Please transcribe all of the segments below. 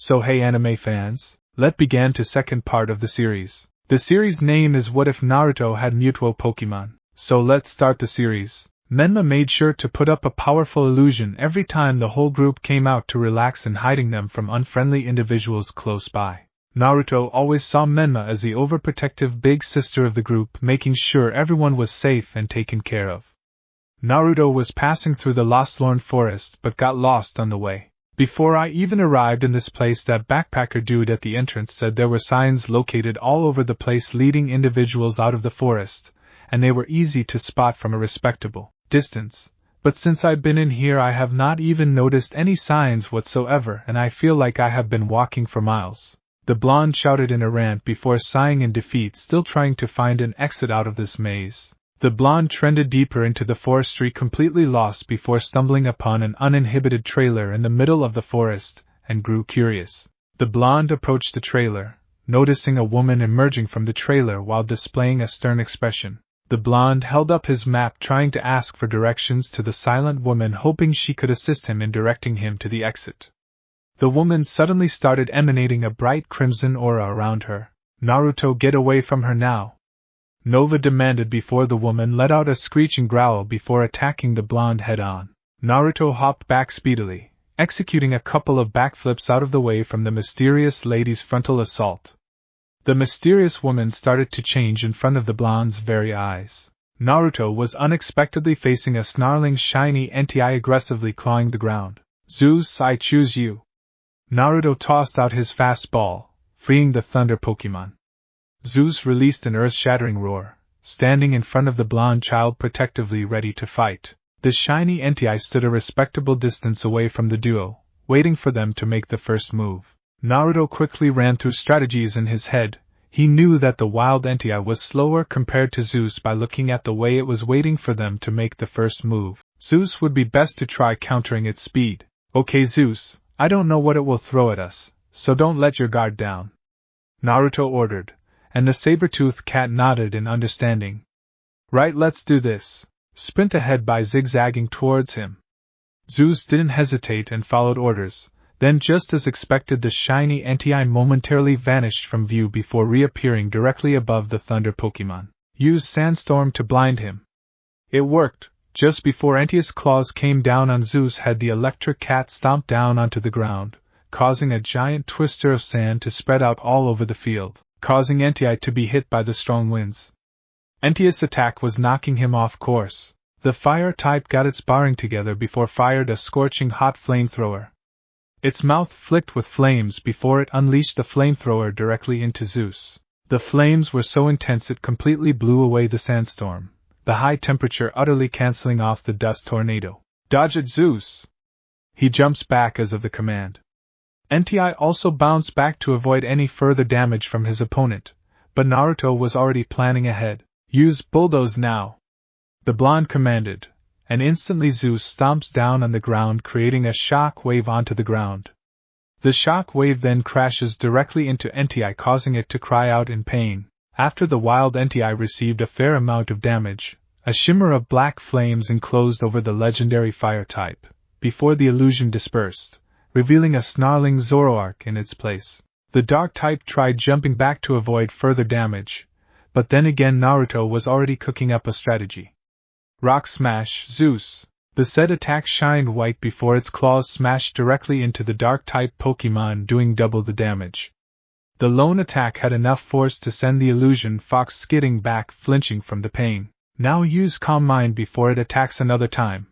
So hey anime fans, let's begin to second part of the series. The series name is What If Naruto Had Mewtwo Pokemon? So let's start the series. Menma made sure to put up a powerful illusion every time the whole group came out to relax in hiding them from unfriendly individuals close by. Naruto always saw Menma as the overprotective big sister of the group, making sure everyone was safe and taken care of. Naruto was passing through the Lostlorn forest but got lost on the way. Before I even arrived in this place, that backpacker dude at the entrance said there were signs located all over the place leading individuals out of the forest, and they were easy to spot from a respectable distance. But since I've been in here I have not even noticed any signs whatsoever, and I feel like I have been walking for miles. The blonde shouted in a rant before sighing in defeat, still trying to find an exit out of this maze. The blonde trended deeper into the forestry, completely lost before stumbling upon an uninhibited trailer in the middle of the forest, and grew curious. The blonde approached the trailer, noticing a woman emerging from the trailer while displaying a stern expression. The blonde held up his map, trying to ask for directions to the silent woman, hoping she could assist him in directing him to the exit. The woman suddenly started emanating a bright crimson aura around her. "Naruto, get away from her now!" Nova demanded before the woman let out a screeching growl before attacking the blonde head-on. Naruto hopped back speedily, executing a couple of backflips out of the way from the mysterious lady's frontal assault. The mysterious woman started to change in front of the blonde's very eyes. Naruto was unexpectedly facing a snarling shiny Entei aggressively clawing the ground. "Zeus, I choose you!" Naruto tossed out his fast ball, freeing the thunder Pokemon. Zeus released an earth-shattering roar, standing in front of the blonde child protectively ready to fight. The shiny Entei stood a respectable distance away from the duo, waiting for them to make the first move. Naruto quickly ran through strategies in his head. He knew that the wild Entei was slower compared to Zeus by looking at the way it was waiting for them to make the first move. Zeus would be best to try countering its speed. "Okay Zeus, I don't know what it will throw at us, so don't let your guard down," Naruto ordered, and the saber-toothed cat nodded in understanding. "Right, let's do this. Sprint ahead by zigzagging towards him." Zeus didn't hesitate and followed orders. Then, just as expected, the shiny Entei momentarily vanished from view before reappearing directly above the thunder Pokemon. "Use Sandstorm to blind him." It worked. Just before Entei's claws came down on Zeus' head, the electric cat stomped down onto the ground, causing a giant twister of sand to spread out all over the field, causing Entei to be hit by the strong winds. Entei's attack was knocking him off course. The fire type got its bearing together before fired a scorching hot flamethrower. Its mouth flicked with flames before it unleashed the flamethrower directly into Zeus. The flames were so intense it completely blew away the sandstorm, the high temperature utterly canceling off the dust tornado. "Dodge it, Zeus!" He jumps back as of the command. Entei also bounced back to avoid any further damage from his opponent, but Naruto was already planning ahead. "Use Bulldoze now," the blonde commanded, and instantly Zeus stomps down on the ground, creating a shock wave onto the ground. The shock wave then crashes directly into Entei, causing it to cry out in pain. After the wild Entei received a fair amount of damage, a shimmer of black flames enclosed over the legendary fire type, before the illusion dispersed, revealing a snarling Zoroark in its place. The dark type tried jumping back to avoid further damage, but then again Naruto was already cooking up a strategy. "Rock Smash, Zeus!" The said attack shined white before its claws smashed directly into the dark type Pokemon, doing double the damage. The lone attack had enough force to send the illusion fox skidding back, flinching from the pain. "Now use Calm Mind before it attacks another time,"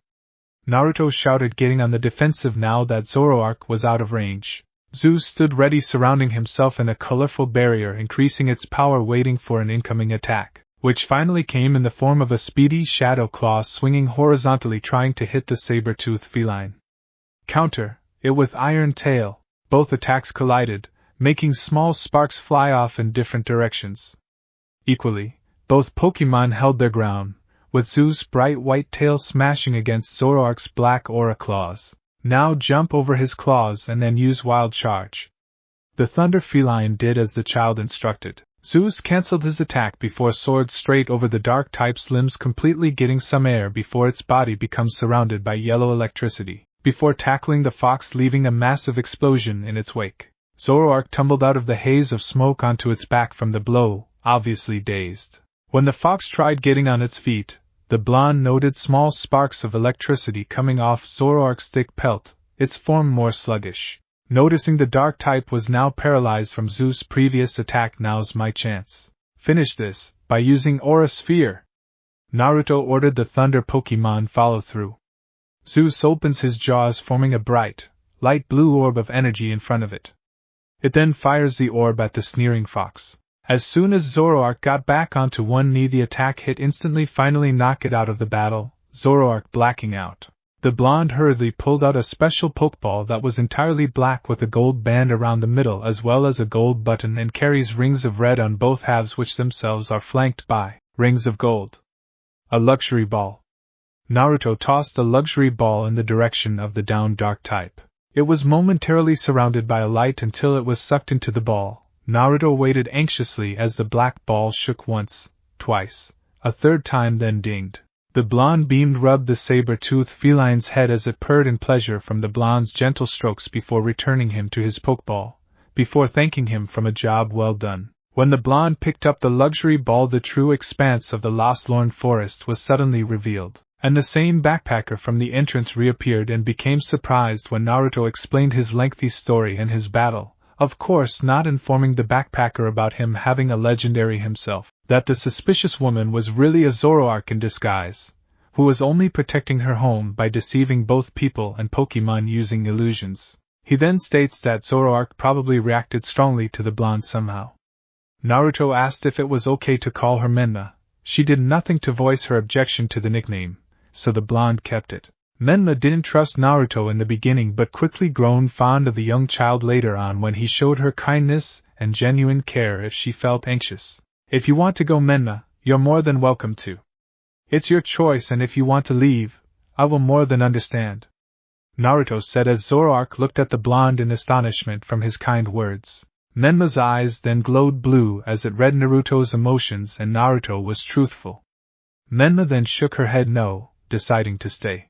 Naruto shouted, getting on the defensive now that Zoroark was out of range. Zeus stood ready, surrounding himself in a colorful barrier, increasing its power, waiting for an incoming attack, which finally came in the form of a speedy shadow claw swinging horizontally, trying to hit the saber-toothed feline. Counter it with Iron Tail. Both attacks collided, making small sparks fly off in different directions. Equally, both Pokemon held their ground, with Zeus' bright white tail smashing against Zoroark's black aura claws. "Now jump over his claws and then use Wild Charge." The Thunder Feline did as the child instructed. Zeus cancelled his attack before soared straight over the dark type's limbs, completely getting some air before its body becomes surrounded by yellow electricity, before tackling the fox, leaving a massive explosion in its wake. Zoroark tumbled out of the haze of smoke onto its back from the blow, obviously dazed. When the fox tried getting on its feet, the blonde noted small sparks of electricity coming off Zoroark's thick pelt, its form more sluggish. Noticing the dark type was now paralyzed from Zeus' previous attack, now's my chance. Finish this, by using Aura Sphere. Naruto ordered the Thunder Pokemon follow through. Zeus opens his jaws, forming a bright, light blue orb of energy in front of it. It then fires the orb at the sneering fox. As soon as Zoroark got back onto one knee, the attack hit instantly, finally knock it out of the battle, Zoroark blacking out. The blonde hurriedly pulled out a special Pokeball that was entirely black with a gold band around the middle as well as a gold button and carries rings of red on both halves, which themselves are flanked by rings of gold. A luxury ball. Naruto tossed the luxury ball in the direction of the down dark type. It was momentarily surrounded by a light until it was sucked into the ball. Naruto waited anxiously as the black ball shook once, twice, a third time, then dinged. The blonde beamed rubbed the saber-toothed feline's head as it purred in pleasure from the blonde's gentle strokes before returning him to his Pokeball, before thanking him for a job well done. When the blonde picked up the luxury ball, the true expanse of the Lostlorn Forest was suddenly revealed, and the same backpacker from the entrance reappeared and became surprised when Naruto explained his lengthy story and his battle, of course not informing the backpacker about him having a legendary himself, that the suspicious woman was really a Zoroark in disguise, who was only protecting her home by deceiving both people and Pokemon using illusions. He then states that Zoroark probably reacted strongly to the blonde somehow. Naruto asked if it was okay to call her Menma. She did nothing to voice her objection to the nickname, so the blonde kept it. Menma didn't trust Naruto in the beginning but quickly grown fond of the young child later on when he showed her kindness and genuine care if she felt anxious. If you want to go, Menma, you're more than welcome to. It's your choice, and if you want to leave, I will more than understand, Naruto said as Zoroark looked at the blonde in astonishment from his kind words. Menma's eyes then glowed blue as it read Naruto's emotions, and Naruto was truthful. Menma then shook her head no, deciding to stay.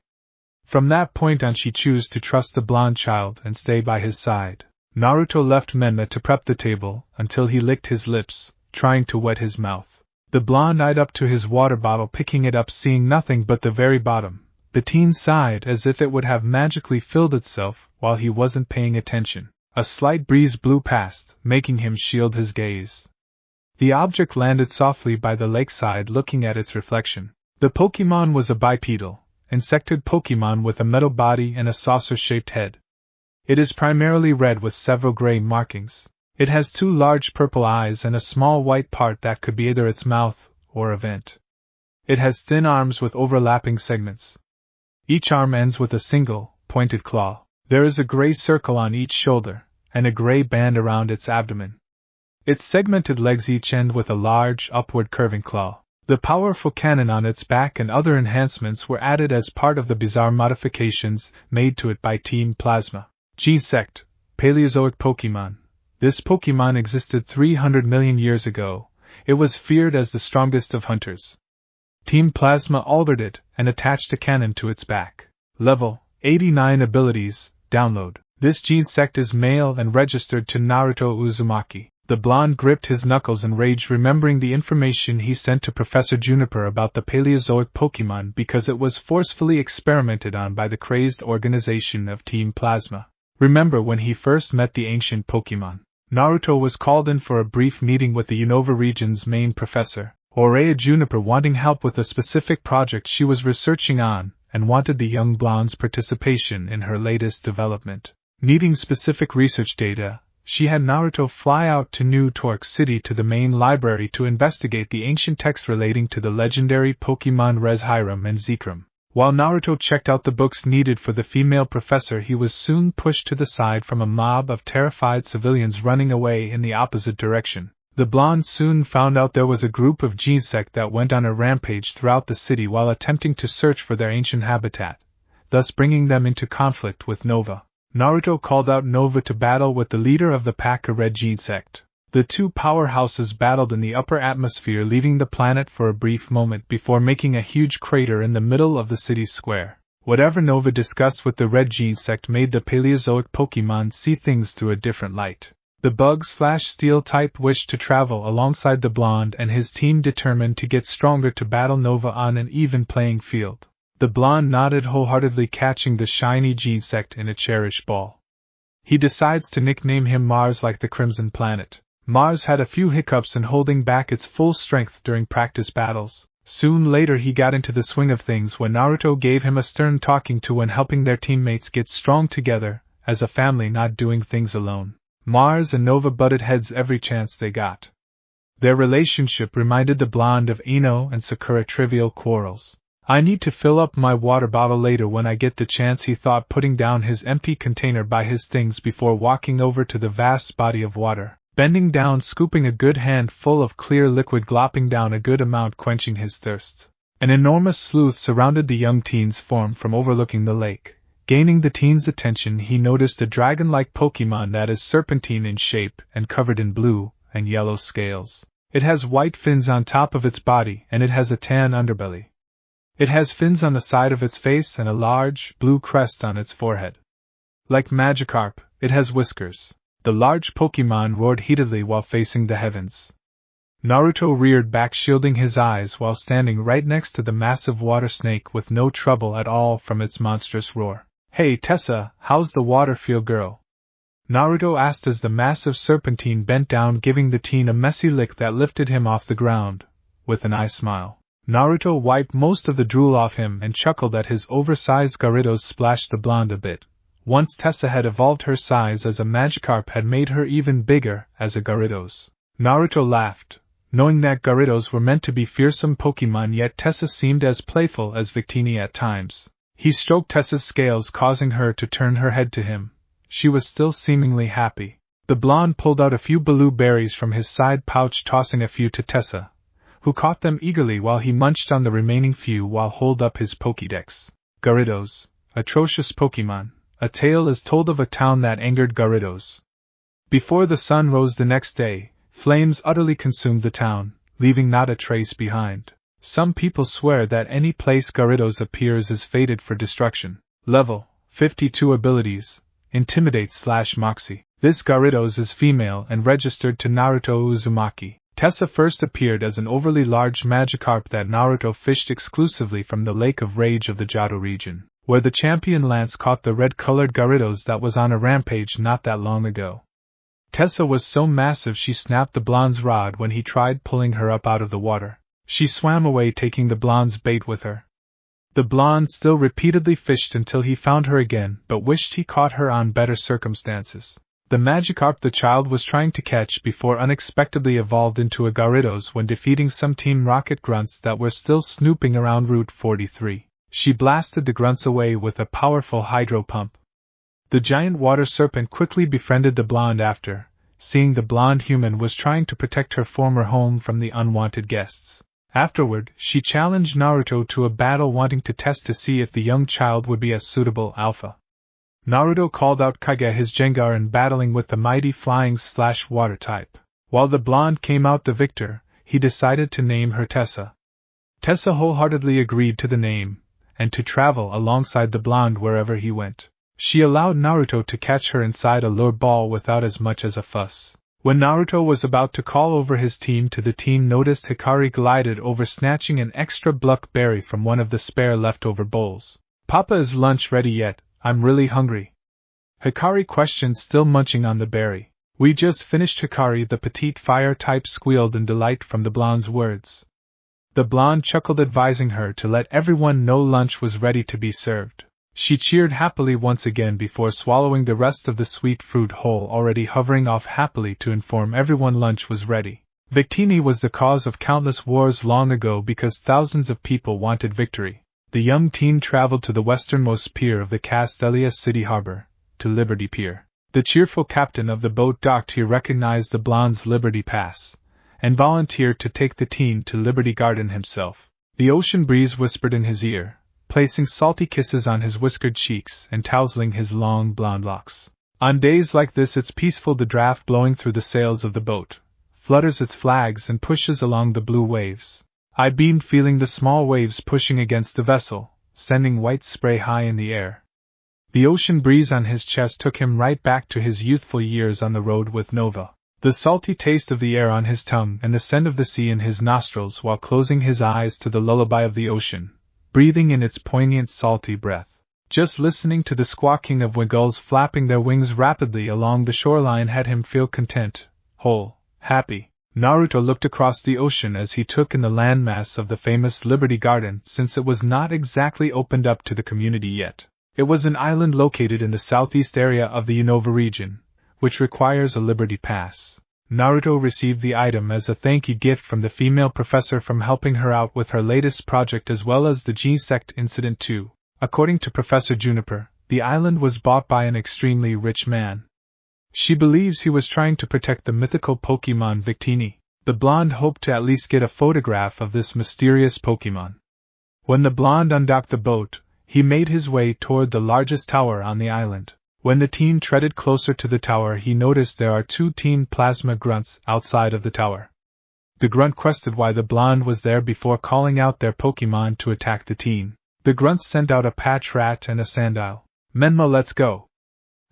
From that point on she chose to trust the blonde child and stay by his side. Naruto left Menma to prep the table until he licked his lips, trying to wet his mouth. The blonde eyed up to his water bottle, picking it up, seeing nothing but the very bottom. The teen sighed as if it would have magically filled itself while he wasn't paying attention. A slight breeze blew past, making him shield his gaze. The object landed softly by the lakeside, looking at its reflection. The Pokemon was a bipedal, insectoid Pokemon with a metal body and a saucer-shaped head. It is primarily red with several gray markings. It has 2 large purple eyes and a small white part that could be either its mouth or a vent. It has thin arms with overlapping segments. Each arm ends with a single, pointed claw. There is a gray circle on each shoulder, and a gray band around its abdomen. Its segmented legs each end with a large, upward curving claw. The powerful cannon on its back and other enhancements were added as part of the bizarre modifications made to it by Team Plasma. Sect, Paleozoic Pokemon. This Pokemon existed 300 million years ago. It was feared as the strongest of hunters. Team Plasma altered it and attached a cannon to its back. Level 89 abilities, download. This Sect is male and registered to Naruto Uzumaki. The blonde gripped his knuckles in rage, remembering the information he sent to Professor Juniper about the Paleozoic Pokemon because it was forcefully experimented on by the crazed organization of Team Plasma. Remember when he first met the ancient Pokemon? Naruto was called in for a brief meeting with the Unova region's main professor, Orea Juniper, wanting help with a specific project she was researching on, and wanted the young blonde's participation in her latest development. Needing specific research data, she had Naruto fly out to New Torque City to the main library to investigate the ancient texts relating to the legendary Pokemon Reshiram and Zekrom. While Naruto checked out the books needed for the female professor, he was soon pushed to the side from a mob of terrified civilians running away in the opposite direction. The blonde soon found out there was a group of Sect that went on a rampage throughout the city while attempting to search for their ancient habitat, thus bringing them into conflict with Nova. Naruto called out Nova to battle with the leader of the pack, a red Sect. The 2 powerhouses battled in the upper atmosphere, leaving the planet for a brief moment before making a huge crater in the middle of the city's square. Whatever Nova discussed with the red Sect made the Paleozoic Pokemon see things through a different light. The bug/steel type wished to travel alongside the blonde and his team determined to get stronger to battle Nova on an even playing field. The blonde nodded wholeheartedly, catching the shiny G-Sect in a cherished ball. He decides to nickname him Mars, like the Crimson Planet. Mars had a few hiccups in holding back its full strength during practice battles. Soon later he got into the swing of things when Naruto gave him a stern talking to when helping their teammates get strong together, as a family, not doing things alone. Mars and Nova butted heads every chance they got. Their relationship reminded the blonde of Ino and Sakura trivial quarrels. I need to fill up my water bottle later when I get the chance, he thought, putting down his empty container by his things before walking over to the vast body of water, bending down, scooping a good handful of clear liquid, glopping down a good amount, quenching his thirst. An enormous sleuth surrounded the young teen's form from overlooking the lake. Gaining the teen's attention, he noticed a dragon-like Pokemon that is serpentine in shape and covered in blue and yellow scales. It has white fins on top of its body and it has a tan underbelly. It has fins on the side of its face and a large, blue crest on its forehead. Like Magikarp, it has whiskers. The large Pokemon roared heatedly while facing the heavens. Naruto reared back, shielding his eyes while standing right next to the massive water snake with no trouble at all from its monstrous roar. "Hey Tessa, how's the water feel, girl?" Naruto asked as the massive serpentine bent down, giving the teen a messy lick that lifted him off the ground, with an eye smile. Naruto wiped most of the drool off him and chuckled at his oversized Gyarados splashed the blonde a bit. Once Tessa had evolved her size as a Magikarp had made her even bigger as a Gyarados. Naruto laughed, knowing that Gyarados were meant to be fearsome Pokemon, yet Tessa seemed as playful as Victini at times. He stroked Tessa's scales, causing her to turn her head to him. She was still seemingly happy. The blonde pulled out a few blueberries from his side pouch, tossing a few to Tessa, who caught them eagerly while he munched on the remaining few while hold up his Pokédex. Gyarados, atrocious Pokemon. A tale is told of a town that angered Gyarados. Before the sun rose the next day, flames utterly consumed the town, leaving not a trace behind. Some people swear that any place Gyarados appears is fated for destruction. Level 52 abilities, Intimidate/Moxie. This Gyarados is female and registered to Naruto Uzumaki. Tessa first appeared as an overly large Magikarp that Naruto fished exclusively from the Lake of Rage of the Johto region, where the champion Lance caught the red-colored Gyarados that was on a rampage not that long ago. Tessa was so massive she snapped the blonde's rod when he tried pulling her up out of the water. She swam away, taking the blonde's bait with her. The blonde still repeatedly fished until he found her again, but wished he caught her on better circumstances. The Magikarp the child was trying to catch before unexpectedly evolved into a Gyarados when defeating some Team Rocket grunts that were still snooping around Route 43. She blasted the grunts away with a powerful hydro pump. The giant water serpent quickly befriended the blonde after, seeing the blonde human was trying to protect her former home from the unwanted guests. Afterward, she challenged Naruto to a battle, wanting to test to see if the young child would be a suitable alpha. Naruto called out Kage, his Gengar, in battling with the mighty flying/water type. While the blonde came out the victor, he decided to name her Tessa. Tessa wholeheartedly agreed to the name, and to travel alongside the blonde wherever he went. She allowed Naruto to catch her inside a lure ball without as much as a fuss. When Naruto was about to call over his team, the team noticed Hikari glided over, snatching an extra blackberry from one of the spare leftover bowls. "Papa, is lunch ready yet? I'm really hungry." Hikari questioned, still munching on the berry. "We just finished." Hikari, the petite fire type, squealed in delight from the blonde's words. The blonde chuckled, advising her to let everyone know lunch was ready to be served. She cheered happily once again before swallowing the rest of the sweet fruit whole, already hovering off happily to inform everyone lunch was ready. Victini was the cause of countless wars long ago because thousands of people wanted victory. The young teen traveled to the westernmost pier of the Castelia City harbor, to Liberty Pier. The cheerful captain of the boat docked here recognized the blonde's Liberty Pass, and volunteered to take the teen to Liberty Garden himself. The ocean breeze whispered in his ear, placing salty kisses on his whiskered cheeks and tousling his long blonde locks. On days like this it's peaceful, the draft blowing through the sails of the boat flutters its flags and pushes along the blue waves. I beamed, feeling the small waves pushing against the vessel, sending white spray high in the air. The ocean breeze on his chest took him right back to his youthful years on the road with Nova. The salty taste of the air on his tongue and the scent of the sea in his nostrils while closing his eyes to the lullaby of the ocean, breathing in its poignant salty breath. Just listening to the squawking of gulls flapping their wings rapidly along the shoreline had him feel content, whole, happy. Naruto looked across the ocean as he took in the landmass of the famous Liberty Garden since it was not exactly opened up to the community yet. It was an island located in the southeast area of the Unova region, which requires a Liberty Pass. Naruto received the item as a thank you gift from the female professor from helping her out with her latest project as well as the G-Sect incident too. According to Professor Juniper, the island was bought by an extremely rich man. She believes he was trying to protect the mythical Pokemon Victini. The blonde hoped to at least get a photograph of this mysterious Pokemon. When the blonde undocked the boat, he made his way toward the largest tower on the island. When the teen treaded closer to the tower, he noticed there are 2 teen plasma grunts outside of the tower. The grunt questioned why the blonde was there before calling out their Pokemon to attack the teen. The grunts sent out a patch rat and a sandile. Menma, let's go.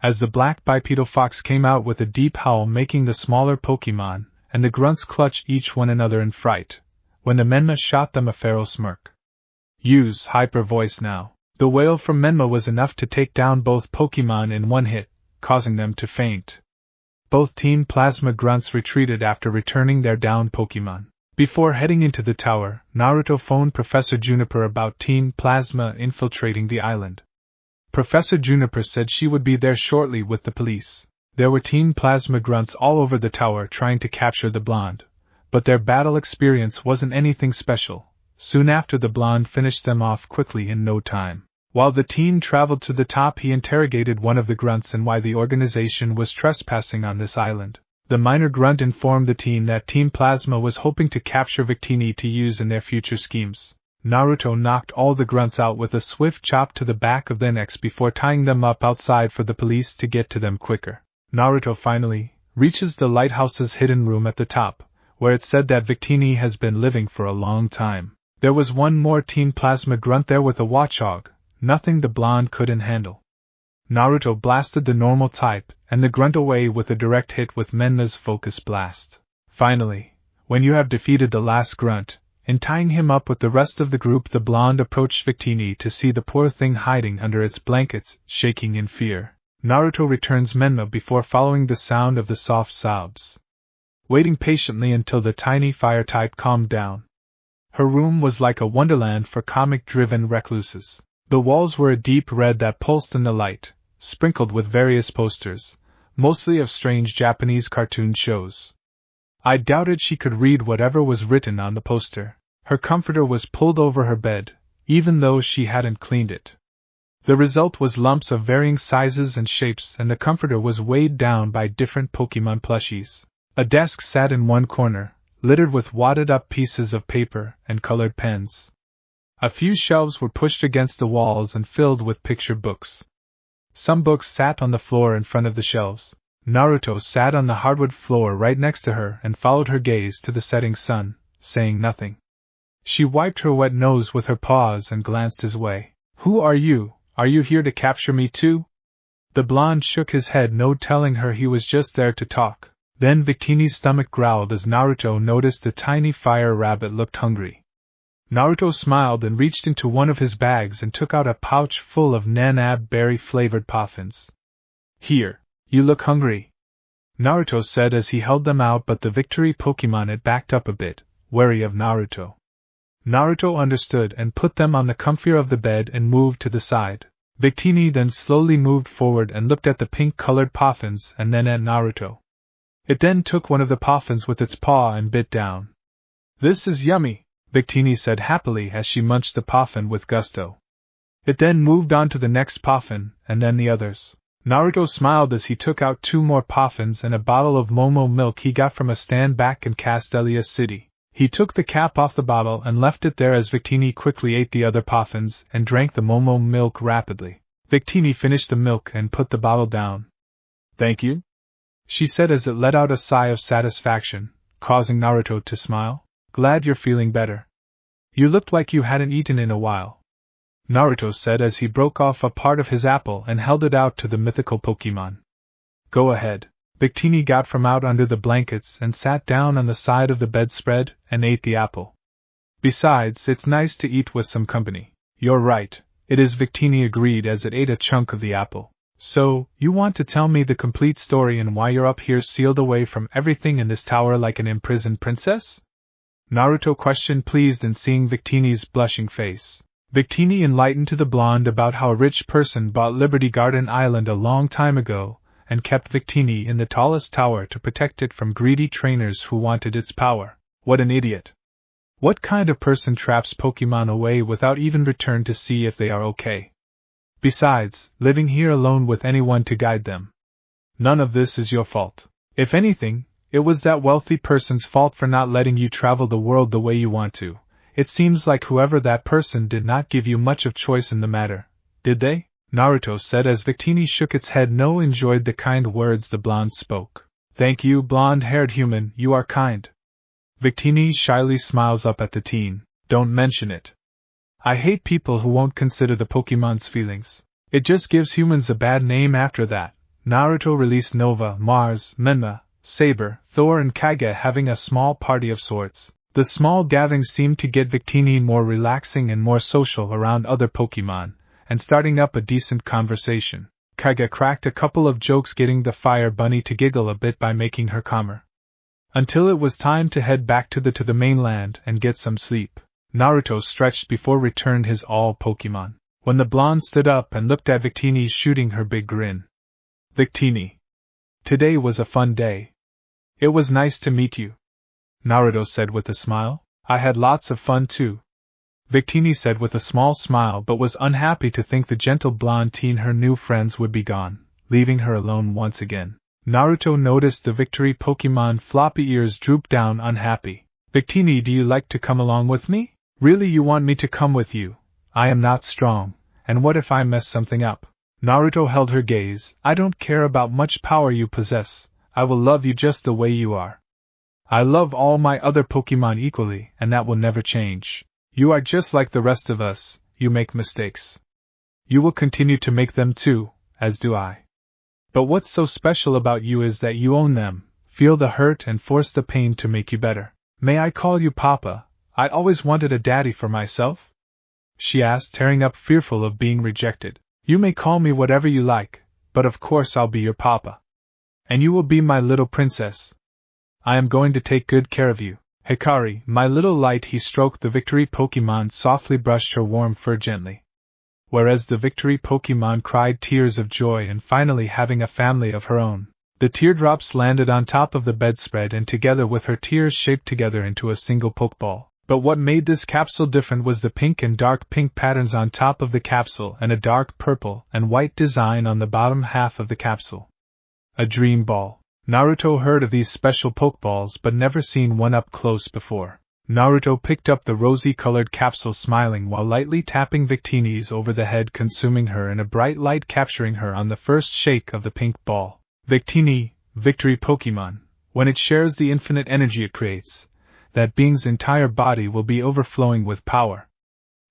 As the black bipedal fox came out with a deep howl making the smaller Pokemon, and the grunts clutched each one another in fright, when the Menma shot them a feral smirk. Use hyper voice now. The wail from Menma was enough to take down both Pokemon in one hit, causing them to faint. Both teen plasma grunts retreated after returning their downed Pokemon. Before heading into the tower, Naruto phoned Professor Juniper about teen plasma infiltrating the island. Professor Juniper said she would be there shortly with the police. There were teen plasma grunts all over the tower trying to capture the blonde, but their battle experience wasn't anything special. Soon after, the blonde finished them off quickly in no time. While the teen traveled to the top, he interrogated one of the grunts and why the organization was trespassing on this island. The minor grunt informed the teen that Team Plasma was hoping to capture Victini to use in their future schemes. Naruto knocked all the grunts out with a swift chop to the back of their necks before tying them up outside for the police to get to them quicker. Naruto finally reaches the lighthouse's hidden room at the top, where it's said that Victini has been living for a long time. There was one more Teen Plasma grunt there with a watchhog, nothing the blonde couldn't handle. Naruto blasted the normal type and the grunt away with a direct hit with Menma's focus blast. Finally, when you have defeated the last grunt, in tying him up with the rest of the group, the blonde approached Victini to see the poor thing hiding under its blankets, shaking in fear. Naruto returns Menma before following the sound of the soft sobs. Waiting patiently until the tiny fire type calmed down. Her room was like a wonderland for comic-driven recluses. The walls were a deep red that pulsed in the light, sprinkled with various posters, mostly of strange Japanese cartoon shows. I doubted she could read whatever was written on the poster. Her comforter was pulled over her bed, even though she hadn't cleaned it. The result was lumps of varying sizes and shapes, and the comforter was weighed down by different Pokemon plushies. A desk sat in one corner, littered with wadded-up pieces of paper and colored pens. A few shelves were pushed against the walls and filled with picture books. Some books sat on the floor in front of the shelves. Naruto sat on the hardwood floor right next to her and followed her gaze to the setting sun, saying nothing. She wiped her wet nose with her paws and glanced his way. "Who are you? Are you here to capture me too?" The blonde shook his head, no telling her he was just there to talk. Then Victini's stomach growled as Naruto noticed the tiny fire rabbit looked hungry. Naruto smiled and reached into one of his bags and took out a pouch full of nanab berry-flavored puffins. "Here, you look hungry," Naruto said as he held them out, but the victory Pokemon had backed up a bit, wary of Naruto. Naruto understood and put them on the comfier of the bed and moved to the side. Victini then slowly moved forward and looked at the pink-colored puffins and then at Naruto. It then took one of the puffins with its paw and bit down. "This is yummy," Victini said happily as she munched the puffin with gusto. It then moved on to the next puffin, and then the others. Naruto smiled as he took out 2 more puffins and a bottle of Momo milk he got from a stand back in Castelia City. He took the cap off the bottle and left it there as Victini quickly ate the other puffins and drank the Momo milk rapidly. Victini finished the milk and put the bottle down. "Thank you," she said as it let out a sigh of satisfaction, causing Naruto to smile. "Glad you're feeling better. You looked like you hadn't eaten in a while." Naruto said as he broke off a part of his apple and held it out to the mythical Pokemon. Go ahead. Victini got from out under the blankets and sat down on the side of the bedspread and ate the apple. Besides, it's nice to eat with some company. You're right, it is, Victini agreed as it ate a chunk of the apple. So, you want to tell me the complete story and why you're up here sealed away from everything in this tower like an imprisoned princess? Naruto questioned, pleased in seeing Victini's blushing face. Victini enlightened to the blonde about how a rich person bought Liberty Garden Island a long time ago, and kept Victini in the tallest tower to protect it from greedy trainers who wanted its power. What an idiot! What kind of person traps Pokemon away without even return to see if they are okay? Besides, living here alone with anyone to guide them. None of this is your fault. If anything, it was that wealthy person's fault for not letting you travel the world the way you want to. It seems like whoever that person did not give you much of choice in the matter, did they? Naruto said as Victini shook its head. No, enjoyed the kind words the blonde spoke. Thank you, blonde-haired human, you are kind. Victini shyly smiles up at the teen. Don't mention it. I hate people who won't consider the Pokemon's feelings. It just gives humans a bad name after that. Naruto released Nova, Mars, Menma, Saber, Thor and Kage having a small party of sorts. The small gathering seemed to get Victini more relaxing and more social around other Pokemon, and starting up a decent conversation. Kage cracked a couple of jokes, getting the fire bunny to giggle a bit by making her calmer. Until it was time to head back to the mainland and get some sleep. Naruto stretched before returned his all Pokemon. When the blonde stood up and looked at Victini, shooting her big grin. Victini. Today was a fun day. It was nice to meet you. Naruto said with a smile. I had lots of fun too. Victini said with a small smile, but was unhappy to think the gentle blonde teen, her new friends, would be gone, leaving her alone once again. Naruto noticed the victory Pokemon floppy ears droop down, unhappy. Victini, do you like to come along with me? Really, you want me to come with you? I am not strong, and what if I mess something up? Naruto held her gaze. I don't care about much power you possess. I will love you just the way you are. I love all my other Pokemon equally, and that will never change. You are just like the rest of us, you make mistakes. You will continue to make them too, as do I. But what's so special about you is that you own them, feel the hurt and force the pain to make you better. May I call you Papa? I always wanted a daddy for myself? She asked, tearing up, fearful of being rejected. You may call me whatever you like, but of course I'll be your Papa. And you will be my little princess. I am going to take good care of you. Hikari, my little light. He stroked the victory Pokemon, softly brushed her warm fur gently. Whereas the victory Pokemon cried tears of joy and finally having a family of her own. The teardrops landed on top of the bedspread and together with her tears shaped together into a single Pokeball. But what made this capsule different was the pink and dark pink patterns on top of the capsule and a dark purple and white design on the bottom half of the capsule. A dream ball. Naruto heard of these special Pokeballs but never seen one up close before. Naruto picked up the rosy-colored capsule, smiling while lightly tapping Victini's over the head, consuming her in a bright light, capturing her on the first shake of the pink ball. Victini, victory Pokemon, when it shares the infinite energy it creates, that being's entire body will be overflowing with power.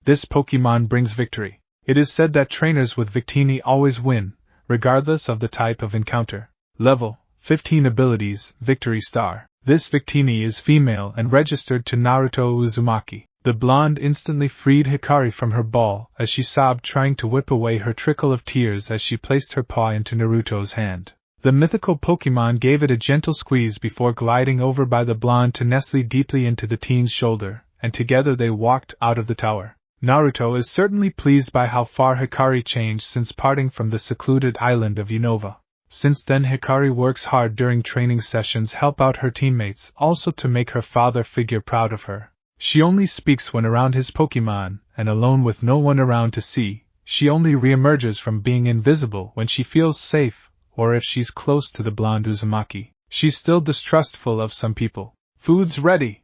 This Pokemon brings victory. It is said that trainers with Victini always win, regardless of the type of encounter. Level 15 abilities, Victory Star. This Victini is female and registered to Naruto Uzumaki. The blonde instantly freed Hikari from her ball as she sobbed, trying to whip away her trickle of tears as she placed her paw into Naruto's hand. The mythical Pokemon gave it a gentle squeeze before gliding over by the blonde to nestle deeply into the teen's shoulder, and together they walked out of the tower. Naruto is certainly pleased by how far Hikari changed since parting from the secluded island of Unova. Since then, Hikari works hard during training sessions, help out her teammates, also to make her father figure proud of her. She only speaks when around his Pokemon, and alone with no one around to see. She only reemerges from being invisible when she feels safe, or if she's close to the blonde Uzumaki. She's still distrustful of some people. Food's ready!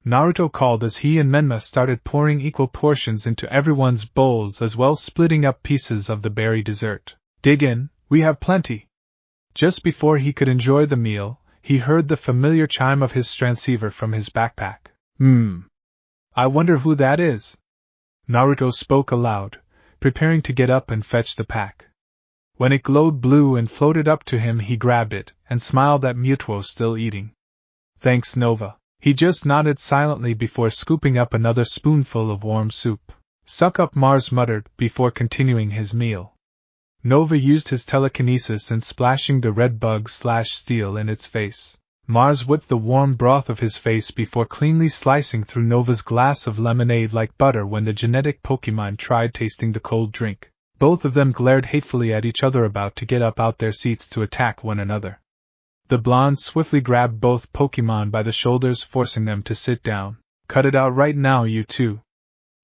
Naruto called as he and Menma started pouring equal portions into everyone's bowls, as well splitting up pieces of the berry dessert. Dig in, we have plenty. Just before he could enjoy the meal, he heard the familiar chime of his transceiver from his backpack. I wonder who that is? Naruto spoke aloud, preparing to get up and fetch the pack. When it glowed blue and floated up to him, he grabbed it and smiled at Mewtwo still eating. Thanks, Nova. He just nodded silently before scooping up another spoonful of warm soup. Suck up, Mars muttered before continuing his meal. Nova used his telekinesis and splashing the red bug/steel in its face. Mars whipped the warm broth of his face before cleanly slicing through Nova's glass of lemonade like butter. When the genetic Pokemon tried tasting the cold drink, both of them glared hatefully at each other, about to get up out their seats to attack one another. The blonde swiftly grabbed both Pokemon by the shoulders, forcing them to sit down. Cut it out right now, you two,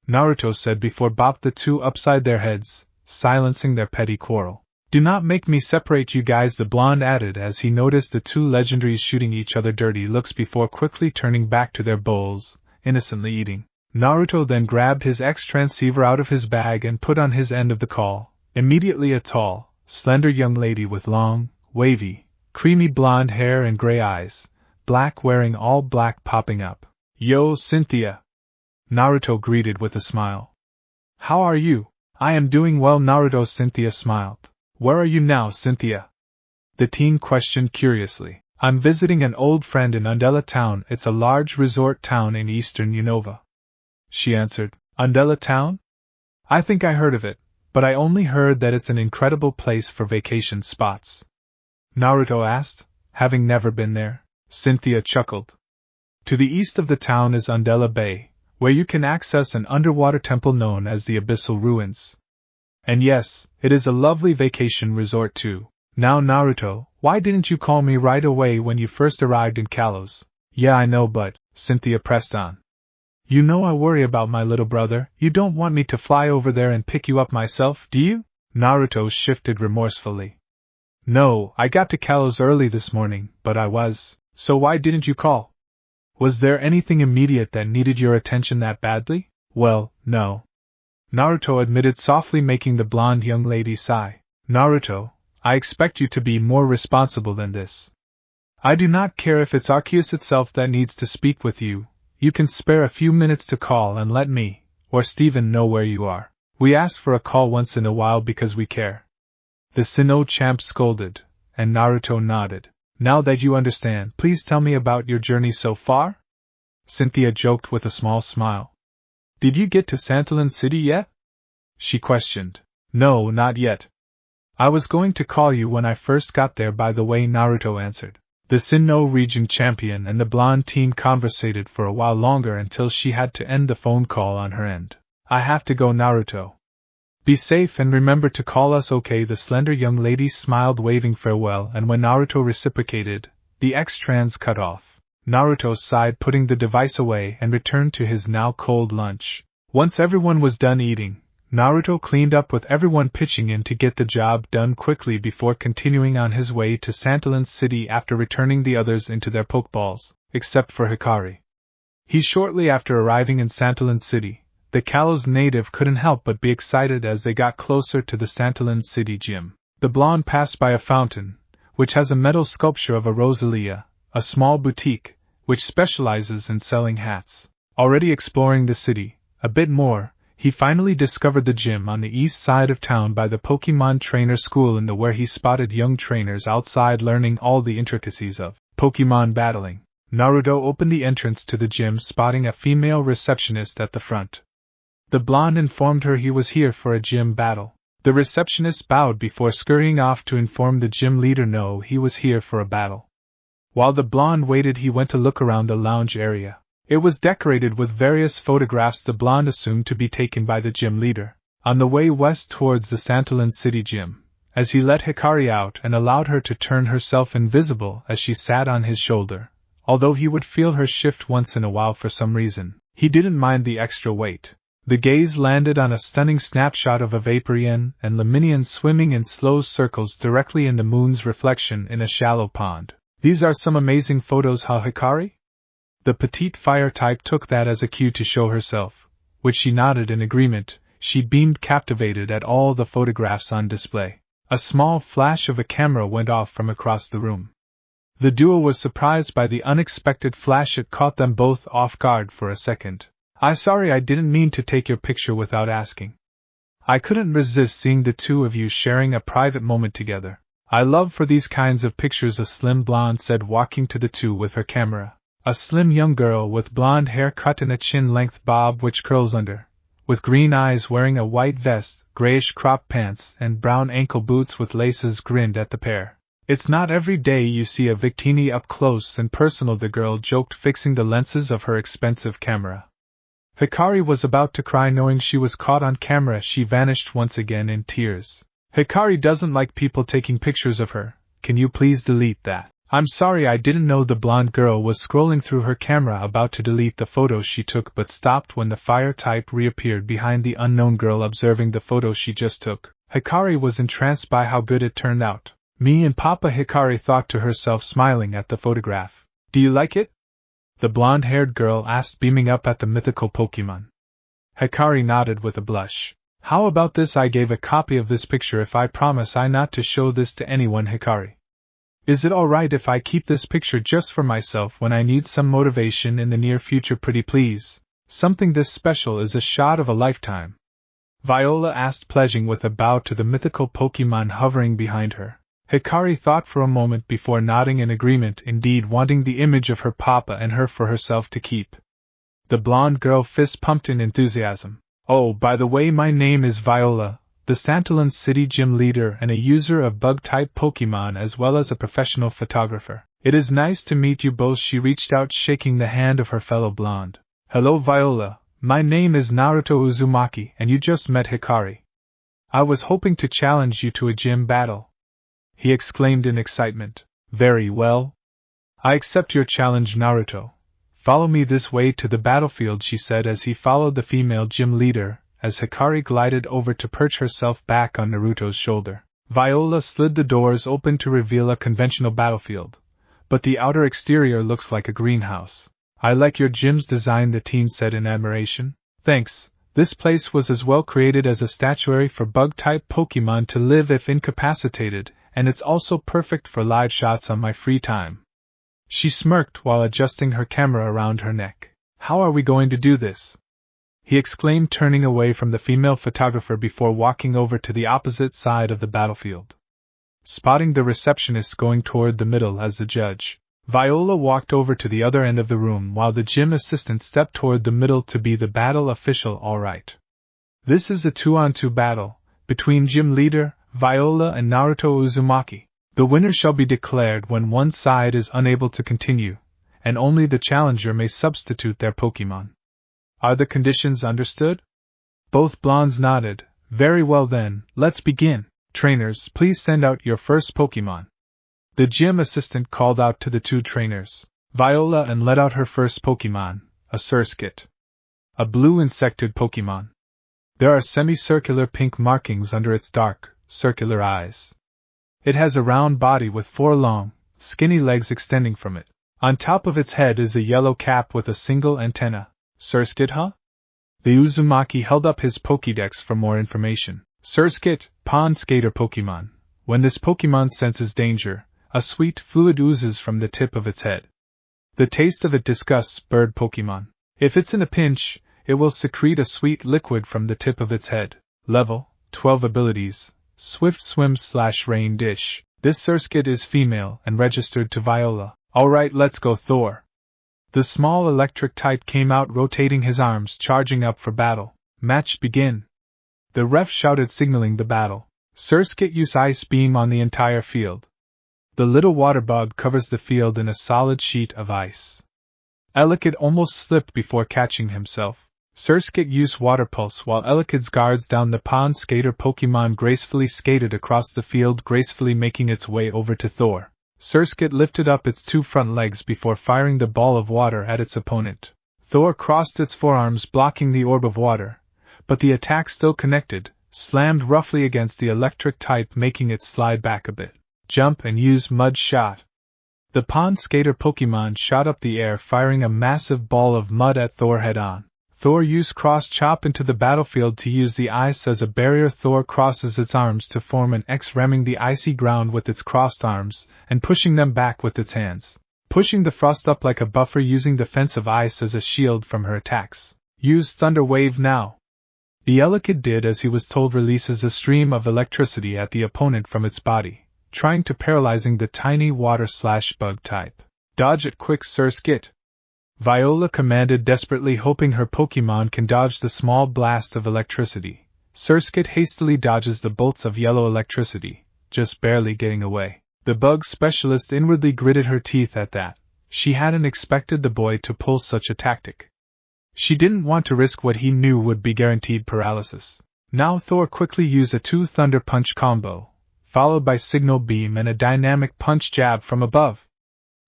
Naruto said before bopped the two upside their heads, silencing their petty quarrel. Do not make me separate you guys, the blonde added as he noticed the two legendaries shooting each other dirty looks before quickly turning back to their bowls, innocently eating. Naruto then grabbed his X-transceiver out of his bag and put on his end of the call. Immediately a tall, slender young lady with long, wavy, creamy blonde hair and gray eyes, black wearing all black, popping up. Yo, Cynthia! Naruto greeted with a smile. How are you? I am doing well, Naruto. Cynthia smiled. Where are you now, Cynthia? The teen questioned curiously. I'm visiting an old friend in Undella Town. It's a large resort town in eastern Unova, she answered. Undella Town? I think I heard of it, but I only heard that it's an incredible place for vacation spots. Naruto asked, having never been there. Cynthia chuckled. To the east of the town is Undella Bay, where you can access an underwater temple known as the Abyssal Ruins. And yes, it is a lovely vacation resort too. Now, Naruto, why didn't you call me right away when you first arrived in Kalos? Yeah, I know, but, Cynthia pressed on. You know I worry about my little brother. You don't want me to fly over there and pick you up myself, do you? Naruto shifted remorsefully. No, I got to Kalos early this morning, but I was. So why didn't you call? Was there anything immediate that needed your attention that badly? Well, no. Naruto admitted softly, making the blonde young lady sigh. Naruto, I expect you to be more responsible than this. I do not care if it's Arceus itself that needs to speak with you. You can spare a few minutes to call and let me, or Steven, know where you are. We ask for a call once in a while because we care. The Sinnoh champ scolded, and Naruto nodded. Now that you understand, please tell me about your journey so far? Cynthia joked with a small smile. Did you get to Santolin City yet? She questioned. No, not yet. I was going to call you when I first got there, by the way, Naruto answered. The Sinnoh region champion and the blonde teen conversated for a while longer until she had to end the phone call on her end. I have to go, Naruto. Be safe and remember to call us, okay? The slender young lady smiled, waving farewell, and when Naruto reciprocated, the X-trans cut off. Naruto sighed, putting the device away, and returned to his now cold lunch. Once everyone was done eating, Naruto cleaned up, with everyone pitching in to get the job done quickly before continuing on his way to Santolin City after returning the others into their Pokeballs, except for Hikari. Shortly after arriving in Santolin City, the Kalos native couldn't help but be excited as they got closer to the Santolin City Gym. The blonde passed by a fountain, which has a metal sculpture of a Rosalia, a small boutique, which specializes in selling hats. Already exploring the city a bit more, he finally discovered the gym on the east side of town by the Pokemon Trainer School, where he spotted young trainers outside learning all the intricacies of Pokemon battling. Naruto opened the entrance to the gym, spotting a female receptionist at the front. The blonde informed her he was here for a gym battle. The receptionist bowed before scurrying off to inform the gym leader no, he was here for a battle. While the blonde waited, he went to look around the lounge area. It was decorated with various photographs the blonde assumed to be taken by the gym leader. On the way west towards the Santolin City Gym, as he let Hikari out and allowed her to turn herself invisible as she sat on his shoulder, although he would feel her shift once in a while for some reason, he didn't mind the extra weight. The gaze landed on a stunning snapshot of a Vaporeon and Luminion swimming in slow circles directly in the moon's reflection in a shallow pond. These are some amazing photos, huh, Hikari? The petite fire type took that as a cue to show herself, which she nodded in agreement. She beamed, captivated at all the photographs on display. A small flash of a camera went off from across the room. The duo was surprised by the unexpected flash. It caught them both off guard for a second. Sorry, I didn't mean to take your picture without asking. I couldn't resist seeing the two of you sharing a private moment together. I love for these kinds of pictures, a slim blonde said, walking to the two with her camera. A slim young girl with blonde hair cut in a chin-length bob which curls under, with green eyes, wearing a white vest, grayish crop pants, and brown ankle boots with laces, grinned at the pair. It's not every day you see a Victini up close and personal, the girl joked, fixing the lenses of her expensive camera. Hikari was about to cry knowing she was caught on camera. She vanished once again in tears. Hikari doesn't like people taking pictures of her. Can you please delete that? I'm sorry, I didn't know. The blonde girl was scrolling through her camera about to delete the photo she took, but stopped when the fire type reappeared behind the unknown girl. Observing the photo she just took, Hikari was entranced by how good it turned out. Me and Papa, Hikari thought to herself, smiling at the photograph. Do you like it? The blonde-haired girl asked, beaming up at the mythical Pokemon. Hikari nodded with a blush. How about this? I gave a copy of this picture if I promise I not to show this to anyone. Hikari. Is it alright if I keep this picture just for myself when I need some motivation in the near future? Pretty please. Something this special is a shot of a lifetime. Viola asked, pledging with a bow to the mythical Pokemon hovering behind her. Hikari thought for a moment before nodding in agreement, indeed wanting the image of her papa and her for herself to keep. The blonde girl fist pumped in enthusiasm. Oh, by the way, my name is Viola, the Santolin City gym leader and a user of bug-type Pokemon as well as a professional photographer. It is nice to meet you both. She reached out, shaking the hand of her fellow blonde. Hello Viola, my name is Naruto Uzumaki and you just met Hikari. I was hoping to challenge you to a gym battle. He exclaimed in excitement. Very well. I accept your challenge, Naruto. Follow me this way to the battlefield, she said as he followed the female gym leader, as Hikari glided over to perch herself back on Naruto's shoulder. Viola slid the doors open to reveal a conventional battlefield. But the outer exterior looks like a greenhouse. I like your gym's design, the teen said in admiration. Thanks. This place was as well created as a statuary for bug-type Pokemon to live if incapacitated, and it's also perfect for live shots on my free time. She smirked while adjusting her camera around her neck. How are we going to do this? He exclaimed, turning away from the female photographer before walking over to the opposite side of the battlefield. Spotting the receptionist going toward the middle as the judge, Viola walked over to the other end of the room while the gym assistant stepped toward the middle to be the battle official. All right. This is a 2-on-2 battle between gym leader Viola and Naruto Uzumaki. The winner shall be declared when one side is unable to continue, and only the challenger may substitute their Pokemon. Are the conditions understood? Both blondes nodded. Very well then, let's begin. Trainers, please send out your first Pokemon. The gym assistant called out to the two trainers, Viola, and let out her first Pokemon, a Surskit. A blue insectoid Pokemon. There are semicircular pink markings under its dark, circular eyes. It has a round body with 4 long, skinny legs extending from it. On top of its head is a yellow cap with a single antenna. Surskit, huh? The Uzumaki held up his Pokédex for more information. Surskit, pond skater Pokemon. When this Pokemon senses danger, a sweet fluid oozes from the tip of its head. The taste of it disgusts bird Pokemon. If it's in a pinch, it will secrete a sweet liquid from the tip of its head. Level 12 abilities. Swift swim/rain dish. This Surskit is female and registered to Viola. Alright, let's go, Thor. The small electric type came out, rotating his arms, charging up for battle. Match begin. The ref shouted, signaling the battle. Surskit use Ice Beam on the entire field. The little water bug covers the field in a solid sheet of ice. Elekid almost slipped before catching himself. Surskit used Water Pulse while Elekid's guards down the pond skater Pokemon gracefully skated across the field, gracefully making its way over to Thor. Surskit lifted up its 2 front legs before firing the ball of water at its opponent. Thor crossed its forearms, blocking the orb of water, but the attack still connected, slammed roughly against the electric type, making it slide back a bit. Jump and use Mud Shot. The pond skater Pokemon shot up the air, firing a massive ball of mud at Thor head-on. Thor used Cross Chop into the battlefield to use the ice as a barrier. Thor crosses its arms to form an X, ramming the icy ground with its crossed arms, and pushing them back with its hands, pushing the frost up like a buffer, using defensive ice as a shield from her attacks. Use Thunder Wave now. The Elekid did as he was told, releases a stream of electricity at the opponent from its body, trying to paralyzing the tiny water/bug type. Dodge it quick, Sir Skit! Viola commanded desperately, hoping her Pokémon can dodge the small blast of electricity. Sir Skit hastily dodges the bolts of yellow electricity, just barely getting away. The bug specialist inwardly gritted her teeth at that. She hadn't expected the boy to pull such a tactic. She didn't want to risk what he knew would be guaranteed paralysis. Now Thor quickly used a 2 Thunder Punch combo, followed by Signal Beam and a dynamic punch jab from above.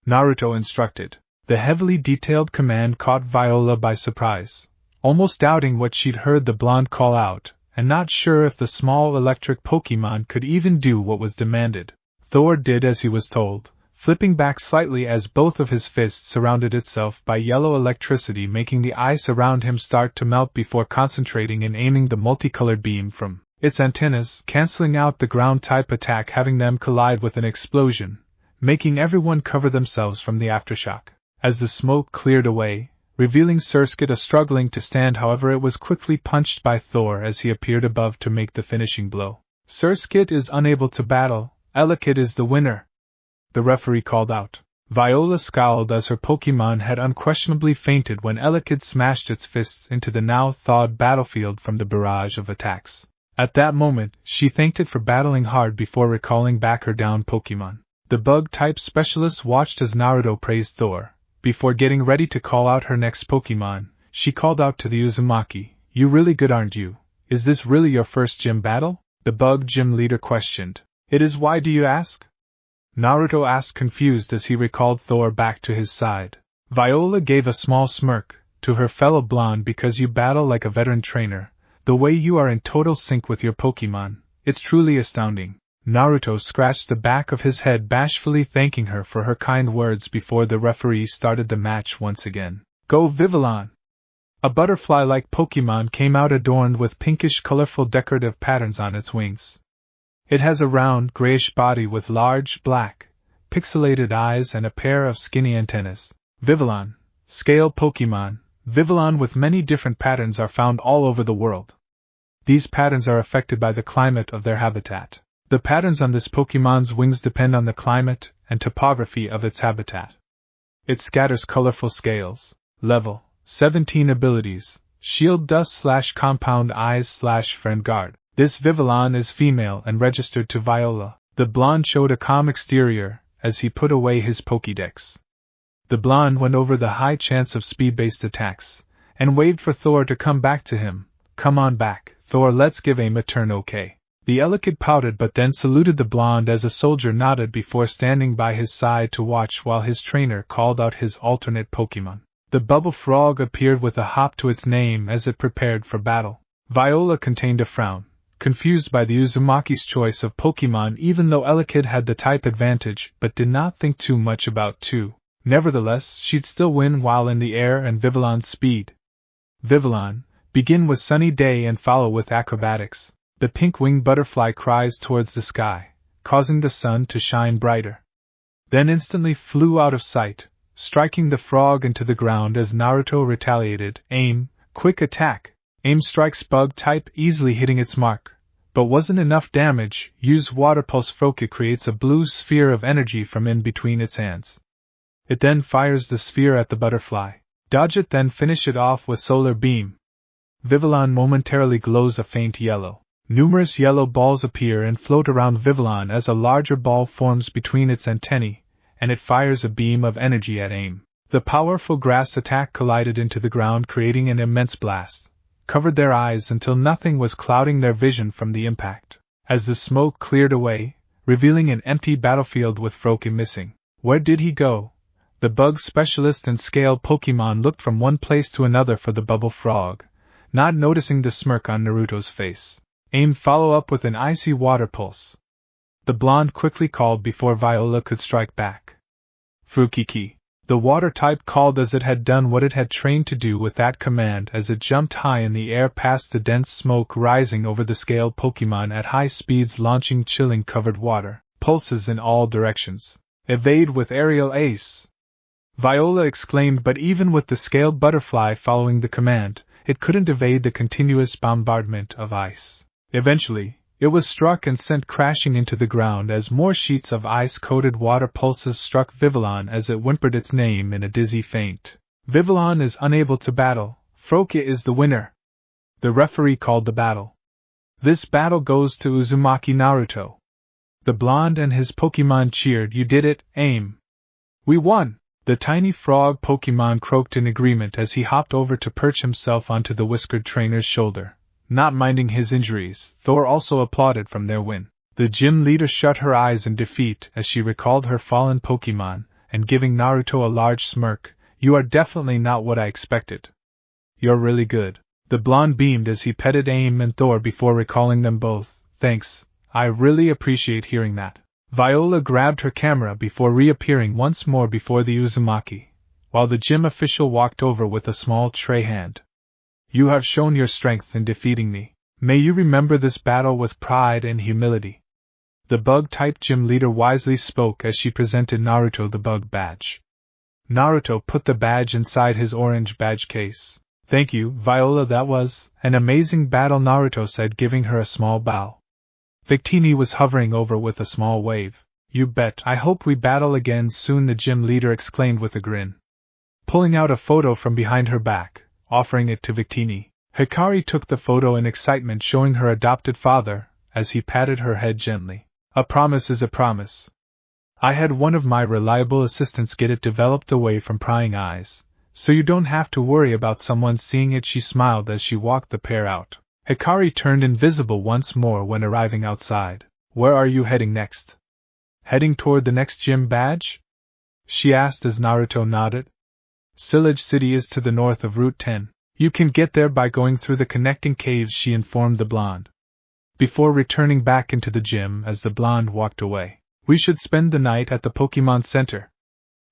Naruto instructed. The heavily detailed command caught Viola by surprise, almost doubting what she'd heard the blonde call out, and not sure if the small electric Pokémon could even do what was demanded. Thor did as he was told, flipping back slightly as both of his fists surrounded itself by yellow electricity, making the ice around him start to melt before concentrating and aiming the multicolored beam from its antennas, canceling out the ground-type attack, having them collide with an explosion, making everyone cover themselves from the aftershock. As the smoke cleared away, revealing Sir Skit struggling to stand, however it was quickly punched by Thor as he appeared above to make the finishing blow. Sir Skit is unable to battle, Elekid is the winner, the referee called out. Viola scowled as her Pokémon had unquestionably fainted when Elekid smashed its fists into the now thawed battlefield from the barrage of attacks. At that moment, she thanked it for battling hard before recalling back her down Pokémon. The bug-type specialist watched as Naruto praised Thor. Before getting ready to call out her next Pokémon, she called out to the Uzumaki, "You really good, aren't you? Is this really your first gym battle?" The bug gym leader questioned. "It is. Why do you ask?" Naruto asked, confused as he recalled Thor back to his side. Viola gave a small smirk to her fellow blonde. "Because you battle like a veteran trainer, the way you are in total sync with your Pokémon, it's truly astounding." Naruto scratched the back of his head, bashfully thanking her for her kind words before the referee started the match once again. "Go Vivillon!" A butterfly-like Pokémon came out adorned with pinkish colorful decorative patterns on its wings. It has a round, grayish body with large, black, pixelated eyes and a pair of skinny antennas. Vivillon, scale Pokémon. Vivillon with many different patterns are found all over the world. These patterns are affected by the climate of their habitat. The patterns on this Pokémon's wings depend on the climate and topography of its habitat. It scatters colorful scales. Level 17 abilities. Shield Dust / Compound Eyes / Friend Guard. This Vivillon is female and registered to Viola. The blonde showed a calm exterior as he put away his Pokédex. The blonde went over the high chance of speed-based attacks and waved for Thor to come back to him. "Come on back, Thor, let's give aim a turn, okay?" The Elekid pouted but then saluted the blonde as a soldier nodded before standing by his side to watch while his trainer called out his alternate Pokémon. The bubble frog appeared with a hop to its name as it prepared for battle. Viola contained a frown, confused by the Uzumaki's choice of Pokémon, even though Elekid had the type advantage, but did not think too much about two. Nevertheless, she'd still win while in the air and Vivillon's speed. Vivillon, begin with Sunny Day and follow with Acrobatics. The pink-winged butterfly cries towards the sky, causing the sun to shine brighter. Then instantly flew out of sight, striking the frog into the ground as Naruto retaliated. Aim, quick attack. Aim strikes bug type, easily hitting its mark. But wasn't enough damage. Use Water Pulse. Froke. It creates a blue sphere of energy from in between its hands. It then fires the sphere at the butterfly. Dodge it, then finish it off with Solar Beam. Vivillon momentarily glows a faint yellow. Numerous yellow balls appear and float around Vivillon as a larger ball forms between its antennae, and it fires a beam of energy at aim. The powerful grass attack collided into the ground, creating an immense blast, covered their eyes until nothing was clouding their vision from the impact. As the smoke cleared away, revealing an empty battlefield with Froke missing. Where did he go? The bug specialist and scale Pokémon looked from one place to another for the bubble frog, not noticing the smirk on Naruto's face. Aim, follow up with an icy water pulse. The blonde quickly called before Viola could strike back. Frukiki. The water type called as it had done what it had trained to do with that command as it jumped high in the air past the dense smoke rising over the scaled Pokémon at high speeds, launching chilling covered water pulses in all directions. Evade with Aerial Ace! Viola exclaimed, but even with the scaled butterfly following the command, it couldn't evade the continuous bombardment of ice. Eventually, it was struck and sent crashing into the ground as more sheets of ice-coated water pulses struck Vivillon as it whimpered its name in a dizzy faint. Vivillon is unable to battle. Frokia is the winner. The referee called the battle. This battle goes to Uzumaki Naruto. The blonde and his Pokémon cheered. You did it, AIM. We won! The tiny frog Pokémon croaked in agreement as he hopped over to perch himself onto the whiskered trainer's shoulder. Not minding his injuries, Thor also applauded from their win. The gym leader shut her eyes in defeat as she recalled her fallen Pokémon, and giving Naruto a large smirk, you are definitely not what I expected. You're really good. The blonde beamed as he petted AIM and Thor before recalling them both. Thanks, I really appreciate hearing that. Viola grabbed her camera before reappearing once more before the Uzumaki, while the gym official walked over with a small tray hand. You have shown your strength in defeating me. May you remember this battle with pride and humility. The bug-type gym leader wisely spoke as she presented Naruto the bug badge. Naruto put the badge inside his orange badge case. Thank you, Viola, that was an amazing battle, Naruto said, giving her a small bow. Victini was hovering over with a small wave. You bet, I hope we battle again soon, the gym leader exclaimed with a grin. Pulling out a photo from behind her back, offering it to Victini, Hikari took the photo in excitement, showing her adopted father, as he patted her head gently. A promise is a promise. I had one of my reliable assistants get it developed away from prying eyes, so you don't have to worry about someone seeing it, she smiled as she walked the pair out. Hikari turned invisible once more when arriving outside. Where are you heading next? Heading toward the next gym badge? She asked as Naruto nodded. Sillage City is to the north of Route 10. You can get there by going through the connecting caves, she informed the blonde. Before returning back into the gym as the blonde walked away. We should spend the night at the Pokémon Center.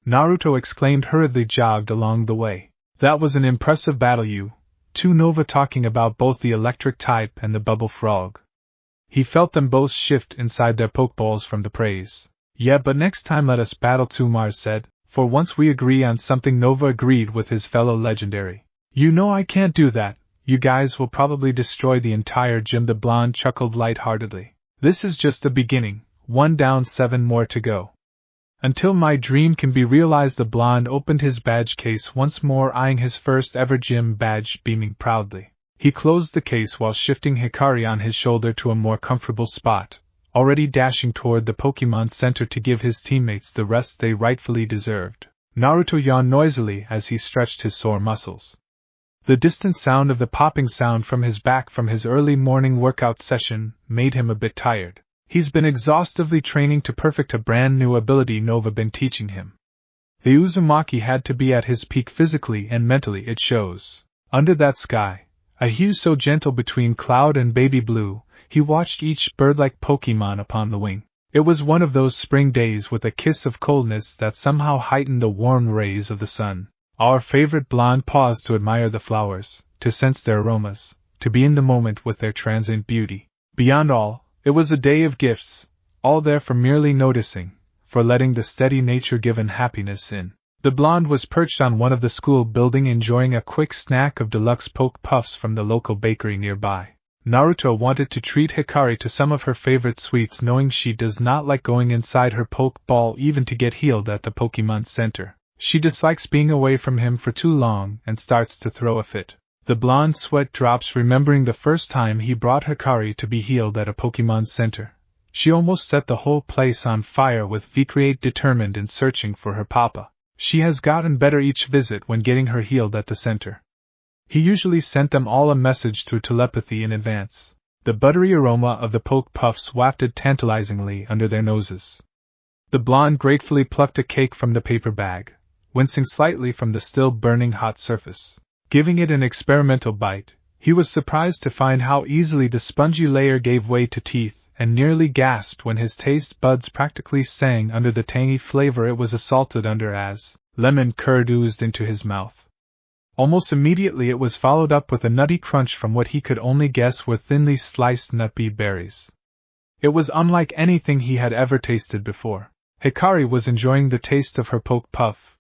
Naruto exclaimed, hurriedly jogged along the way. That was an impressive battle, you two Nova, talking about both the electric type and the bubble frog. He felt them both shift inside their Pokeballs from the praise. Yeah, but next time let us battle too, Mars said. For once we agree on something, Nova agreed with his fellow legendary. You know I can't do that. You guys will probably destroy the entire gym, the blonde chuckled lightheartedly. This is just the beginning. 1 down, 7 more to go. Until my dream can be realized, the blonde opened his badge case once more, eyeing his first ever gym badge, beaming proudly. He closed the case while shifting Hikari on his shoulder to a more comfortable spot, already dashing toward the Pokémon Center to give his teammates the rest they rightfully deserved. Naruto yawned noisily as he stretched his sore muscles. The distant sound of the popping sound from his back from his early morning workout session made him a bit tired. He's been exhaustively training to perfect a brand new ability Nova been teaching him. The Uzumaki had to be at his peak physically and mentally, it shows. Under that sky, a hue so gentle between cloud and baby blue, he watched each bird-like Pokémon upon the wing. It was one of those spring days with a kiss of coldness that somehow heightened the warm rays of the sun. Our favorite blonde paused to admire the flowers, to sense their aromas, to be in the moment with their transient beauty. Beyond all, it was a day of gifts, all there for merely noticing, for letting the steady nature-given happiness in. The blonde was perched on one of the school building enjoying a quick snack of deluxe poke puffs from the local bakery nearby. Naruto wanted to treat Hikari to some of her favorite sweets, knowing she does not like going inside her poke ball even to get healed at the Pokémon Center. She dislikes being away from him for too long and starts to throw a fit. The blonde sweat drops remembering the first time he brought Hikari to be healed at a Pokémon Center. She almost set the whole place on fire with Victini determined in searching for her papa. She has gotten better each visit when getting her healed at the center. He usually sent them all a message through telepathy in advance. The buttery aroma of the poke puffs wafted tantalizingly under their noses. The blonde gratefully plucked a cake from the paper bag, wincing slightly from the still burning hot surface. Giving it an experimental bite, he was surprised to find how easily the spongy layer gave way to teeth, and nearly gasped when his taste buds practically sang under the tangy flavor it was assaulted under as lemon curd oozed into his mouth. Almost immediately it was followed up with a nutty crunch from what he could only guess were thinly sliced nutty berries. It was unlike anything he had ever tasted before. Hikari was enjoying the taste of her poke puff.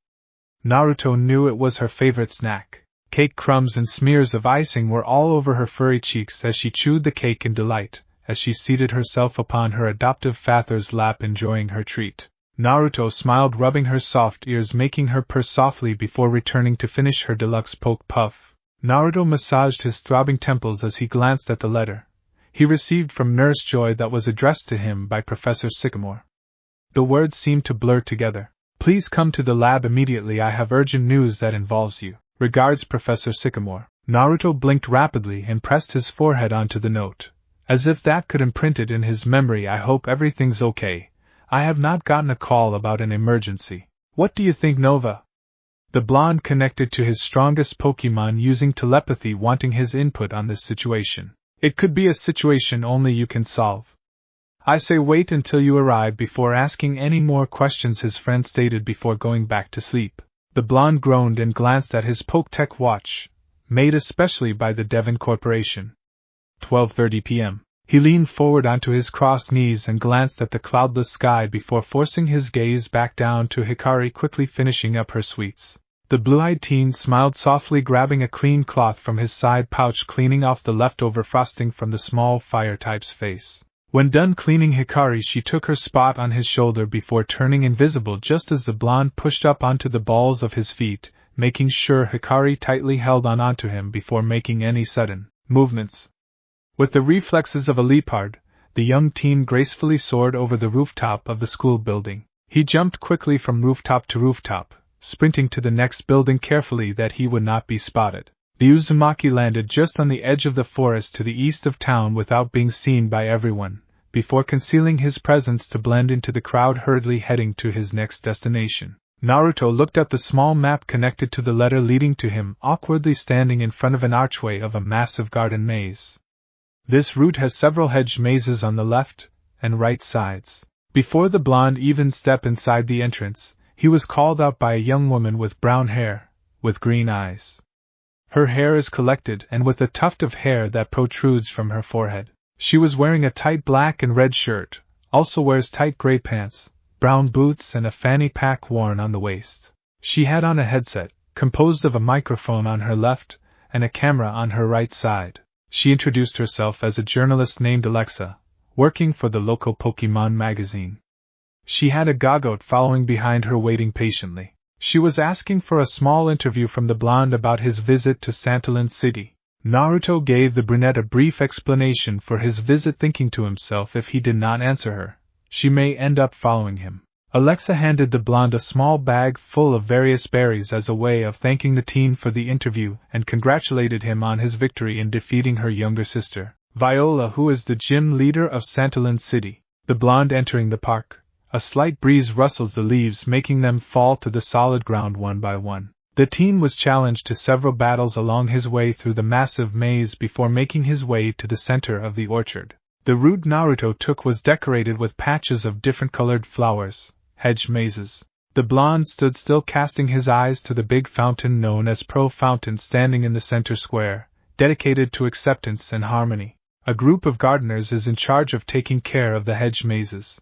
Naruto knew it was her favorite snack. Cake crumbs and smears of icing were all over her furry cheeks as she chewed the cake in delight, as she seated herself upon her adoptive father's lap enjoying her treat. Naruto smiled, rubbing her soft ears, making her purr softly before returning to finish her deluxe poke puff. Naruto massaged his throbbing temples as he glanced at the letter he received from Nurse Joy that was addressed to him by Professor Sycamore. The words seemed to blur together. Please come to the lab immediately. I have urgent news that involves you. Regards, Professor Sycamore. Naruto blinked rapidly and pressed his forehead onto the note, as if that could imprint it in his memory. I hope everything's okay. I have not gotten a call about an emergency. What do you think, Nova? The blonde connected to his strongest Pokemon using telepathy, wanting his input on this situation. It could be a situation only you can solve. I say wait until you arrive before asking any more questions, his friend stated before going back to sleep. The blonde groaned and glanced at his Poke-Tech watch, made especially by the Devon Corporation. 12:30 p.m. He leaned forward onto his crossed knees and glanced at the cloudless sky before forcing his gaze back down to Hikari, quickly finishing up her sweets. The blue-eyed teen smiled softly, grabbing a clean cloth from his side pouch, cleaning off the leftover frosting from the small fire-type's face. When done cleaning Hikari, she took her spot on his shoulder before turning invisible just as the blonde pushed up onto the balls of his feet, making sure Hikari tightly held onto him before making any sudden movements. With the reflexes of a leopard, the young teen gracefully soared over the rooftop of the school building. He jumped quickly from rooftop to rooftop, sprinting to the next building carefully that he would not be spotted. The Uzumaki landed just on the edge of the forest to the east of town without being seen by everyone, before concealing his presence to blend into the crowd hurriedly heading to his next destination. Naruto looked at the small map connected to the letter leading to him, awkwardly standing in front of an archway of a massive garden maze. This route has several hedge mazes on the left and right sides. Before the blonde even stepped inside the entrance, he was called out by a young woman with brown hair, with green eyes. Her hair is collected and with a tuft of hair that protrudes from her forehead. She was wearing a tight black and red shirt, also wears tight gray pants, brown boots and a fanny pack worn on the waist. She had on a headset, composed of a microphone on her left and a camera on her right side. She introduced herself as a journalist named Alexa, working for the local Pokemon magazine. She had a Gogoat following behind her, waiting patiently. She was asking for a small interview from the blonde about his visit to Santolin City. Naruto gave the brunette a brief explanation for his visit, thinking to himself, if he did not answer her, she may end up following him. Alexa handed the blonde a small bag full of various berries as a way of thanking the teen for the interview and congratulated him on his victory in defeating her younger sister, Viola, who is the gym leader of Santolin City. The blonde entering the park. A slight breeze rustles the leaves, making them fall to the solid ground one by one. The teen was challenged to several battles along his way through the massive maze before making his way to the center of the orchard. The route Naruto took was decorated with patches of different colored flowers, hedge mazes. The blonde stood still, casting his eyes to the big fountain known as Pro Fountain standing in the center square, dedicated to acceptance and harmony. A group of gardeners is in charge of taking care of the hedge mazes.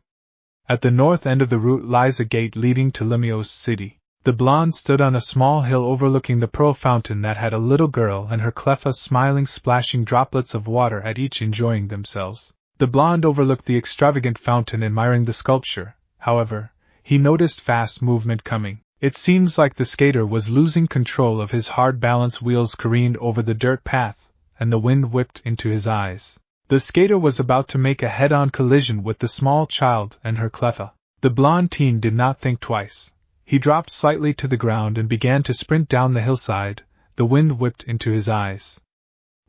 At the north end of the route lies a gate leading to Luminous City. The blonde stood on a small hill overlooking the pearl fountain that had a little girl and her Cleffa smiling, splashing droplets of water at each, enjoying themselves. The blonde overlooked the extravagant fountain, admiring the sculpture. However, he noticed fast movement coming. It seems like the skater was losing control of his hard balance, wheels careened over the dirt path, and the wind whipped into his eyes. The skater was about to make a head-on collision with the small child and her Cleffa. The blonde teen did not think twice. He dropped slightly to the ground and began to sprint down the hillside, the wind whipped into his eyes.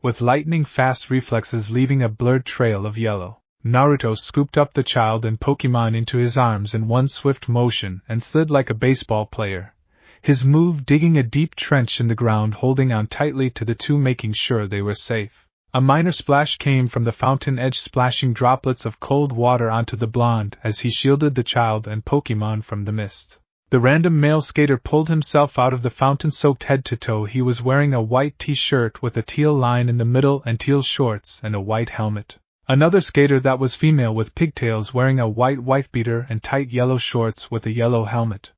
With lightning-fast reflexes leaving a blurred trail of yellow, Naruto scooped up the child and Pokemon into his arms in one swift motion and slid like a baseball player, his move digging a deep trench in the ground, holding on tightly to the two, making sure they were safe. A minor splash came from the fountain edge, splashing droplets of cold water onto the blonde as he shielded the child and Pokemon from the mist. The random male skater pulled himself out of the fountain soaked head to toe. He was wearing a white t-shirt with a teal line in the middle and teal shorts and a white helmet. Another skater that was female with pigtails, wearing a white wife beater and tight yellow shorts with a yellow helmet.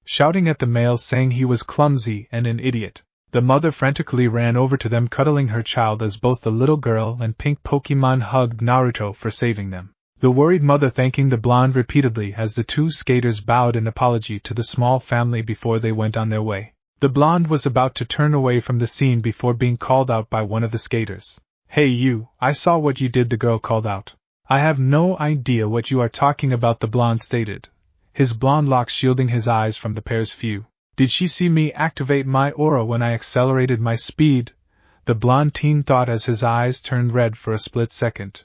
Shouting at the male, saying he was clumsy and an idiot. The mother frantically ran over to them, cuddling her child as both the little girl and pink Pokemon hugged Naruto for saving them. The worried mother thanking the blonde repeatedly as the two skaters bowed in apology to the small family before they went on their way. The blonde was about to turn away from the scene before being called out by one of the skaters. "Hey you, I saw what you did," the girl called out. "I have no idea what you are talking about," the blonde stated, his blonde locks shielding his eyes from the pair's view. "Did she see me activate my aura when I accelerated my speed?" the blonde teen thought as his eyes turned red for a split second.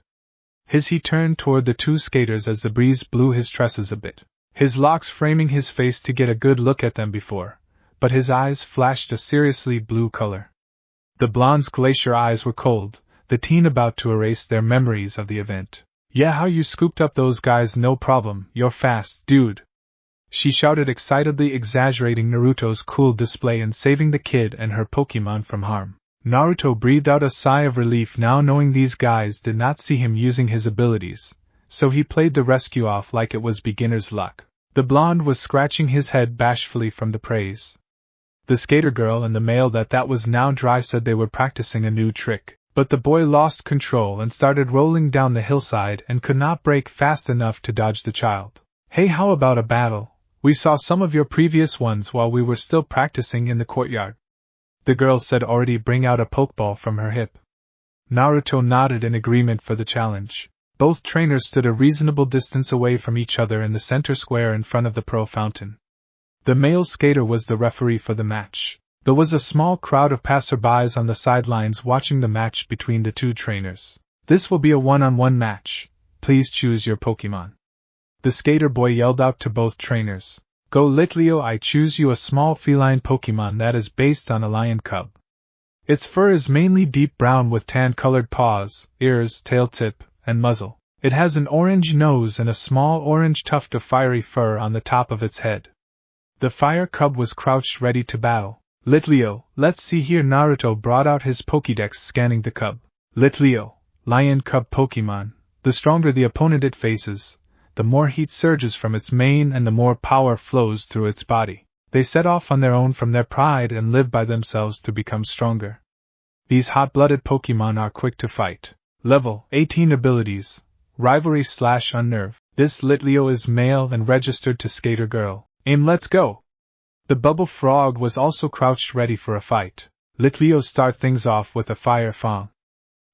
He turned toward the two skaters as the breeze blew his tresses a bit, his locks framing his face to get a good look at them before, but his eyes flashed a seriously blue color. The blonde's glacier eyes were cold, the teen about to erase their memories of the event. "Yeah, how you scooped up those guys? No problem, you're fast, dude," she shouted excitedly, exaggerating Naruto's cool display and saving the kid and her Pokemon from harm. Naruto breathed out a sigh of relief now knowing these guys did not see him using his abilities, so he played the rescue off like it was beginner's luck. The blonde was scratching his head bashfully from the praise. The skater girl and the male that was now dry said they were practicing a new trick, but the boy lost control and started rolling down the hillside and could not brake fast enough to dodge the child. "Hey, how about a battle? We saw some of your previous ones while we were still practicing in the courtyard," the girl said, already bring out a pokeball from her hip. Naruto nodded in agreement for the challenge. Both trainers stood a reasonable distance away from each other in the center square in front of the Pearl Fountain. The male skater was the referee for the match. There was a small crowd of passerbys on the sidelines watching the match between the two trainers. "This will be a one-on-one match. Please choose your Pokemon," the skater boy yelled out to both trainers. "Go Litleo, I choose you a small feline Pokemon that is based on a lion cub. Its fur is mainly deep brown with tan-colored paws, ears, tail tip, and muzzle. It has an orange nose and a small orange tuft of fiery fur on the top of its head." The fire cub was crouched ready to battle. "Litleo, let's see here." Naruto brought out his Pokédex scanning the cub. Litleo, lion cub Pokemon. The stronger the opponent it faces, the more heat surges from its mane and the more power flows through its body. They set off on their own from their pride and live by themselves to become stronger. These hot-blooded Pokemon are quick to fight. Level 18 abilities. Rivalry/Unnerve. This Litleo is male and registered to Skater Girl. Aim, let's go! The Bubble Frog was also crouched ready for a fight. Litleo start things off with a fire fang.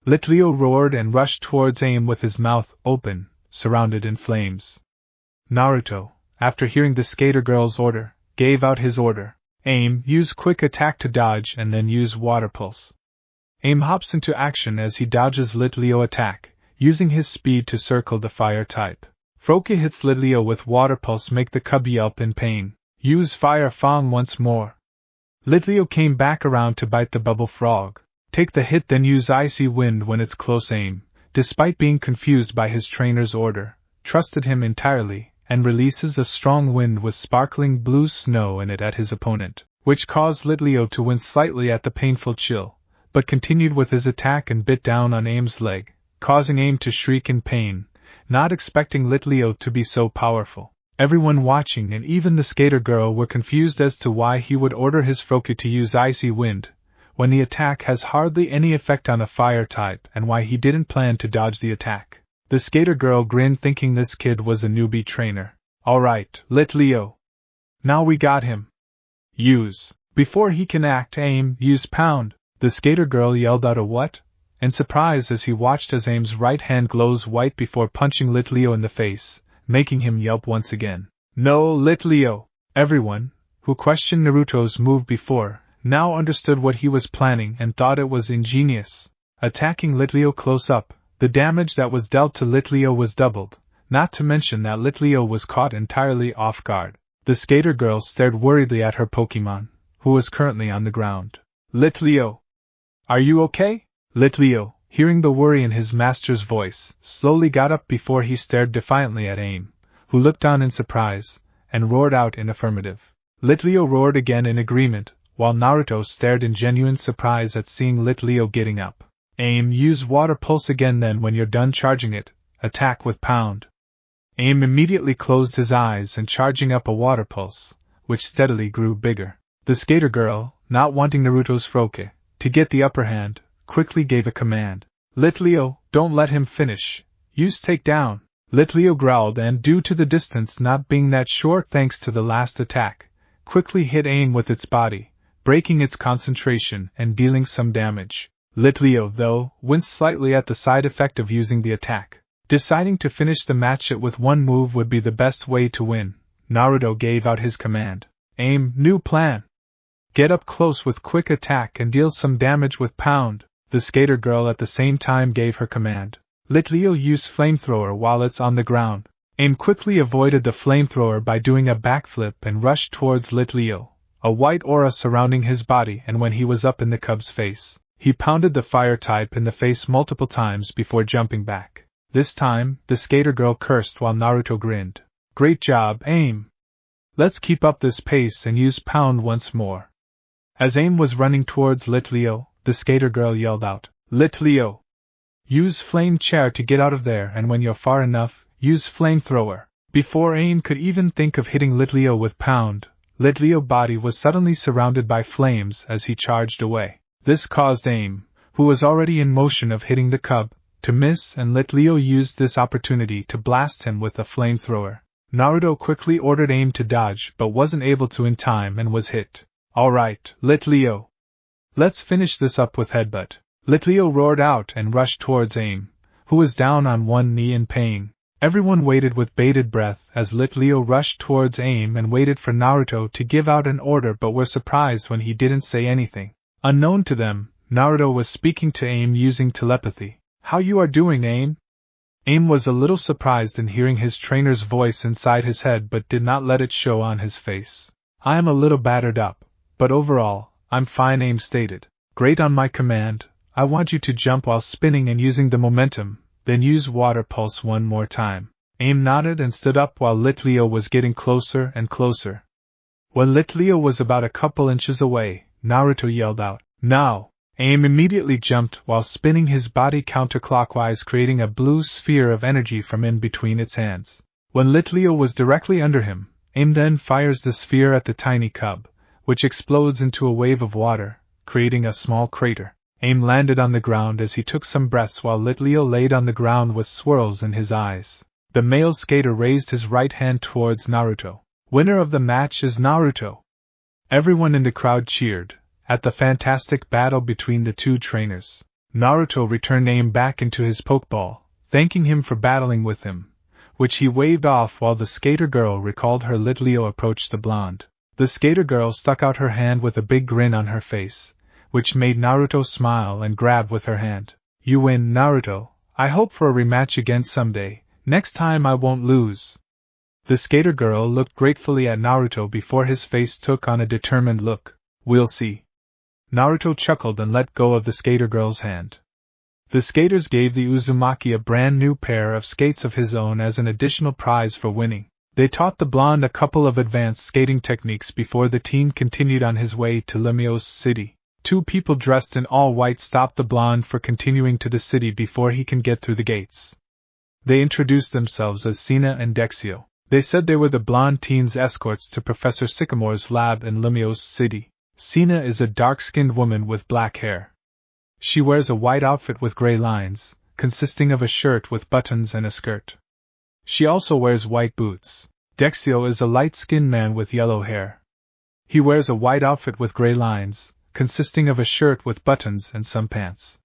Litleo roared and rushed towards Aim with his mouth open, surrounded in flames. Naruto, after hearing the Skater Girl's order, gave out his order. Aim, use quick attack to dodge and then use Water Pulse. Aim hops into action as he dodges Litleo attack, using his speed to circle the fire type. Froka hits Litleo with Water Pulse, make the cub yelp in pain. Use Fire Fang once more. Litleo came back around to bite the Bubble Frog. Take the hit, then use Icy Wind when it's close. Aim, despite being confused by his trainer's order, trusted him entirely, and releases a strong wind with sparkling blue snow in it at his opponent, which caused Litleo to wince slightly at the painful chill, but continued with his attack and bit down on Aim's leg, causing Aim to shriek in pain, not expecting Litleo to be so powerful. Everyone watching and even the Skater Girl were confused as to why he would order his Froka to use Icy Wind, when the attack has hardly any effect on a fire type, and why he didn't plan to dodge the attack. The Skater Girl grinned, thinking this kid was a newbie trainer. "Alright, Litleo. Now we got him. Use." Before he can act, Aim, use Pound. The Skater Girl yelled out a what? In surprise as he watched as Aim's right hand glows white before punching Litleo in the face, making him yelp once again. "No, Litleo!" Everyone, who questioned Naruto's move before, now understood what he was planning and thought it was ingenious. Attacking Litleo close up, the damage that was dealt to Litleo was doubled, not to mention that Litleo was caught entirely off guard. The Skater Girl stared worriedly at her Pokemon, who was currently on the ground. "Litleo! Are you okay?" Litleo, hearing the worry in his master's voice, slowly got up before he stared defiantly at Aim, who looked on in surprise, and roared out in affirmative. Litleo roared again in agreement, while Naruto stared in genuine surprise at seeing Litleo getting up. Aim, use Water Pulse again, then when you're done charging it, attack with Pound. Aim immediately closed his eyes and charging up a Water Pulse, which steadily grew bigger. The Skater Girl, not wanting Naruto's Froke to get the upper hand, quickly gave a command. Litleo, don't let him finish. Use takedown. Litleo growled and, due to the distance not being that short thanks to the last attack, quickly hit Aim with its body, breaking its concentration and dealing some damage. Litleo, though, winced slightly at the side effect of using the attack. Deciding to finish the match with one move would be the best way to win, Naruto gave out his command. Aim, new plan. Get up close with quick attack and deal some damage with pound. The skater girl at the same time gave her command. Litleo used flamethrower while it's on the ground. Aim quickly avoided the flamethrower by doing a backflip and rushed towards Litleo, a white aura surrounding his body, and when he was up in the cub's face, he pounded the fire type in the face multiple times before jumping back. This time, the skater girl cursed while Naruto grinned. Great job, Aim. Let's keep up this pace and use pound once more. As Aim was running towards Litleo, the skater girl yelled out, Litleo! Use flame chair to get out of there, and when you're far enough, use flamethrower. Before Aim could even think of hitting Litleo with pound, Litleo's body was suddenly surrounded by flames as he charged away. This caused Aim, who was already in motion of hitting the cub, to miss, and Litleo used this opportunity to blast him with a flamethrower. Naruto quickly ordered Aim to dodge but wasn't able to in time and was hit. Alright, Litleo. Let's finish this up with headbutt. Litleo roared out and rushed towards Aim, who was down on one knee in pain. Everyone waited with bated breath as Litleo rushed towards Aim and waited for Naruto to give out an order, but were surprised when he didn't say anything. Unknown to them, Naruto was speaking to Aim using telepathy. How you are doing, Aim? Aim was a little surprised in hearing his trainer's voice inside his head but did not let it show on his face. I am a little battered up, but overall, I'm fine, Aim stated. Great. On my command, I want you to jump while spinning and using the momentum, then use water pulse one more time. Aim nodded and stood up while Litleo was getting closer and closer. When Litleo was about a couple inches away, Naruto yelled out, Now! Aim immediately jumped while spinning his body counterclockwise, creating a blue sphere of energy from in between its hands. When Litleo was directly under him, Aim then fires the sphere at the tiny cub, which explodes into a wave of water, creating a small crater. Aim landed on the ground as he took some breaths while Litleo laid on the ground with swirls in his eyes. The male skater raised his right hand towards Naruto. Winner of the match is Naruto. Everyone in the crowd cheered at the fantastic battle between the two trainers. Naruto returned Aim back into his Pokeball, thanking him for battling with him, which he waved off while the skater girl recalled her. Litleo approached the blonde. The skater girl stuck out her hand with a big grin on her face, which made Naruto smile and grab with her hand. You win, Naruto. I hope for a rematch again someday. Next time I won't lose. The skater girl looked gratefully at Naruto before his face took on a determined look. We'll see. Naruto chuckled and let go of the skater girl's hand. The skaters gave the Uzumaki a brand new pair of skates of his own as an additional prize for winning. They taught the blonde a couple of advanced skating techniques before the team continued on his way to Luminous City. Two people dressed in all white stopped the blonde for continuing to the city before he can get through the gates. They introduced themselves as Sina and Dexio. They said they were the blonde teen's escorts to Professor Sycamore's lab in Luminous City. Sina is a dark-skinned woman with black hair. She wears a white outfit with gray lines, consisting of a shirt with buttons and a skirt. She also wears white boots. Dexio is a light-skinned man with yellow hair. He wears a white outfit with gray lines, consisting of a shirt with buttons and some pants.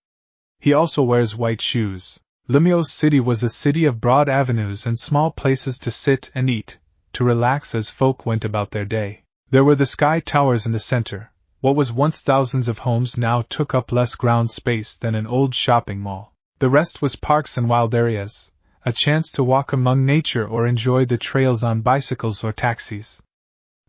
He also wears white shoes. Luminous City was a city of broad avenues and small places to sit and eat, to relax as folk went about their day. There were the sky towers in the center. What was once thousands of homes now took up less ground space than an old shopping mall. The rest was parks and wild areas, a chance to walk among nature or enjoy the trails on bicycles or taxis.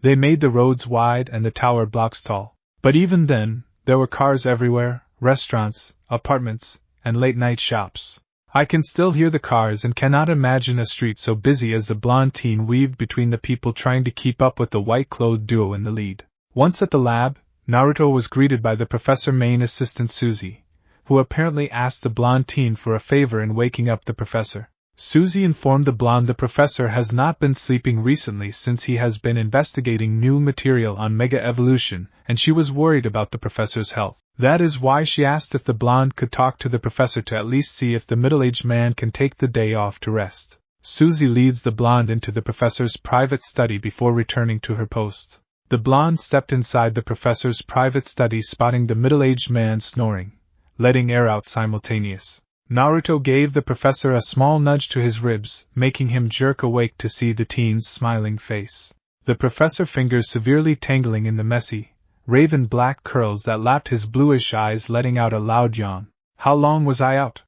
They made the roads wide and the tower blocks tall. But even then, there were cars everywhere, restaurants, apartments, and late-night shops. I can still hear the cars and cannot imagine a street so busy as the blonde teen weaved between the people trying to keep up with the white-clothed duo in the lead. Once at the lab, Naruto was greeted by the professor main assistant Suzy, who apparently asked the blonde teen for a favor in waking up the professor. Susie informed the blonde the professor has not been sleeping recently since he has been investigating new material on Mega Evolution, and she was worried about the professor's health. That is why she asked if the blonde could talk to the professor to at least see if the middle-aged man can take the day off to rest. Susie leads the blonde into the professor's private study before returning to her post. The blonde stepped inside the professor's private study, spotting the middle-aged man snoring, letting air out simultaneous. Naruto gave the professor a small nudge to his ribs, making him jerk awake to see the teen's smiling face. The professor fingers severely tangling in the messy, raven black curls that lapped his bluish eyes, letting out a loud yawn. How long was I out?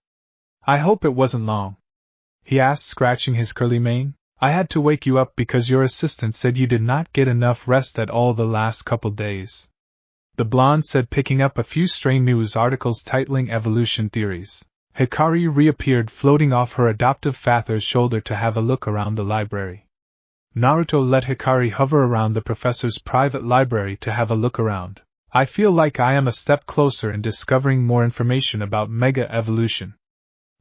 I hope it wasn't long, he asked, scratching his curly mane. I had to wake you up because your assistant said you did not get enough rest at all the last couple days, the blonde said, picking up a few stray news articles titling evolution theories. Hikari reappeared, floating off her adoptive father's shoulder to have a look around the library. Naruto let Hikari hover around the professor's private library to have a look around. I feel like I am a step closer in discovering more information about Mega Evolution.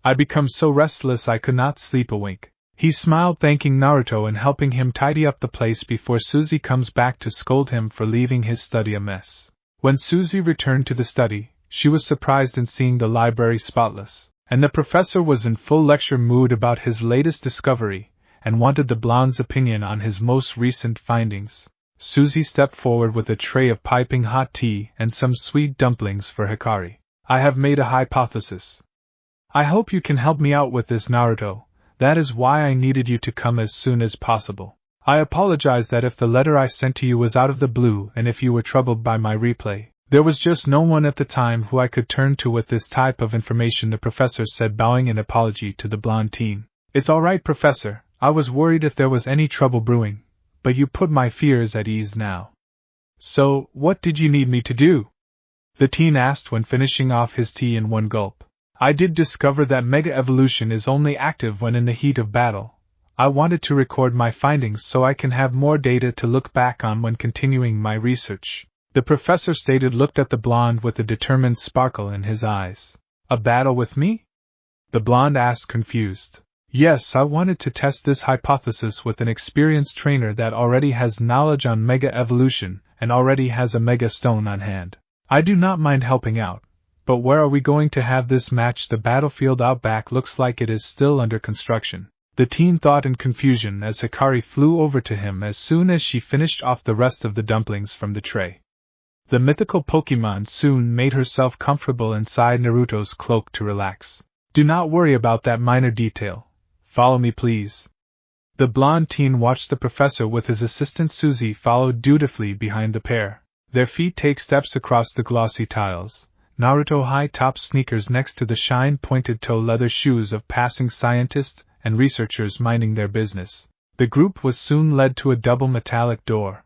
I become so restless I could not sleep a wink. He smiled, thanking Naruto and helping him tidy up the place before Susie comes back to scold him for leaving his study a mess. When Susie returned to the study, she was surprised in seeing the library spotless, and the professor was in full lecture mood about his latest discovery, and wanted the blonde's opinion on his most recent findings. Susie stepped forward with a tray of piping hot tea and some sweet dumplings for Hikari. I have made a hypothesis. I hope you can help me out with this, Naruto. That is why I needed you to come as soon as possible. I apologize that if the letter I sent to you was out of the blue and if you were troubled by my replay. There was just no one at the time who I could turn to with this type of information, the professor said, bowing in apology to the blonde teen. It's all right, Professor. I was worried if there was any trouble brewing, but you put my fears at ease now. So, what did you need me to do? The teen asked when finishing off his tea in one gulp. I did discover that Mega Evolution is only active when in the heat of battle. I wanted to record my findings so I can have more data to look back on when continuing my research, the professor stated, looked at the blonde with a determined sparkle in his eyes. A battle with me? The blonde asked, confused. Yes, I wanted to test this hypothesis with an experienced trainer that already has knowledge on Mega Evolution and already has a Mega Stone on hand. I do not mind helping out, but where are we going to have this match? The battlefield out back looks like it is still under construction. The teen thought in confusion as Hikari flew over to him as soon as she finished off the rest of the dumplings from the tray. The mythical Pokemon soon made herself comfortable inside Naruto's cloak to relax. Do not worry about that minor detail. Follow me, please. The blonde teen watched the professor with his assistant Susie follow dutifully behind the pair. Their feet take steps across the glossy tiles. Naruto high-top sneakers next to the shine-pointed toe leather shoes of passing scientists and researchers minding their business. The group was soon led to a double metallic door.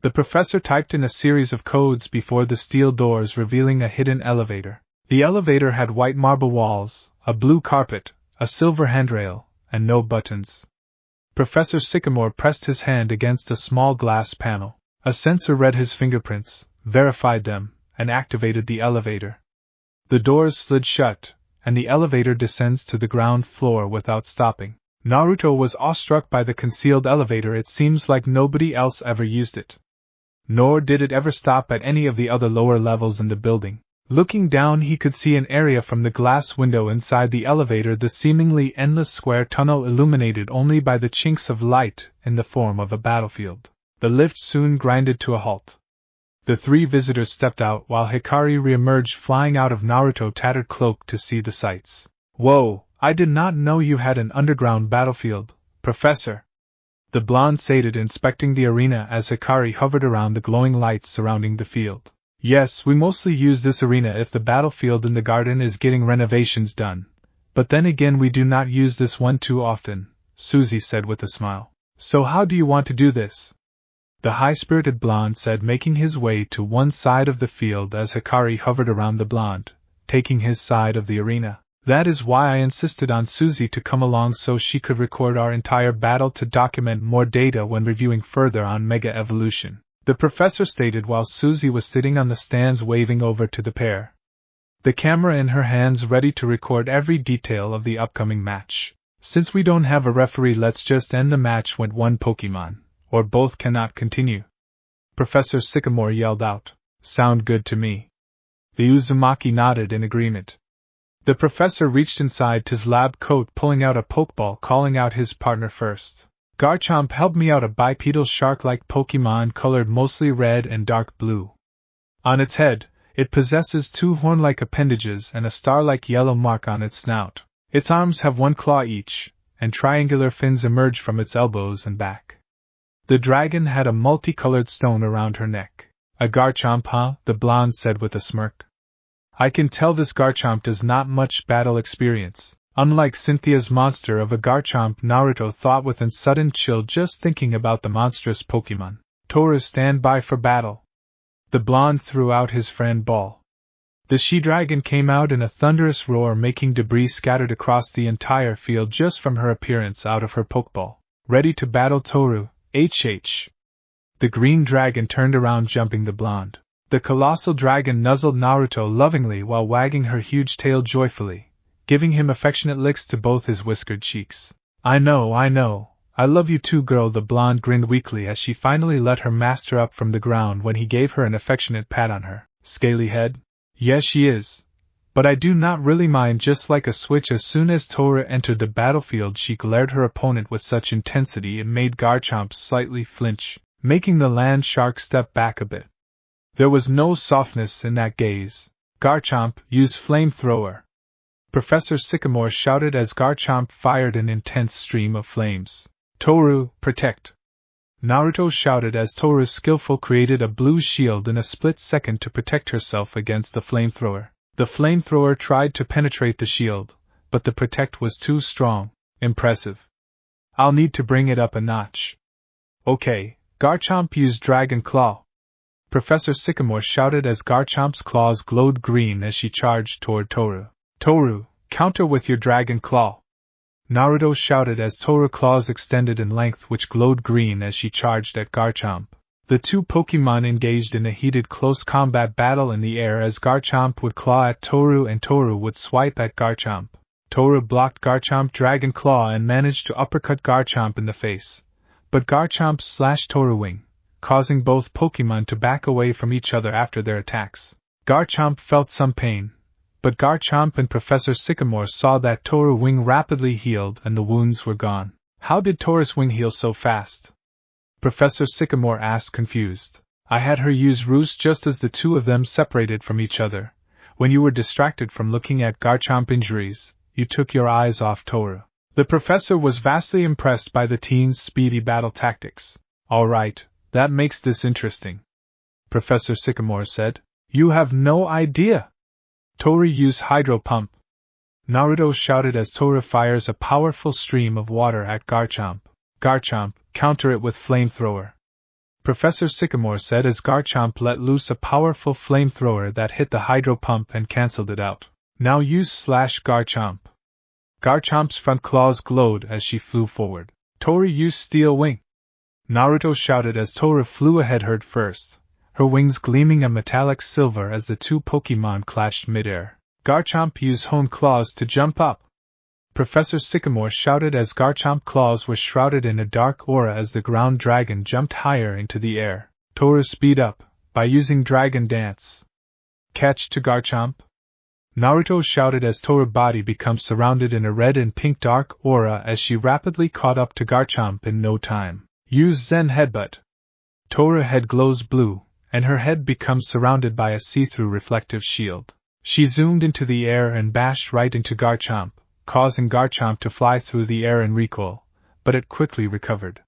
The professor typed in a series of codes before the steel doors, revealing a hidden elevator. The elevator had white marble walls, a blue carpet, a silver handrail, and no buttons. Professor Sycamore pressed his hand against a small glass panel. A sensor read his fingerprints, verified them, and activated the elevator. The doors slid shut, and the elevator descends to the ground floor without stopping. Naruto was awestruck by the concealed elevator. It seems like nobody else ever used it. Nor did it ever stop at any of the other lower levels in the building. Looking down, he could see an area from the glass window inside the elevator, the seemingly endless square tunnel illuminated only by the chinks of light in the form of a battlefield. The lift soon grinded to a halt. The three visitors stepped out while Hikari re-emerged, flying out of Naruto's tattered cloak to see the sights. Whoa, I did not know you had an underground battlefield, Professor. The blonde stated, inspecting the arena as Hikari hovered around the glowing lights surrounding the field. Yes, we mostly use this arena if the battlefield in the garden is getting renovations done. But then again, we do not use this one too often, Susie said with a smile. So how do you want to do this? The high-spirited blonde said, making his way to one side of the field as Hikari hovered around the blonde, taking his side of the arena. That is why I insisted on Susie to come along so she could record our entire battle to document more data when reviewing further on Mega Evolution, the professor stated while Susie was sitting on the stands waving over to the pair, the camera in her hands ready to record every detail of the upcoming match. Since we don't have a referee, let's just end the match when one Pokemon, or both, cannot continue. Professor Sycamore yelled out. Sound good to me. The Uzumaki nodded in agreement. The professor reached inside his lab coat, pulling out a Pokeball, calling out his partner first. Garchomp, help me out, a bipedal shark-like Pokemon colored mostly red and dark blue. On its head, it possesses 2 horn-like appendages and a star-like yellow mark on its snout. Its arms have 1 claw each, and triangular fins emerge from its elbows and back. The dragon had a multicolored stone around her neck. A Garchomp, huh? The blonde said with a smirk. I can tell this Garchomp does not much battle experience. Unlike Cynthia's monster of a Garchomp, Naruto thought with a sudden chill just thinking about the monstrous Pokemon. Tora, stand by for battle. The blonde threw out his friend Ball. The she-dragon came out in a thunderous roar, making debris scattered across the entire field just from her appearance out of her Pokeball. Ready to battle, Toru, HH. The green dragon turned around, jumping the blonde. The colossal dragon nuzzled Naruto lovingly while wagging her huge tail joyfully, giving him affectionate licks to both his whiskered cheeks. I know. I love you too, girl. The blonde grinned weakly as she finally let her master up from the ground when he gave her an affectionate pat on her scaly head. Yes, she is. But I do not really mind. Just like a switch, as soon as Tora entered the battlefield, she glared her opponent with such intensity it made Garchomp slightly flinch, making the land shark step back a bit. There was no softness in that gaze. Garchomp, use flamethrower. Professor Sycamore shouted as Garchomp fired an intense stream of flames. Toru, protect. Naruto shouted as Toru skillful created a blue shield in a split second to protect herself against the flamethrower. The flamethrower tried to penetrate the shield, but the protect was too strong. Impressive. I'll need to bring it up a notch. Okay, Garchomp, use Dragon Claw. Professor Sycamore shouted as Garchomp's claws glowed green as she charged toward Toru. Toru, counter with your Dragon Claw. Naruto shouted as Toru's claws extended in length, which glowed green as she charged at Garchomp. The 2 Pokemon engaged in a heated close combat battle in the air as Garchomp would claw at Toru and Toru would swipe at Garchomp. Toru blocked Garchomp's Dragon Claw and managed to uppercut Garchomp in the face, but Garchomp slashed Toru wing, causing both Pokemon to back away from each other after their attacks. Garchomp felt some pain, but Garchomp and Professor Sycamore saw that Toru's wing rapidly healed and the wounds were gone. How did Toru's wing heal so fast? Professor Sycamore asked, confused. I had her use ruse just as the 2 of them separated from each other. When you were distracted from looking at Garchomp injuries, you took your eyes off Toru. The professor was vastly impressed by the teen's speedy battle tactics. All right, that makes this interesting, Professor Sycamore said. You have no idea. Toru, use Hydro Pump. Naruto shouted as Toru fires a powerful stream of water at Garchomp. Garchomp, counter it with Flamethrower. Professor Sycamore said as Garchomp let loose a powerful flamethrower that hit the Hydro Pump and cancelled it out. Now use Slash Garchomp. Garchomp's front claws glowed as she flew forward. Toru, use Steel Wing. Naruto shouted as Toru flew ahead head first, her wings gleaming a metallic silver as the 2 Pokemon clashed midair. Garchomp, use Hone Claws to jump up. Professor Sycamore shouted as Garchomp's claws were shrouded in a dark aura as the ground dragon jumped higher into the air. Toru, speed up by using Dragon Dance. Catch to Garchomp. Naruto shouted as Toru's body becomes surrounded in a red and pink dark aura as she rapidly caught up to Garchomp in no time. Use Zen Headbutt. Toru's head glows blue, and her head becomes surrounded by a see-through reflective shield. She zoomed into the air and bashed right into Garchomp, causing Garchomp to fly through the air in recoil, but it quickly recovered.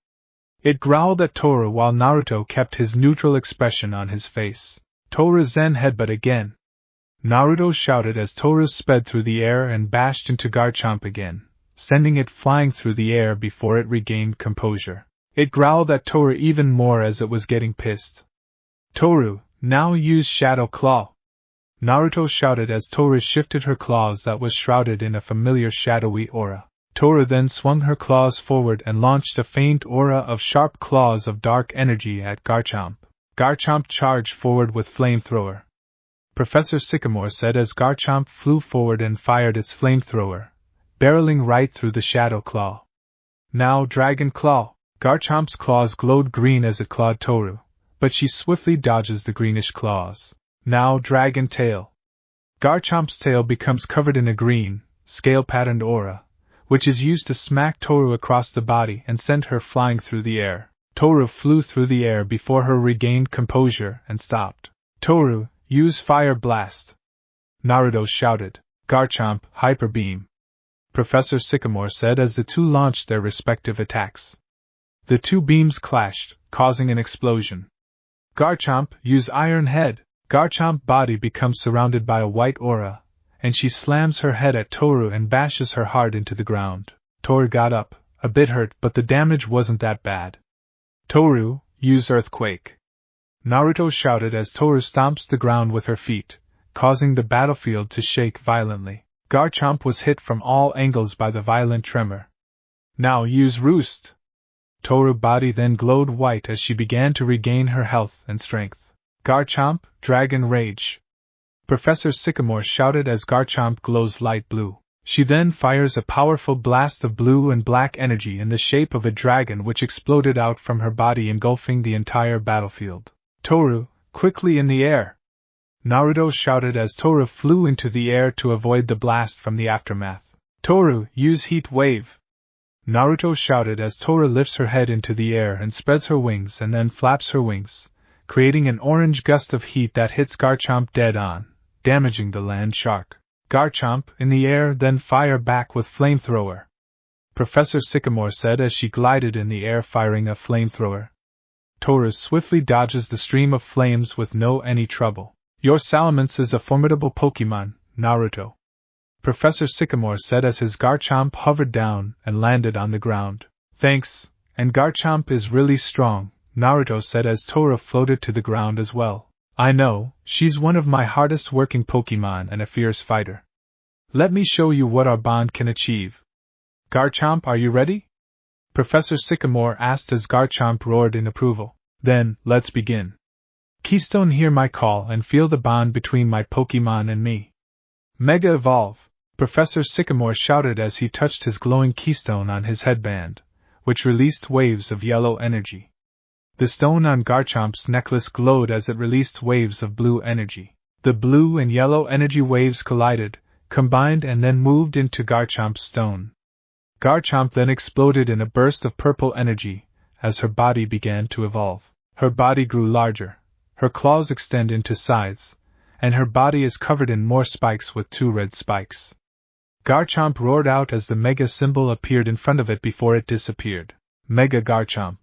It growled at Toru while Naruto kept his neutral expression on his face. Toru, Zen Headbutt again. Naruto shouted as Toru sped through the air and bashed into Garchomp again, sending it flying through the air before it regained composure. It growled at Toru even more as it was getting pissed. Toru, now use Shadow Claw. Naruto shouted as Toru shifted her claws that was shrouded in a familiar shadowy aura. Toru then swung her claws forward and launched a faint aura of sharp claws of dark energy at Garchomp. Garchomp charged forward with Flamethrower. Professor Sycamore said as Garchomp flew forward and fired its Flamethrower, barreling right through the Shadow Claw. Now Dragon Claw! Garchomp's claws glowed green as it clawed Toru, but she swiftly dodges the greenish claws. Now Dragon Tail! Garchomp's tail becomes covered in a green, scale-patterned aura, which is used to smack Toru across the body and send her flying through the air. Toru flew through the air before her regained composure and stopped. Toru, use Fire Blast! Naruto shouted. Garchomp, Hyper Beam! Professor Sycamore said as the two launched their respective attacks. The two beams clashed, causing an explosion. Garchomp, use Iron Head! Garchomp's body becomes surrounded by a white aura, and she slams her head at Toru and bashes her hard into the ground. Toru got up, a bit hurt, but the damage wasn't that bad. Toru, use Earthquake! Naruto shouted as Toru stomps the ground with her feet, causing the battlefield to shake violently. Garchomp was hit from all angles by the violent tremor. Now use Roost! Toru's body then glowed white as she began to regain her health and strength. Garchomp, Dragon Rage! Professor Sycamore shouted as Garchomp glows light blue. She then fires a powerful blast of blue and black energy in the shape of a dragon which exploded out from her body, engulfing the entire battlefield. Toru, quickly in the air! Naruto shouted as Toru flew into the air to avoid the blast from the aftermath. Toru, use Heat Wave! Naruto shouted as Toru lifts her head into the air and spreads her wings and then flaps her wings, creating an orange gust of heat that hits Garchomp dead on, damaging the land shark. Garchomp, in the air, then fire back with Flamethrower! Professor Sycamore said as she glided in the air firing a flamethrower. Toru swiftly dodges the stream of flames with no any trouble. Your Salamence is a formidable Pokemon, Naruto. Professor Sycamore said as his Garchomp hovered down and landed on the ground. Thanks, and Garchomp is really strong, Naruto said as Toru floated to the ground as well. I know, she's one of my hardest working Pokemon and a fierce fighter. Let me show you what our bond can achieve. Garchomp, are you ready? Professor Sycamore asked as Garchomp roared in approval. Then, let's begin. Keystone, hear my call and feel the bond between my Pokemon and me. Mega Evolve! Professor Sycamore shouted as he touched his glowing keystone on his headband, which released waves of yellow energy. The stone on Garchomp's necklace glowed as it released waves of blue energy. The blue and yellow energy waves collided, combined and then moved into Garchomp's stone. Garchomp then exploded in a burst of purple energy as her body began to evolve. Her body grew larger. Her claws extend into sides, and her body is covered in more spikes with 2 red spikes. Garchomp roared out as the Mega symbol appeared in front of it before it disappeared. Mega Garchomp!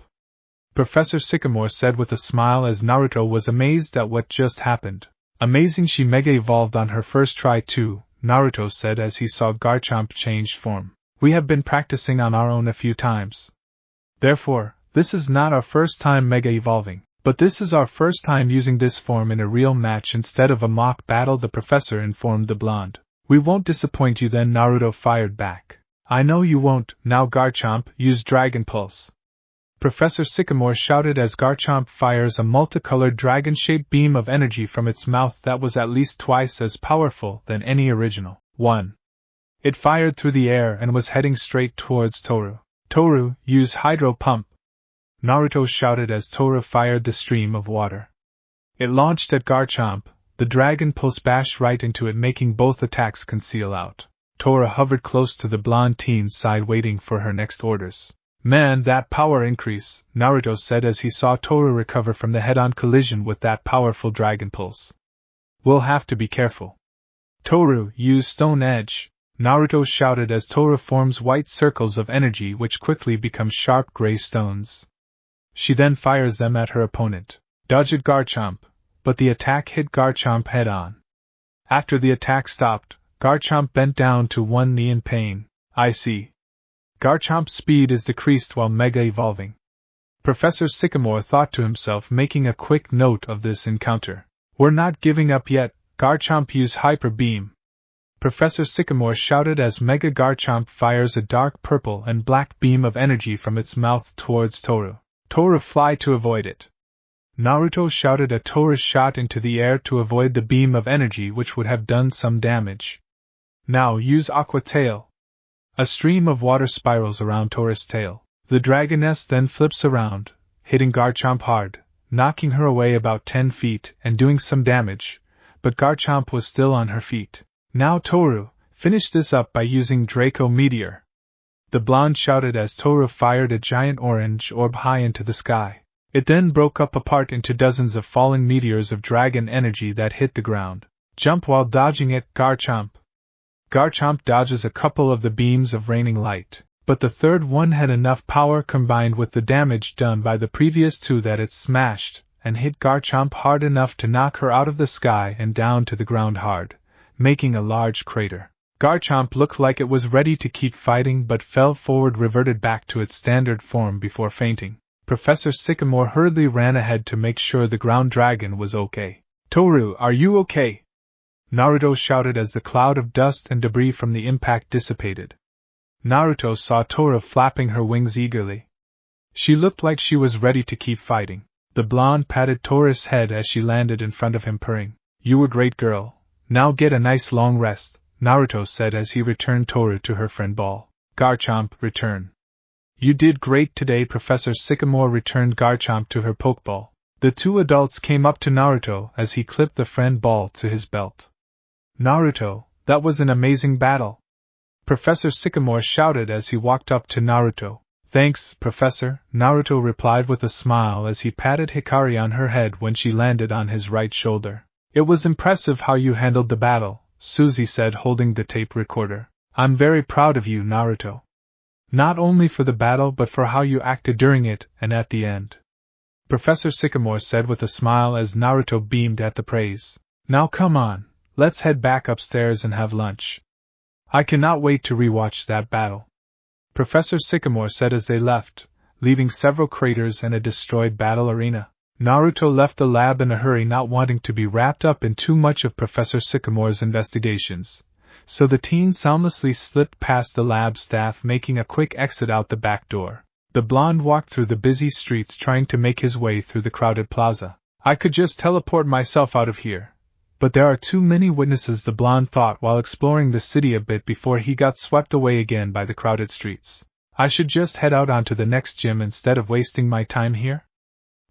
Professor Sycamore said with a smile as Naruto was amazed at what just happened. Amazing, she Mega evolved on her first try too, Naruto said as he saw Garchomp change form. We have been practicing on our own a few times. Therefore, this is not our first time Mega evolving. But this is our first time using this form in a real match instead of a mock battle, the professor informed the blonde. We won't disappoint you then, Naruto fired back. I know you won't. Now Garchomp, use Dragon Pulse! Professor Sycamore shouted as Garchomp fires a multicolored dragon-shaped beam of energy from its mouth that was at least twice as powerful than any original one. It fired through the air and was heading straight towards Toru. Toru, use Hydro Pump! Naruto shouted as Toru fired the stream of water. It launched at Garchomp, the Dragon Pulse bashed right into it, making both attacks conceal out. Toru hovered close to the blonde teen's side waiting for her next orders. Man, that power increase, Naruto said as he saw Toru recover from the head-on collision with that powerful Dragon Pulse. We'll have to be careful. Toru, use Stone Edge! Naruto shouted as Toru forms white circles of energy which quickly become sharp gray stones. She then fires them at her opponent. Dodged Garchomp, but the attack hit Garchomp head-on. After the attack stopped, Garchomp bent down to one knee in pain. I see. Garchomp's speed is decreased while Mega evolving. Professor Sycamore thought to himself, making a quick note of this encounter. We're not giving up yet. Garchomp, use Hyper Beam! Professor Sycamore shouted as Mega Garchomp fires a dark purple and black beam of energy from its mouth towards Toru. Toru, fly to avoid it! Naruto shouted a Toru's shot into the air to avoid the beam of energy which would have done some damage. Now use Aqua Tail! A stream of water spirals around Taurus' tail. The dragoness then flips around, hitting Garchomp hard, knocking her away about 10 feet and doing some damage, but Garchomp was still on her feet. Now Toru, finish this up by using Draco Meteor. The blonde shouted as Toru fired a giant orange orb high into the sky. It then broke up apart into dozens of falling meteors of dragon energy that hit the ground. Jump while dodging it, Garchomp. Garchomp dodges a couple of the beams of raining light, but the third one had enough power combined with the damage done by the previous two that it smashed and hit Garchomp hard enough to knock her out of the sky and down to the ground hard, making a large crater. Garchomp looked like it was ready to keep fighting but fell forward, reverted back to its standard form before fainting. Professor Sycamore hurriedly ran ahead to make sure the ground dragon was okay. Toru, are you okay? Naruto shouted as the cloud of dust and debris from the impact dissipated. Naruto saw Toru flapping her wings eagerly. She looked like she was ready to keep fighting. The blonde patted Toru's head as she landed in front of him, purring. You were great, girl. Now get a nice long rest, Naruto said as he returned Toru to her friend Ball. Garchomp, return. You did great today, Professor Sycamore returned Garchomp to her Pokeball. The two adults came up to Naruto as he clipped the friend Ball to his belt. Naruto, that was an amazing battle. Professor Sycamore shouted as he walked up to Naruto. Thanks, Professor, Naruto replied with a smile as he patted Hikari on her head when she landed on his right shoulder. It was impressive how you handled the battle, Suzy said, holding the tape recorder. I'm very proud of you, Naruto. Not only for the battle but for how you acted during it and at the end. Professor Sycamore said with a smile as Naruto beamed at the praise. Now come on, let's head back upstairs and have lunch. I cannot wait to rewatch that battle. Professor Sycamore said as they left, leaving several craters and a destroyed battle arena. Naruto left the lab in a hurry, not wanting to be wrapped up in too much of Professor Sycamore's investigations, so the teen soundlessly slipped past the lab staff, making a quick exit out the back door. The blonde walked through the busy streets trying to make his way through the crowded plaza. I could just teleport myself out of here. But there are too many witnesses, the blonde thought while exploring the city a bit before he got swept away again by the crowded streets. I should just head out onto the next gym instead of wasting my time here?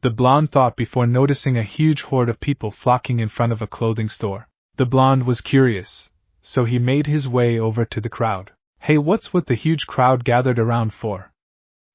The blonde thought before noticing a huge horde of people flocking in front of a clothing store. The blonde was curious, so he made his way over to the crowd. Hey, what's with the huge crowd gathered around for?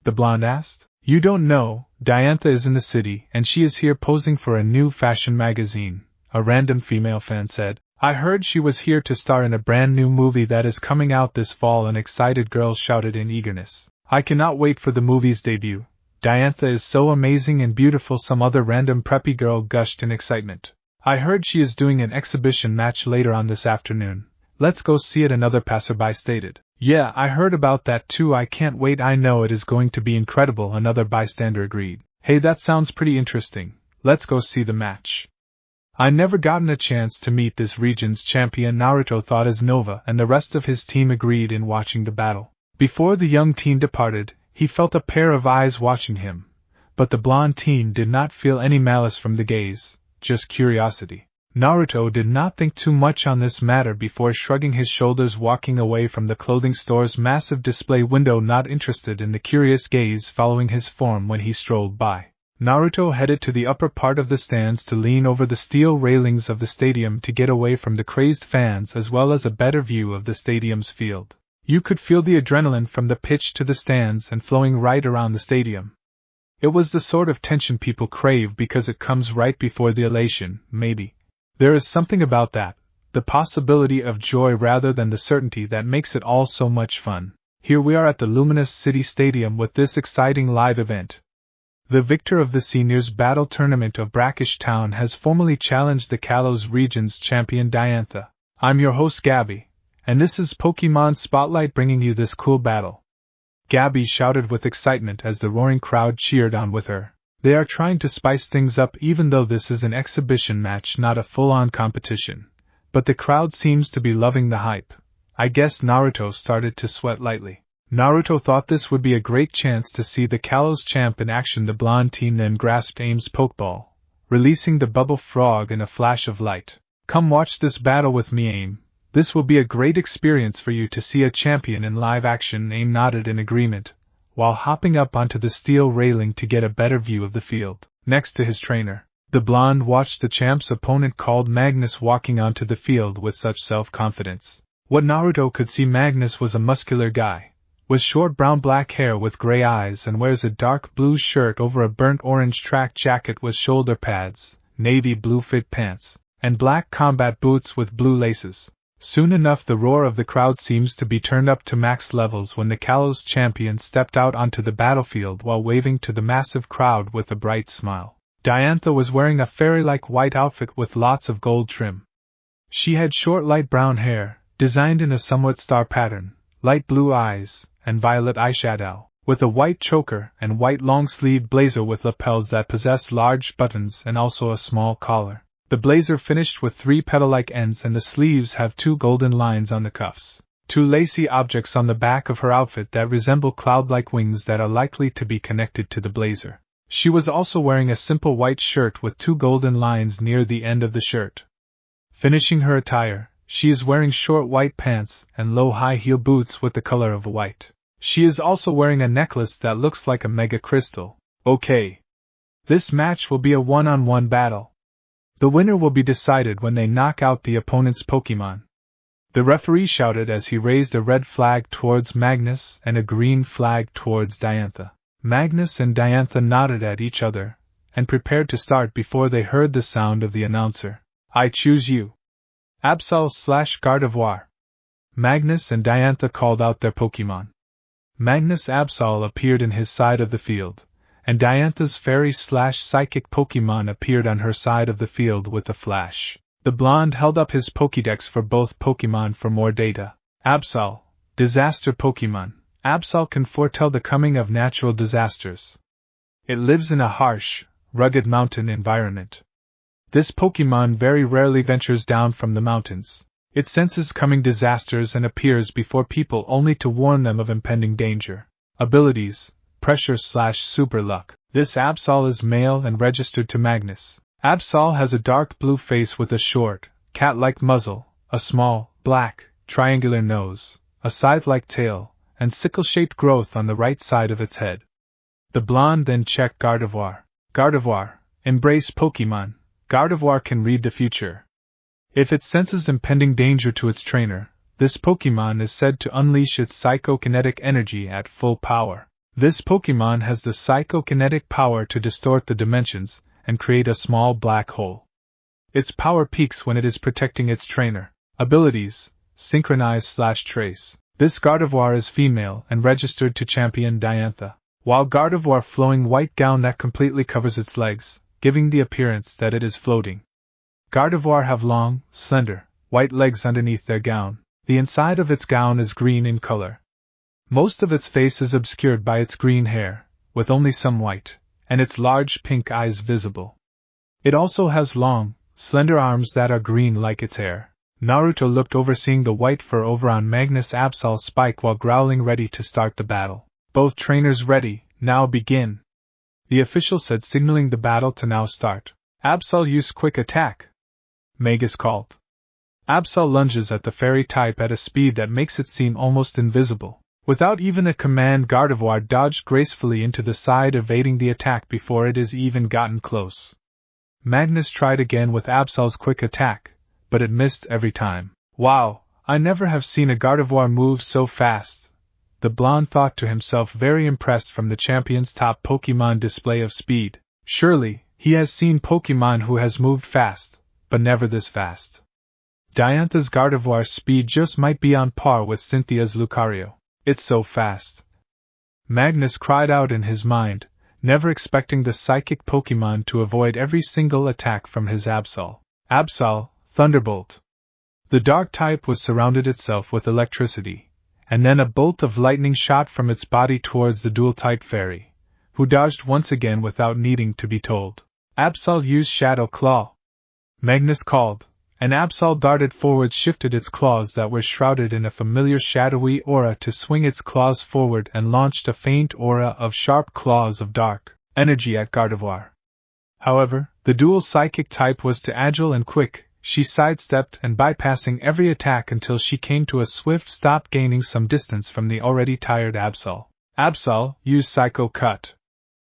The blonde asked. You don't know, Diantha is in the city and she is here posing for a new fashion magazine, a random female fan said. I heard she was here to star in a brand new movie that is coming out this fall, an excited girl shouted in eagerness. I cannot wait for the movie's debut. Diantha is so amazing and beautiful, some other random preppy girl gushed in excitement. I heard she is doing an exhibition match later on this afternoon. Let's go see it, another passerby stated. Yeah, I heard about that too, I can't wait, I know it is going to be incredible, another bystander agreed. Hey, that sounds pretty interesting. Let's go see the match. I never gotten a chance to meet this region's champion, Naruto thought as Nova and the rest of his team agreed in watching the battle. Before the young teen departed, he felt a pair of eyes watching him, but the blonde teen did not feel any malice from the gaze, just curiosity. Naruto did not think too much on this matter before shrugging his shoulders, walking away from the clothing store's massive display window, not interested in the curious gaze following his form when he strolled by. Naruto headed to the upper part of the stands to lean over the steel railings of the stadium to get away from the crazed fans as well as a better view of the stadium's field. You could feel the adrenaline from the pitch to the stands and flowing right around the stadium. It was the sort of tension people crave because it comes right before the elation, maybe. There is something about that, the possibility of joy rather than the certainty, that makes it all so much fun. Here we are at the Luminous City Stadium with this exciting live event. The victor of the Seniors Battle Tournament of Brackish Town has formally challenged the Kalos region's champion Diantha. I'm your host Gabby, and this is Pokemon Spotlight bringing you this cool battle. Gabby shouted with excitement as the roaring crowd cheered on with her. They are trying to spice things up even though this is an exhibition match, not a full-on competition. But the crowd seems to be loving the hype. I guess Naruto started to sweat lightly. Naruto thought this would be a great chance to see the Kalos champ in action. The blonde teen then grasped Aim's Pokeball, releasing the bubble frog in a flash of light. Come watch this battle with me, Aim, This will be a great experience for you to see a champion in live action. Aim nodded in agreement, while hopping up onto the steel railing to get a better view of the field. Next to his trainer, the blonde watched the champ's opponent called Magnus walking onto the field with such self-confidence. What Naruto could see, Magnus was a muscular guy, with short brown-black hair with gray eyes, and wears a dark blue shirt over a burnt orange track jacket with shoulder pads, navy blue fit pants, and black combat boots with blue laces. Soon enough the roar of the crowd seems to be turned up to max levels when the Kalos champion stepped out onto the battlefield while waving to the massive crowd with a bright smile. Diantha was wearing a fairy-like white outfit with lots of gold trim. She had short light brown hair, designed in a somewhat star pattern, light blue eyes, and violet eyeshadow, with a white choker and white long-sleeved blazer with lapels that possess large buttons and also a small collar. The blazer finished with 3 petal-like ends, and the sleeves have 2 golden lines on the cuffs. 2 lacy objects on the back of her outfit that resemble cloud-like wings that are likely to be connected to the blazer. She was also wearing a simple white shirt with 2 golden lines near the end of the shirt. Finishing her attire, she is wearing short white pants and low high-heel boots with the color of white. She is also wearing a necklace that looks like a mega crystal. Okay. This match will be a one-on-one battle. The winner will be decided when they knock out the opponent's Pokémon. The referee shouted as he raised a red flag towards Magnus and a green flag towards Diantha. Magnus and Diantha nodded at each other and prepared to start before they heard the sound of the announcer. I choose you. Absol/Gardevoir. Magnus and Diantha called out their Pokémon. Magnus Absol appeared in his side of the field, and Diantha's fairy/psychic Pokémon appeared on her side of the field with a flash. The blonde held up his Pokédex for both Pokémon for more data. Absol, disaster Pokémon. Absol can foretell the coming of natural disasters. It lives in a harsh, rugged mountain environment. This Pokémon very rarely ventures down from the mountains. It senses coming disasters and appears before people only to warn them of impending danger. Abilities: Pressure/Super Luck. This Absol is male and registered to Magnus. Absol has a dark blue face with a short, cat-like muzzle, a small, black, triangular nose, a scythe-like tail, and sickle-shaped growth on the right side of its head. The blonde then checked Gardevoir. Gardevoir, embrace Pokémon. Gardevoir can read the future. If it senses impending danger to its trainer, this Pokémon is said to unleash its psychokinetic energy at full power. This Pokémon has the psychokinetic power to distort the dimensions and create a small black hole. Its power peaks when it is protecting its trainer. Abilities: Synchronize/Trace. This Gardevoir is female and registered to champion Diantha. While Gardevoir flowing white gown that completely covers its legs, giving the appearance that it is floating. Gardevoir have long, slender, white legs underneath their gown. The inside of its gown is green in color. Most of its face is obscured by its green hair, with only some white, and its large pink eyes visible. It also has long, slender arms that are green like its hair. Naruto looked over, seeing the white fur over on Magnus Absol's spike while growling, ready to start the battle. Both trainers ready, now begin. The official said, signaling the battle to now start. Absol, use quick attack. Magus called. Absol lunges at the fairy type at a speed that makes it seem almost invisible. Without even a command, Gardevoir dodged gracefully into the side, evading the attack before it has even gotten close. Magnus tried again with Absol's quick attack, but it missed every time. Wow, I never have seen a Gardevoir move so fast. The blonde thought to himself, very impressed from the champion's top Pokémon display of speed. Surely, he has seen Pokémon who has moved fast, but never this fast. Diantha's Gardevoir's speed just might be on par with Cynthia's Lucario. It's so fast. Magnus cried out in his mind, never expecting the psychic Pokémon to avoid every single attack from his Absol. Absol, Thunderbolt. The dark type was surrounded itself with electricity, and then a bolt of lightning shot from its body towards the dual-type fairy, who dodged once again without needing to be told. Absol, use Shadow Claw. Magnus called, and Absol darted forward, shifted its claws that were shrouded in a familiar shadowy aura to swing its claws forward, and launched a faint aura of sharp claws of dark energy at Gardevoir. However, the dual psychic type was too agile and quick. She sidestepped and bypassing every attack until she came to a swift stop, gaining some distance from the already tired Absol. Absol, use Psycho Cut!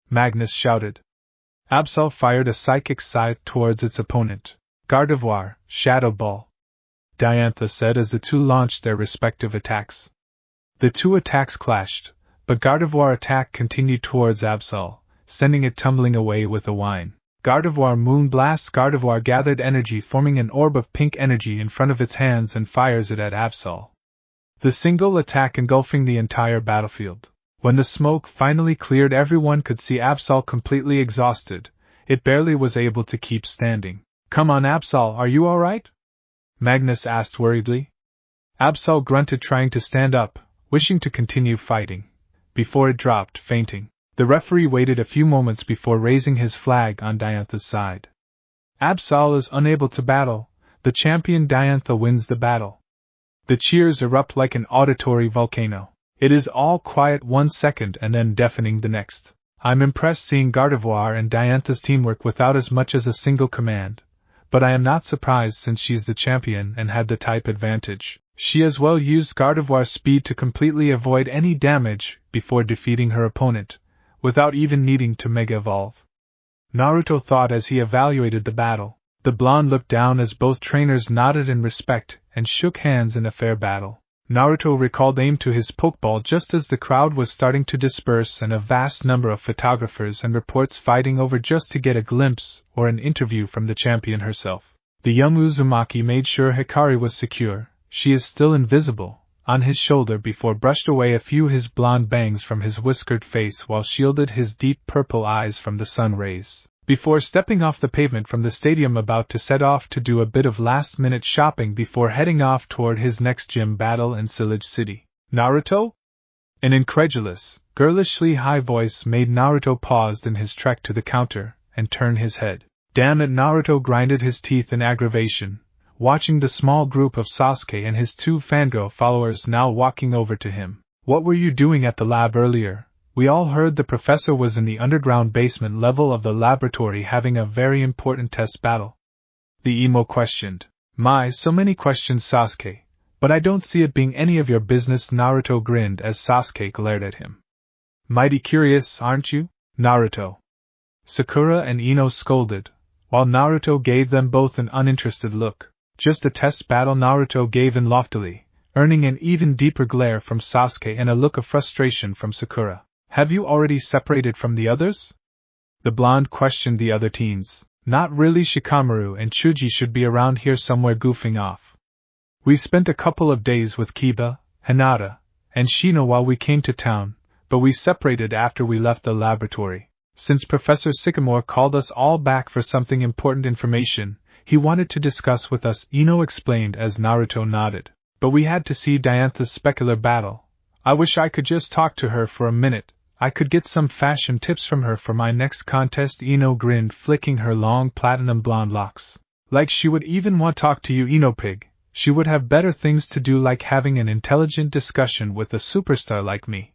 Magnus shouted. Absol fired a psychic scythe towards its opponent. Gardevoir, Shadow Ball! Diantha said as the two launched their respective attacks. The two attacks clashed, but Gardevoir attack continued towards Absol, sending it tumbling away with a whine. Gardevoir Moonblast. Gardevoir gathered energy, forming an orb of pink energy in front of its hands and fires it at Absol. The single attack engulfing the entire battlefield. When the smoke finally cleared, everyone could see Absol completely exhausted. It barely was able to keep standing. Come on, Absol, are you alright? Magnus asked worriedly. Absol grunted, trying to stand up, wishing to continue fighting, before it dropped, fainting. The referee waited a few moments before raising his flag on Diantha's side. Absol is unable to battle. The champion Diantha wins the battle. The cheers erupt like an auditory volcano. It is all quiet 1 second and then deafening the next. I'm impressed seeing Gardevoir and Diantha's teamwork without as much as a single command, but I am not surprised since she's the champion and had the type advantage. She as well used Gardevoir's speed to completely avoid any damage before defeating her opponent, without even needing to Mega Evolve. Naruto thought as he evaluated the battle. The blonde looked down as both trainers nodded in respect and shook hands in a fair battle. Naruto recalled aim to his Pokeball just as the crowd was starting to disperse and a vast number of photographers and reports fighting over just to get a glimpse or an interview from the champion herself. The young Uzumaki made sure Hikari was secure. She is still invisible, on his shoulder, before brushed away a few his blonde bangs from his whiskered face while shielded his deep purple eyes from the sun rays. Before stepping off the pavement from the stadium, about to set off to do a bit of last-minute shopping before heading off toward his next gym battle in Sillage City. Naruto? An incredulous, girlishly high voice made Naruto pause in his trek to the counter and turn his head. Damn it! Naruto grinded his teeth in aggravation, watching the small group of Sasuke and his two fangirl followers now walking over to him. What were you doing at the lab earlier? We all heard the professor was in the underground basement level of the laboratory having a very important test battle. The emo questioned. My, so many questions, Sasuke, but I don't see it being any of your business. Naruto grinned as Sasuke glared at him. Mighty curious, aren't you, Naruto? Sakura and Ino scolded, while Naruto gave them both an uninterested look. Just a test battle, Naruto gave in loftily, earning an even deeper glare from Sasuke and a look of frustration from Sakura. Have you already separated from the others? The blonde questioned the other teens. Not really. Shikamaru and Chuji should be around here somewhere goofing off. We spent a couple of days with Kiba, Hinata, and Shino while we came to town, but we separated after we left the laboratory. Since Professor Sycamore called us all back for something important information he wanted to discuss with us, Ino explained as Naruto nodded. But we had to see Diantha's specular battle. I wish I could just talk to her for a minute. I could get some fashion tips from her for my next contest. Ino grinned, flicking her long platinum blonde locks. Like she would even want to talk to you, Ino Pig. She would have better things to do, like having an intelligent discussion with a superstar like me.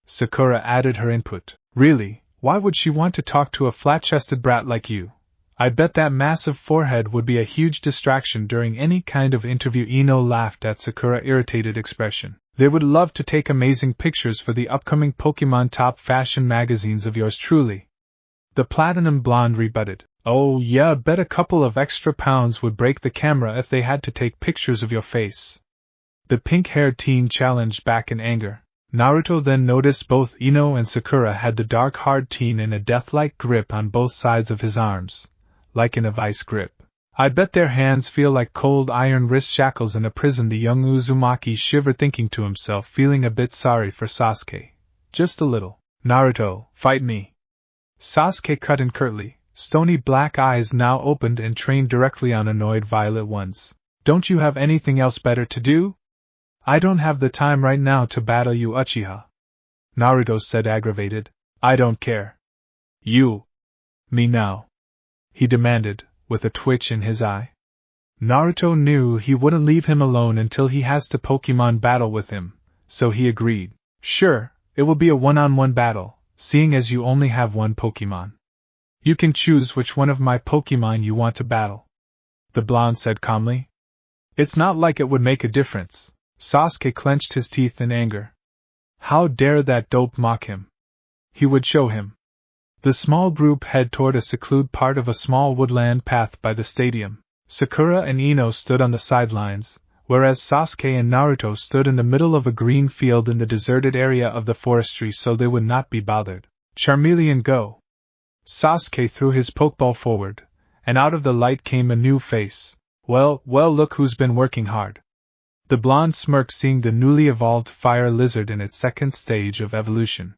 Sakura added her input. Really, why would she want to talk to a flat-chested brat like you? I bet that massive forehead would be a huge distraction during any kind of interview. Ino laughed at Sakura's irritated expression. They would love to take amazing pictures for the upcoming Pokemon top fashion magazines of yours truly. The platinum blonde rebutted. Oh yeah, bet a couple of extra pounds would break the camera if they had to take pictures of your face. The pink-haired teen challenged back in anger. Naruto then noticed both Ino and Sakura had the dark hard teen in a death-like grip on both sides of his arms, like in a vice grip. I bet their hands feel like cold iron wrist shackles in a prison. The young Uzumaki shivered, thinking to himself, feeling a bit sorry for Sasuke. Just a little. Naruto, fight me. Sasuke cut in curtly, stony black eyes now opened and trained directly on annoyed violet ones. Don't you have anything else better to do? I don't have the time right now to battle you, Uchiha. Naruto said, aggravated. I don't care. You. Me now. He demanded, with a twitch in his eye. Naruto knew he wouldn't leave him alone until he has to Pokemon battle with him, so he agreed. Sure, it will be a one-on-one battle, seeing as you only have one Pokemon. You can choose which one of my Pokemon you want to battle. the blonde said calmly. It's not like it would make a difference. Sasuke clenched his teeth in anger. How dare that dope mock him? He would show him. The small group head toward a secluded part of a small woodland path by the stadium. Sakura and Ino stood on the sidelines, whereas Sasuke and Naruto stood in the middle of a green field in the deserted area of the forestry so they would not be bothered. Charmeleon, go! Sasuke threw his pokeball forward, and out of the light came a new face. Well, look who's been working hard. The blonde smirked, seeing the newly evolved fire lizard in its second stage of evolution.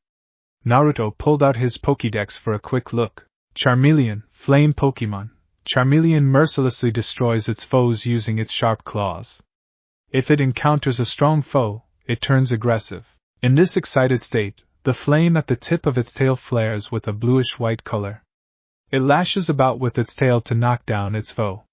Naruto pulled out his Pokédex for a quick look. Charmeleon, flame Pokémon. Charmeleon mercilessly destroys its foes using its sharp claws. If it encounters a strong foe, it turns aggressive. In this excited state, the flame at the tip of its tail flares with a bluish-white color. It lashes about with its tail to knock down its foe.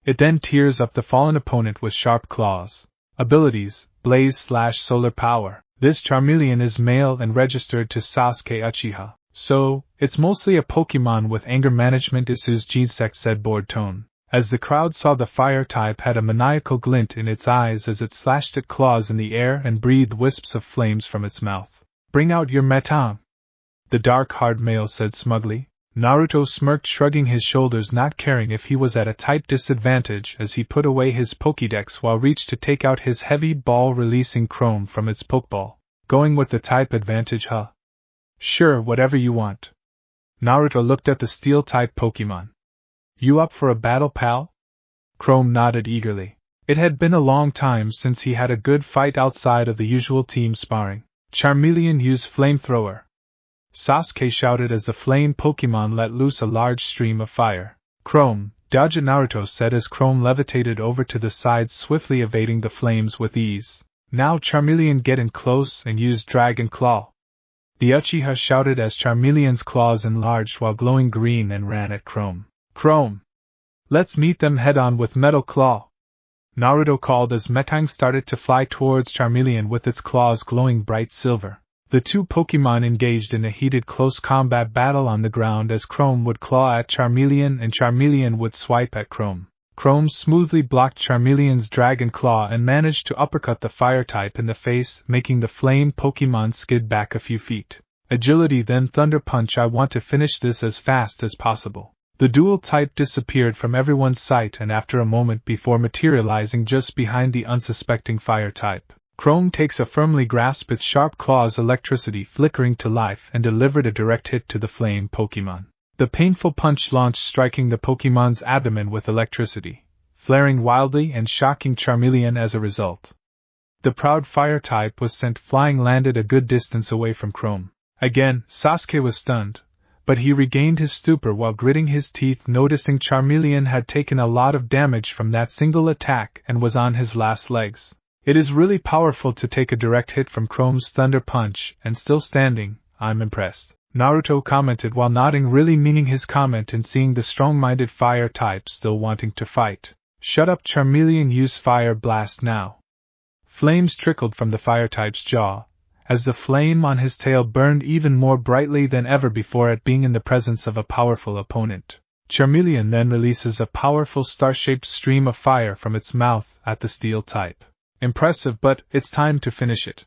It then tears up the fallen opponent with sharp claws. Abilities: Blaze/Solar Power. This Charmeleon is male and registered to Sasuke Uchiha, so it's mostly a Pokemon with anger management issues, Sect said bored tone, as the crowd saw the fire type had a maniacal glint in its eyes as it slashed its claws in the air and breathed wisps of flames from its mouth. Bring out your Metang, the dark-haired male said smugly. Naruto smirked, shrugging his shoulders, not caring if he was at a type disadvantage as he put away his Pokédex while reached to take out his heavy ball, releasing Chrome from its Pokeball. Going with the type advantage, huh? Sure, whatever you want. Naruto looked at the Steel-type Pokemon. You up for a battle, pal? Chrome nodded eagerly. It had been a long time since he had a good fight outside of the usual team sparring. Charmeleon, use Flamethrower, Sasuke shouted as the flame Pokemon let loose a large stream of fire. Chrome, dodge it, Naruto said as Chrome levitated over to the side, swiftly evading the flames with ease. Now Charmeleon, get in close and use Dragon Claw. The Uchiha shouted as Charmeleon's claws enlarged while glowing green and ran at Chrome. Chrome! Let's meet them head-on with Metal Claw! Naruto called as Metang started to fly towards Charmeleon with its claws glowing bright silver. The two Pokemon engaged in a heated close combat battle on the ground as Chrome would claw at Charmeleon and Charmeleon would swipe at Chrome. Chrome smoothly blocked Charmeleon's Dragon Claw and managed to uppercut the fire type in the face, making the flame Pokemon skid back a few feet. Agility, then Thunder Punch. I want to finish this as fast as possible. The dual type disappeared from everyone's sight and after a moment before materializing just behind the unsuspecting fire type. Chrome takes a firmly grasp its sharp claws, electricity flickering to life, and delivered a direct hit to the flame Pokemon. The painful punch launched, striking the Pokemon's abdomen with electricity, flaring wildly and shocking Charmeleon as a result. The proud fire type was sent flying, landed a good distance away from Chrome. Again, Sasuke was stunned, but he regained his stupor while gritting his teeth, noticing Charmeleon had taken a lot of damage from that single attack and was on his last legs. It is really powerful to take a direct hit from Chrome's Thunder Punch and still standing. I'm impressed, Naruto commented while nodding, really meaning his comment and seeing the strong-minded fire type still wanting to fight. Shut up, Charmeleon, use Fire Blast now. Flames trickled from the fire type's jaw, as the flame on his tail burned even more brightly than ever before at being in the presence of a powerful opponent. Charmeleon then releases a powerful star-shaped stream of fire from its mouth at the steel type. Impressive, but it's time to finish it.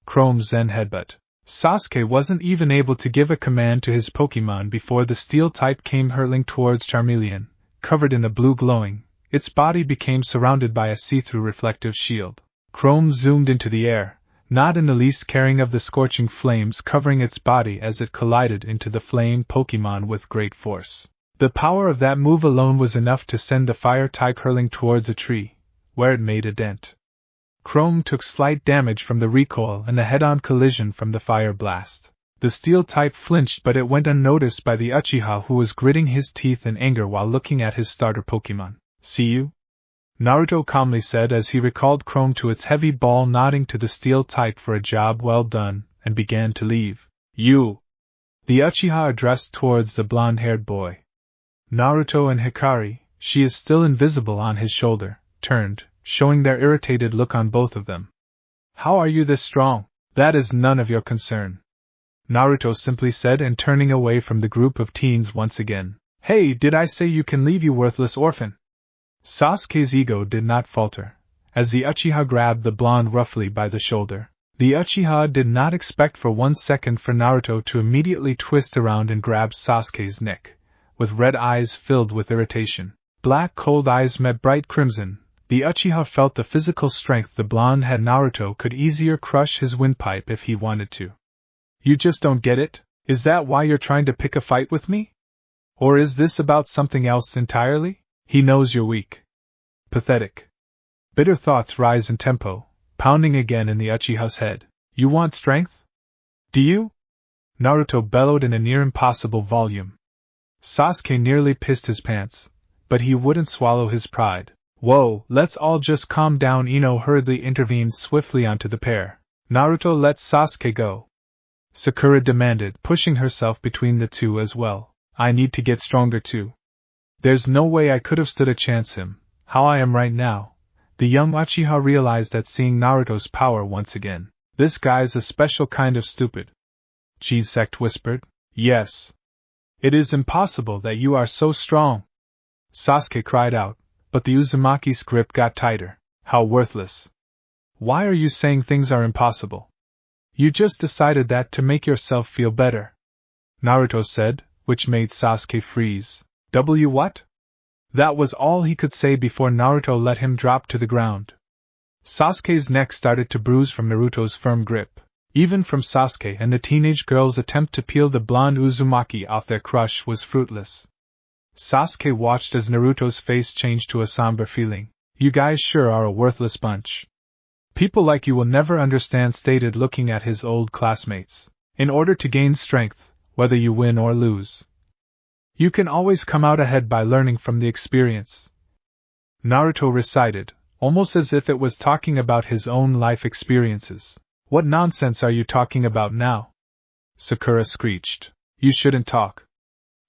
Chrome's Zen Headbutt. Sasuke wasn't even able to give a command to his Pokemon before the steel type came hurtling towards Charmeleon, covered in a blue glowing. Its body became surrounded by a see-through reflective shield. Chrome zoomed into the air, not in the least caring of the scorching flames covering its body as it collided into the flame Pokemon with great force. The power of that move alone was enough to send the fire type hurling towards a tree, where it made a dent. Chrome took slight damage from the recoil and the head-on collision from the fire blast. The steel type flinched, but it went unnoticed by the Uchiha, who was gritting his teeth in anger while looking at his starter Pokemon. See you? Naruto calmly said as he recalled Chrome to its heavy ball, nodding to the steel type for a job well done, and began to leave. You! The Uchiha addressed towards the blonde-haired boy. Naruto and Hikari, she is still invisible on his shoulder, turned, showing their irritated look on both of them. How are you this strong? That is none of your concern, Naruto simply said, and turning away from the group of teens once again. Hey, did I say you can leave, you worthless orphan? Sasuke's ego did not falter, as the Uchiha grabbed the blonde roughly by the shoulder. The Uchiha did not expect for 1 second for Naruto to immediately twist around and grab Sasuke's neck, with red eyes filled with irritation. Black cold eyes met bright crimson. The Uchiha felt the physical strength the blonde had. Naruto could easier crush his windpipe if he wanted to. You just don't get it? Is that why you're trying to pick a fight with me? Or is this about something else entirely? He knows you're weak. Pathetic. Bitter thoughts rise in tempo, pounding again in the Uchiha's head. You want strength? Do you? Naruto bellowed in a near impossible volume. Sasuke nearly pissed his pants, but he wouldn't swallow his pride. Whoa, let's all just calm down. Ino hurriedly intervened swiftly onto the pair. Naruto, let Sasuke go. Sakura demanded, pushing herself between the two as well. I need to get stronger too. There's no way I could have stood a chance how I am right now. The young Uchiha realized at seeing Naruto's power once again. This guy's a special kind of stupid. Sect whispered. Yes. It is impossible that you are so strong. Sasuke cried out, but the Uzumaki's grip got tighter. How worthless. Why are you saying things are impossible? You just decided that to make yourself feel better. Naruto said, which made Sasuke freeze. What? That was all he could say before Naruto let him drop to the ground. Sasuke's neck started to bruise from Naruto's firm grip. Even from Sasuke and the teenage girl's attempt to peel the blonde Uzumaki off their crush was fruitless. Sasuke watched as Naruto's face changed to a somber feeling. You guys sure are a worthless bunch. People like you will never understand, stated, looking at his old classmates. In order to gain strength, whether you win or lose, you can always come out ahead by learning from the experience. Naruto recited, almost as if it was talking about his own life experiences. What nonsense are you talking about now? Sakura screeched. You shouldn't talk.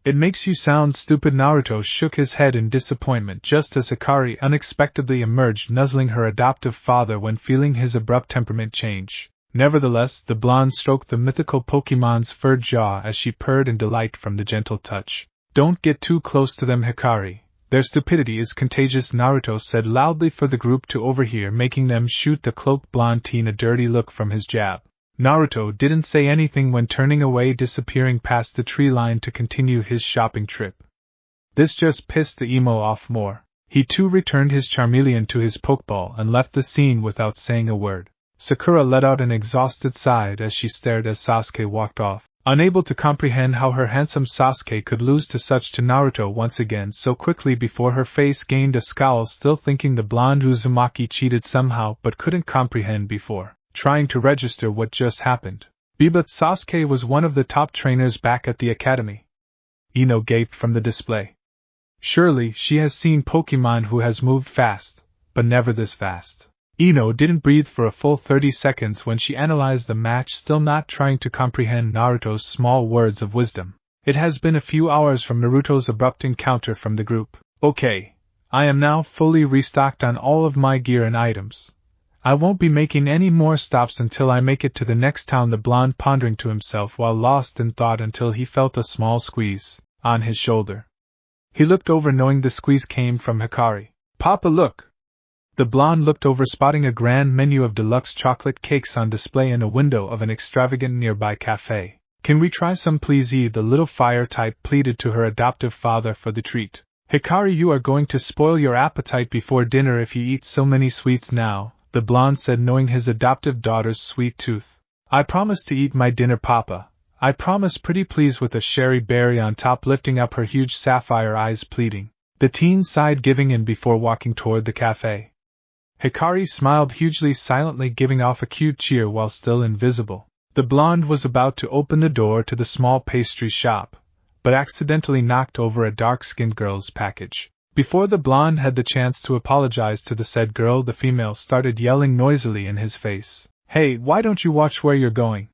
It makes you sound stupid. Naruto shook his head in disappointment just as Hikari unexpectedly emerged, nuzzling her adoptive father when feeling his abrupt temperament change. Nevertheless, the blonde stroked the mythical Pokemon's furred jaw as she purred in delight from the gentle touch. Don't get too close to them, Hikari. Their stupidity is contagious, Naruto said loudly for the group to overhear, making them shoot the cloaked blonde teen a dirty look from his jab. Naruto didn't say anything when turning away, disappearing past the tree line to continue his shopping trip. This just pissed the emo off more. He too returned his Charmeleon to his Pokeball and left the scene without saying a word. Sakura let out an exhausted sigh as she stared as Sasuke walked off, unable to comprehend how her handsome Sasuke could lose to Naruto once again so quickly. Before her face gained a scowl, still thinking the blonde Uzumaki cheated somehow, but couldn't comprehend before trying to register what just happened. But Sasuke was one of the top trainers back at the academy. Ino gaped from the display. Surely she has seen Pokemon who has moved fast, but never this fast. Ino didn't breathe for a full 30 seconds when she analyzed the match, still not trying to comprehend Naruto's small words of wisdom. It has been a few hours from Naruto's abrupt encounter from the group. Okay, I am now fully restocked on all of my gear and items. I won't be making any more stops until I make it to the next town, the blonde pondering to himself while lost in thought until he felt a small squeeze on his shoulder. He looked over, knowing the squeeze came from Hikari. Papa, look! The blonde looked over, spotting a grand menu of deluxe chocolate cakes on display in a window of an extravagant nearby cafe. Can we try some, please? The little fire type pleaded to her adoptive father for the treat. Hikari, you are going to spoil your appetite before dinner if you eat so many sweets now, the blonde said, knowing his adoptive daughter's sweet tooth. I promise to eat my dinner, Papa. I promise, pretty please, with a sherry berry on top, lifting up her huge sapphire eyes pleading. The teen sighed, giving in before walking toward the cafe. Hikari smiled hugely, silently giving off a cute cheer while still invisible. The blonde was about to open the door to the small pastry shop, but accidentally knocked over a dark-skinned girl's package. Before the blonde had the chance to apologize to the said girl, the female started yelling noisily in his face. Hey, why don't you watch where you're going?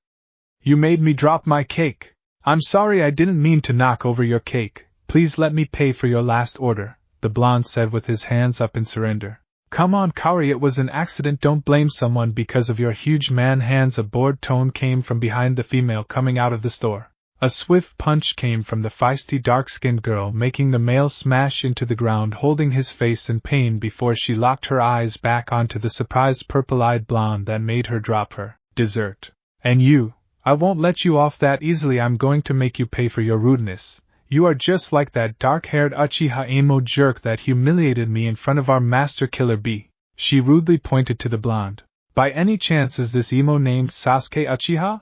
You made me drop my cake. I'm sorry, I didn't mean to knock over your cake. Please let me pay for your last order, the blonde said with his hands up in surrender. Come on, Kaori, it was an accident. Don't blame someone because of your huge man hands. A bored tone came from behind the female coming out of the store. A swift punch came from the feisty dark-skinned girl, making the male smash into the ground, holding his face in pain before she locked her eyes back onto the surprised purple-eyed blonde that made her drop her dessert. And you, I won't let you off that easily. I'm going to make you pay for your rudeness. You are just like that dark-haired Uchiha emo jerk that humiliated me in front of our master Killer Bee. She rudely pointed to the blonde. By any chance is this emo named Sasuke Uchiha?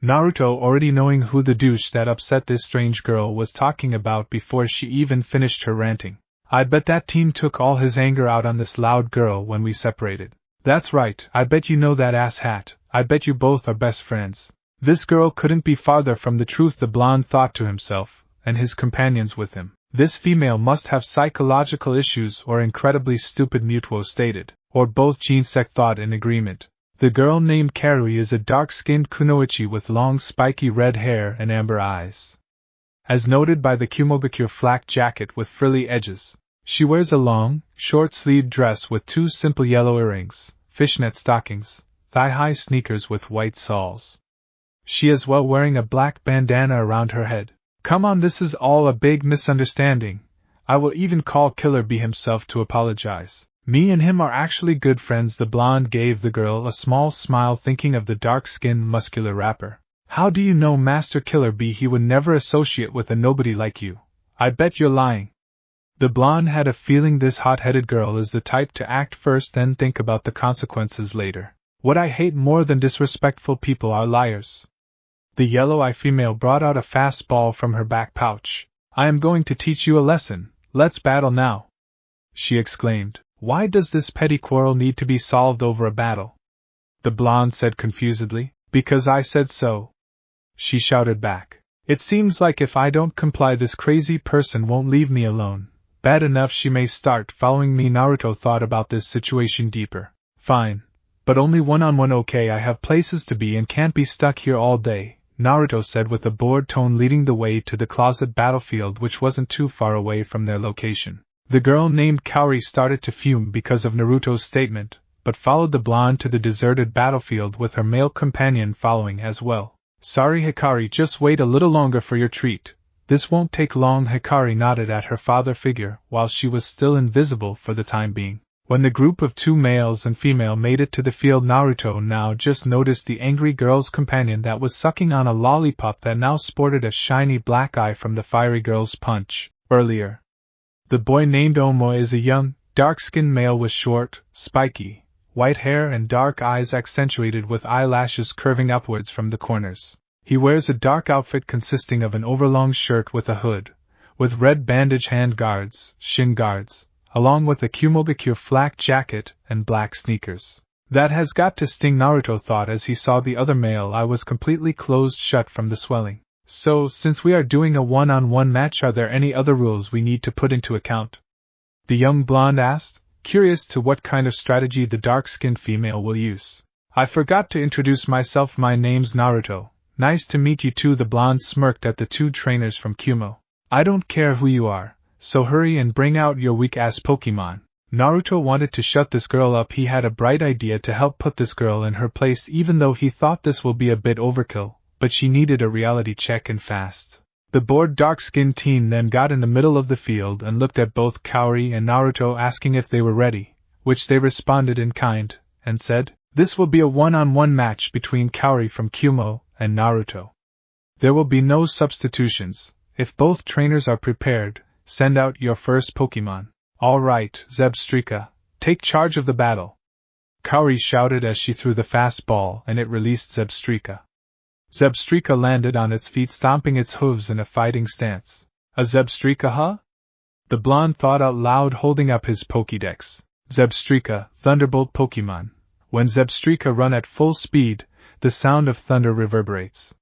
Naruto, already knowing who the douche that upset this strange girl was talking about before she even finished her ranting. I bet that team took all his anger out on this loud girl when we separated. That's right, I bet you know that asshat. I bet you both are best friends. This girl couldn't be farther from the truth, the blonde thought to himself, and his companions with him. This female must have psychological issues or incredibly stupid, Mewtwo stated, or both. Sect thought in agreement. The girl named Karui is a dark-skinned kunoichi with long spiky red hair and amber eyes. As noted by the Kumogakure flak jacket with frilly edges, she wears a long, short-sleeved dress with 2 simple yellow earrings, fishnet stockings, thigh-high sneakers with white soles. She is wearing a black bandana around her head. Come on, this is all a big misunderstanding. I will even call Killer Bee himself to apologize. Me and him are actually good friends. The blonde gave the girl a small smile, thinking of the dark-skinned muscular rapper. How do you know Master Killer Bee? He would never associate with a nobody like you. I bet you're lying. The blonde had a feeling this hot-headed girl is the type to act first then think about the consequences later. What I hate more than disrespectful people are liars. The yellow-eyed female brought out a fastball from her back pouch. I am going to teach you a lesson. Let's battle now, she exclaimed. Why does this petty quarrel need to be solved over a battle? The blonde said confusedly. Because I said so, she shouted back. It seems like if I don't comply, this crazy person won't leave me alone. Bad enough she may start following me. Naruto thought about this situation deeper. Fine, but only one-on-one, okay? I have places to be and can't be stuck here all day, Naruto said with a bored tone, leading the way to the closet battlefield, which wasn't too far away from their location. The girl named Kaori started to fume because of Naruto's statement, but followed the blonde to the deserted battlefield with her male companion following as well. Sorry Hikari, just wait a little longer for your treat. This won't take long. Hikari nodded at her father figure while she was still invisible for the time being. When the group of 2 males and female made it to the field, Naruto now just noticed the angry girl's companion that was sucking on a lollipop that now sported a shiny black eye from the fiery girl's punch earlier. The boy named Omo is a young, dark-skinned male with short, spiky, white hair and dark eyes accentuated with eyelashes curving upwards from the corners. He wears a dark outfit consisting of an overlong shirt with a hood, with red bandage hand guards, shin guards, along with a Kumogakure flak jacket and black sneakers. That has got to sting, Naruto thought as he saw the other male eye was completely closed shut from the swelling. So, since we are doing a one-on-one match, are there any other rules we need to put into account? The young blonde asked, curious to what kind of strategy the dark-skinned female will use. I forgot to introduce myself. My name's Naruto. Nice to meet you too. The blonde smirked at the 2 trainers from Kumo. I don't care who you are, so hurry and bring out your weak-ass Pokemon. Naruto wanted to shut this girl up. He had a bright idea to help put this girl in her place, even though he thought this will be a bit overkill. But she needed a reality check and fast. The bored dark-skinned teen then got in the middle of the field and looked at both Kaori and Naruto, asking if they were ready, which they responded in kind, and said, this will be a one-on-one match between Kaori from Kumo and Naruto. There will be no substitutions. If both trainers are prepared, send out your first Pokemon. All right, Zebstrika, take charge of the battle, Kaori shouted as she threw the fastball and it released Zebstrika. Zebstrika landed on its feet, stomping its hooves in a fighting stance. A Zebstrika, huh? The blonde thought out loud, holding up his Pokédex. Zebstrika, Thunderbolt Pokemon. When Zebstrika run at full speed, the sound of thunder reverberates.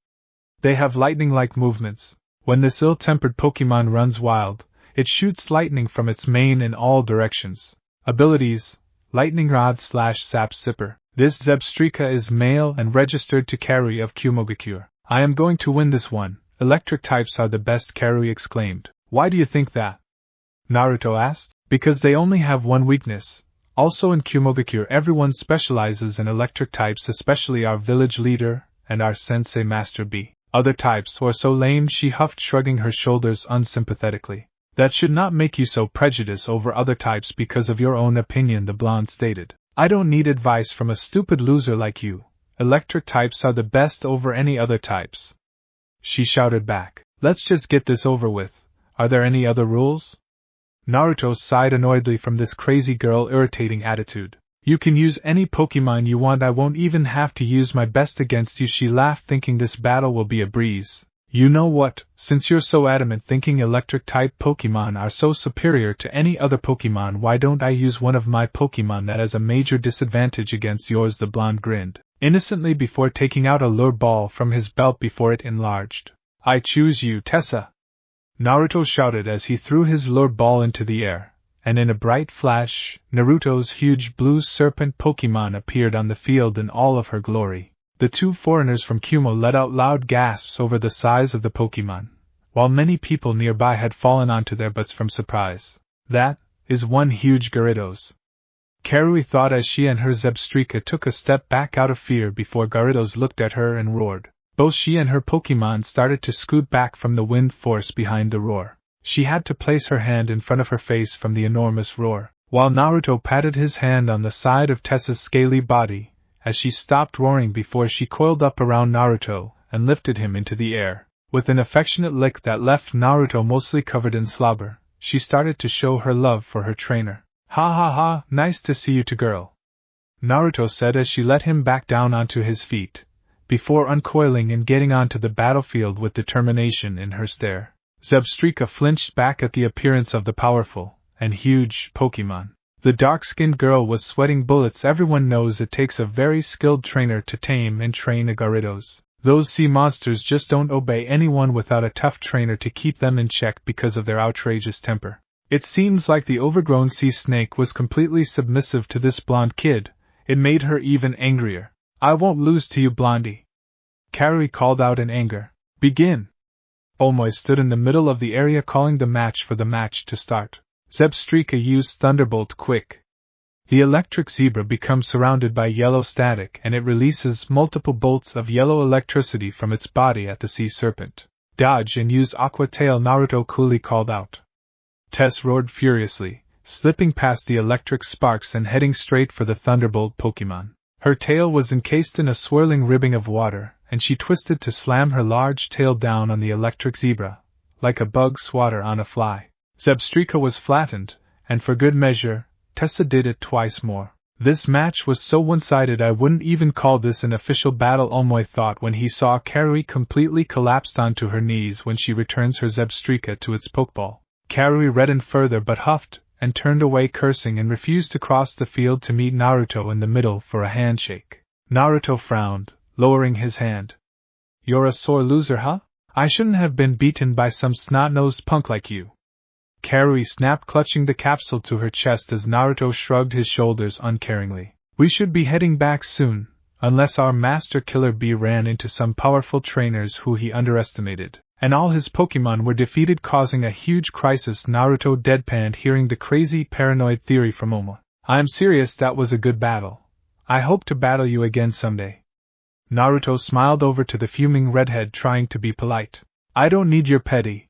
They have lightning-like movements. When this ill-tempered Pokemon runs wild, it shoots lightning from its mane in all directions. Abilities: Lightning Rod / Sap Sipper. This Zebstrika is male and registered to Kaori of Kumogakure. I am going to win this one. Electric types are the best, Kaori exclaimed. Why do you think that? Naruto asked. Because they only have one weakness. Also in Kumogakure everyone specializes in electric types, especially our village leader and our sensei Master B. Other types or so lame, she huffed, shrugging her shoulders unsympathetically. That should not make you so prejudiced over other types because of your own opinion, the blonde stated. I don't need advice from a stupid loser like you. Electric types are the best over any other types. She shouted back. Let's just get this over with. Are there any other rules? Naruto sighed annoyedly from this crazy girl irritating attitude. You can use any Pokemon you want, I won't even have to use my best against you, she laughed, thinking this battle will be a breeze. You know what, since you're so adamant thinking electric-type Pokemon are so superior to any other Pokemon, why don't I use one of my Pokemon that has a major disadvantage against yours? The blonde grinned innocently before taking out a lure ball from his belt before it enlarged. I choose you, Tessa! Naruto shouted as he threw his lure ball into the air, and in a bright flash, Naruto's huge blue serpent Pokemon appeared on the field in all of her glory. The two foreigners from Kumo let out loud gasps over the size of the Pokemon, while many people nearby had fallen onto their butts from surprise. That is one huge Gyarados, Karui thought as she and her Zebstrika took a step back out of fear before Gyarados looked at her and roared. Both she and her Pokemon started to scoot back from the wind force behind the roar. She had to place her hand in front of her face from the enormous roar, while Naruto patted his hand on the side of Tessa's scaly body, as she stopped roaring before she coiled up around Naruto and lifted him into the air. With an affectionate lick that left Naruto mostly covered in slobber, she started to show her love for her trainer. Ha ha ha, nice to see you two, girl, Naruto said as she let him back down onto his feet, before uncoiling and getting onto the battlefield with determination in her stare. Zebstrika flinched back at the appearance of the powerful and huge Pokemon. The dark-skinned girl was sweating bullets. Everyone knows it takes a very skilled trainer to tame and train a Gyarados. Those sea monsters just don't obey anyone without a tough trainer to keep them in check because of their outrageous temper. It seems like the overgrown sea snake was completely submissive to this blonde kid. It made her even angrier. I won't lose to you, Blondie, Karui called out in anger. Begin! Omoy stood in the middle of the area calling the match for the match to start. Zebstrika used Thunderbolt Quick. The electric zebra becomes surrounded by yellow static and it releases multiple bolts of yellow electricity from its body at the sea serpent. Dodge and use Aqua Tail, Naruto coolly called out. Tess roared furiously, slipping past the electric sparks and heading straight for the Thunderbolt Pokemon. Her tail was encased in a swirling ribbing of water, and she twisted to slam her large tail down on the electric zebra, like a bug swatter on a fly. Zebstrika was flattened, and for good measure, Tessa did it twice more. This match was so one-sided I wouldn't even call this an official battle, Omoy thought when he saw Karui completely collapsed onto her knees when she returns her Zebstrika to its Pokeball. Karui reddened further but huffed, and turned away cursing and refused to cross the field to meet Naruto in the middle for a handshake. Naruto frowned, lowering his hand. You're a sore loser, huh? I shouldn't have been beaten by some snot-nosed punk like you. Karui snapped, clutching the capsule to her chest as Naruto shrugged his shoulders uncaringly. We should be heading back soon, unless our master Killer Bee ran into some powerful trainers who he underestimated, and all his Pokemon were defeated, causing a huge crisis. Naruto deadpanned, hearing the crazy paranoid theory from Oma. I'm serious, that was a good battle. I hope to battle you again someday. Naruto smiled over to the fuming redhead, trying to be polite. I don't need your pity,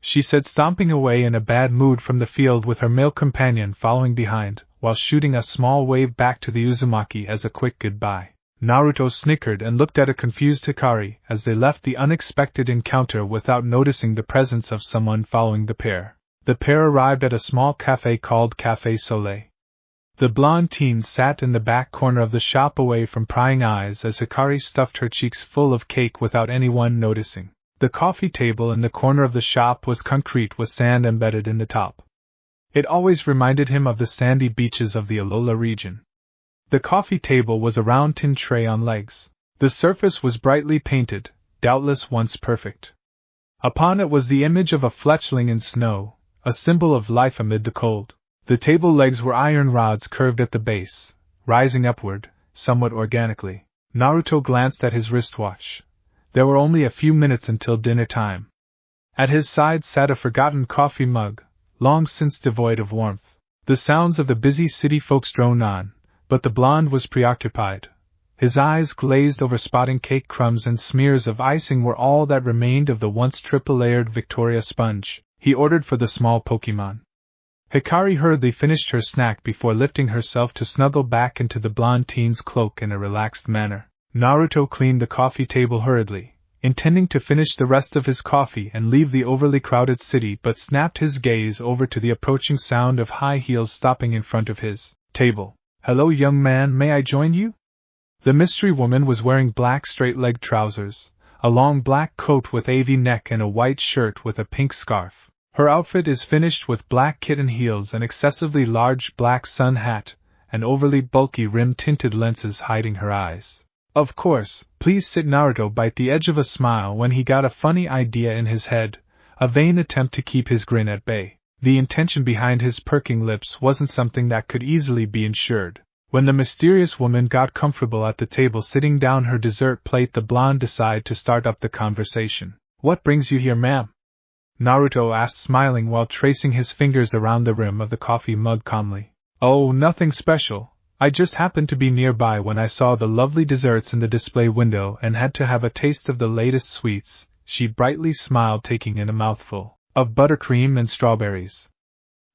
she said, stomping away in a bad mood from the field with her male companion following behind, while shooting a small wave back to the Uzumaki as a quick goodbye. Naruto snickered and looked at a confused Hikari as they left the unexpected encounter without noticing the presence of someone following the pair. The pair arrived at a small cafe called Café Soleil. The blonde teen sat in the back corner of the shop away from prying eyes as Hikari stuffed her cheeks full of cake without anyone noticing. The coffee table in the corner of the shop was concrete with sand embedded in the top. It always reminded him of the sandy beaches of the Alola region. The coffee table was a round tin tray on legs. The surface was brightly painted, doubtless once perfect. Upon it was the image of a fletchling in snow, a symbol of life amid the cold. The table legs were iron rods curved at the base, rising upward, somewhat organically. Naruto glanced at his wristwatch. There were only a few minutes until dinner time. At his side sat a forgotten coffee mug, long since devoid of warmth. The sounds of the busy city folks droned on, but the blonde was preoccupied, His eyes glazed over, spotting cake crumbs and smears of icing were all that remained of the once triple-layered Victoria sponge. He ordered for the small Pokemon. Hikari hurriedly finished her snack before lifting herself to snuggle back into the blonde teen's cloak in a relaxed manner. Naruto cleaned the coffee table hurriedly, intending to finish the rest of his coffee and leave the overly crowded city, but snapped his gaze over to the approaching sound of high heels stopping in front of his table. "Hello, young man, may I join you?" The mystery woman was wearing black straight-legged trousers, a long black coat with a V-neck and a white shirt with a pink scarf. Her outfit is finished with black kitten heels, an excessively large black sun hat, and overly bulky rim-tinted lenses hiding her eyes. "Of course, please sit." Naruto bit the edge of a smile when he got a funny idea in his head, a vain attempt to keep his grin at bay. The intention behind his perking lips wasn't something that could easily be ensured. When the mysterious woman got comfortable at the table sitting down her dessert plate, the blonde decided to start up the conversation. "What brings you here, ma'am?" Naruto asked, smiling while tracing his fingers around the rim of the coffee mug calmly. "Oh, nothing special. I just happened to be nearby when I saw the lovely desserts in the display window and had to have a taste of the latest sweets." She brightly smiled, taking in a mouthful of buttercream and strawberries.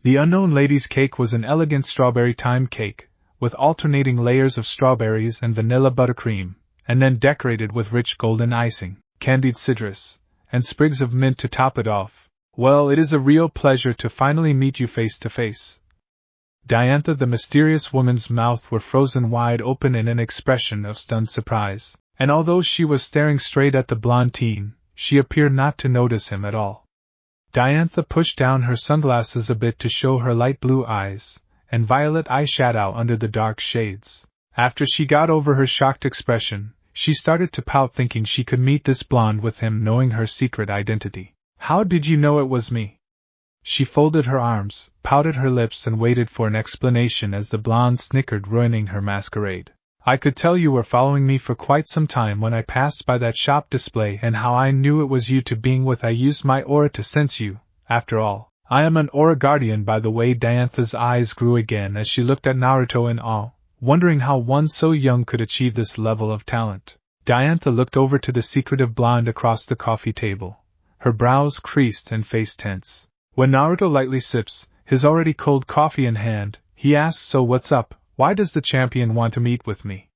The unknown lady's cake was an elegant strawberry thyme cake, with alternating layers of strawberries and vanilla buttercream, and then decorated with rich golden icing, candied citrus, and sprigs of mint to top it off. "Well, it is a real pleasure to finally meet you face to face." Diantha, the mysterious woman's mouth were frozen wide open in an expression of stunned surprise, and although she was staring straight at the blonde teen, she appeared not to notice him at all. Diantha pushed down her sunglasses a bit to show her light blue eyes, and violet eyeshadow under the dark shades. After she got over her shocked expression, she started to pout, thinking she could meet this blonde with him knowing her secret identity. "How did you know it was me?" She folded her arms, pouted her lips, and waited for an explanation as the blonde snickered, ruining her masquerade. "I could tell you were following me for quite some time when I passed by that shop display, and how I knew it was you to begin with, I used my aura to sense you. After all, I am an aura guardian, by the way." Diantha's eyes grew again as she looked at Naruto in awe, wondering how one so young could achieve this level of talent. Diantha looked over to the secretive blonde across the coffee table, her brows creased and face tense. When Naruto lightly sips, his already cold coffee in hand, he asks, "So what's up? Why does the champion want to meet with me?"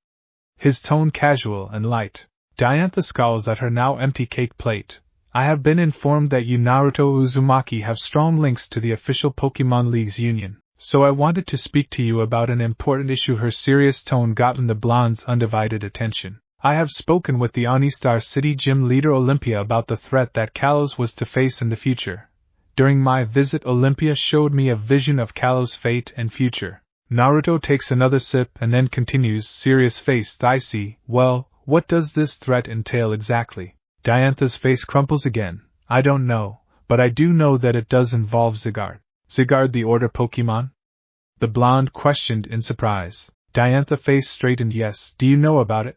His tone casual and light. Diantha scowls at her now empty cake plate. "I have been informed that you, Naruto Uzumaki, have strong links to the official Pokemon League's union, so I wanted to speak to you about an important issue." Her serious tone gotten the blonde's undivided attention. "I have spoken with the Onistar City Gym leader Olympia about the threat that Kalos was to face in the future. During my visit, Olympia showed me a vision of Kalos' fate and future." Naruto takes another sip and then continues, serious-faced. "I see. Well, what does this threat entail exactly?" Diantha's face crumples again. "I don't know, but I do know that it does involve Zygarde." "Zygarde, the order Pokemon?" the blonde questioned in surprise. Diantha's face straightened. "Yes, do you know about it?"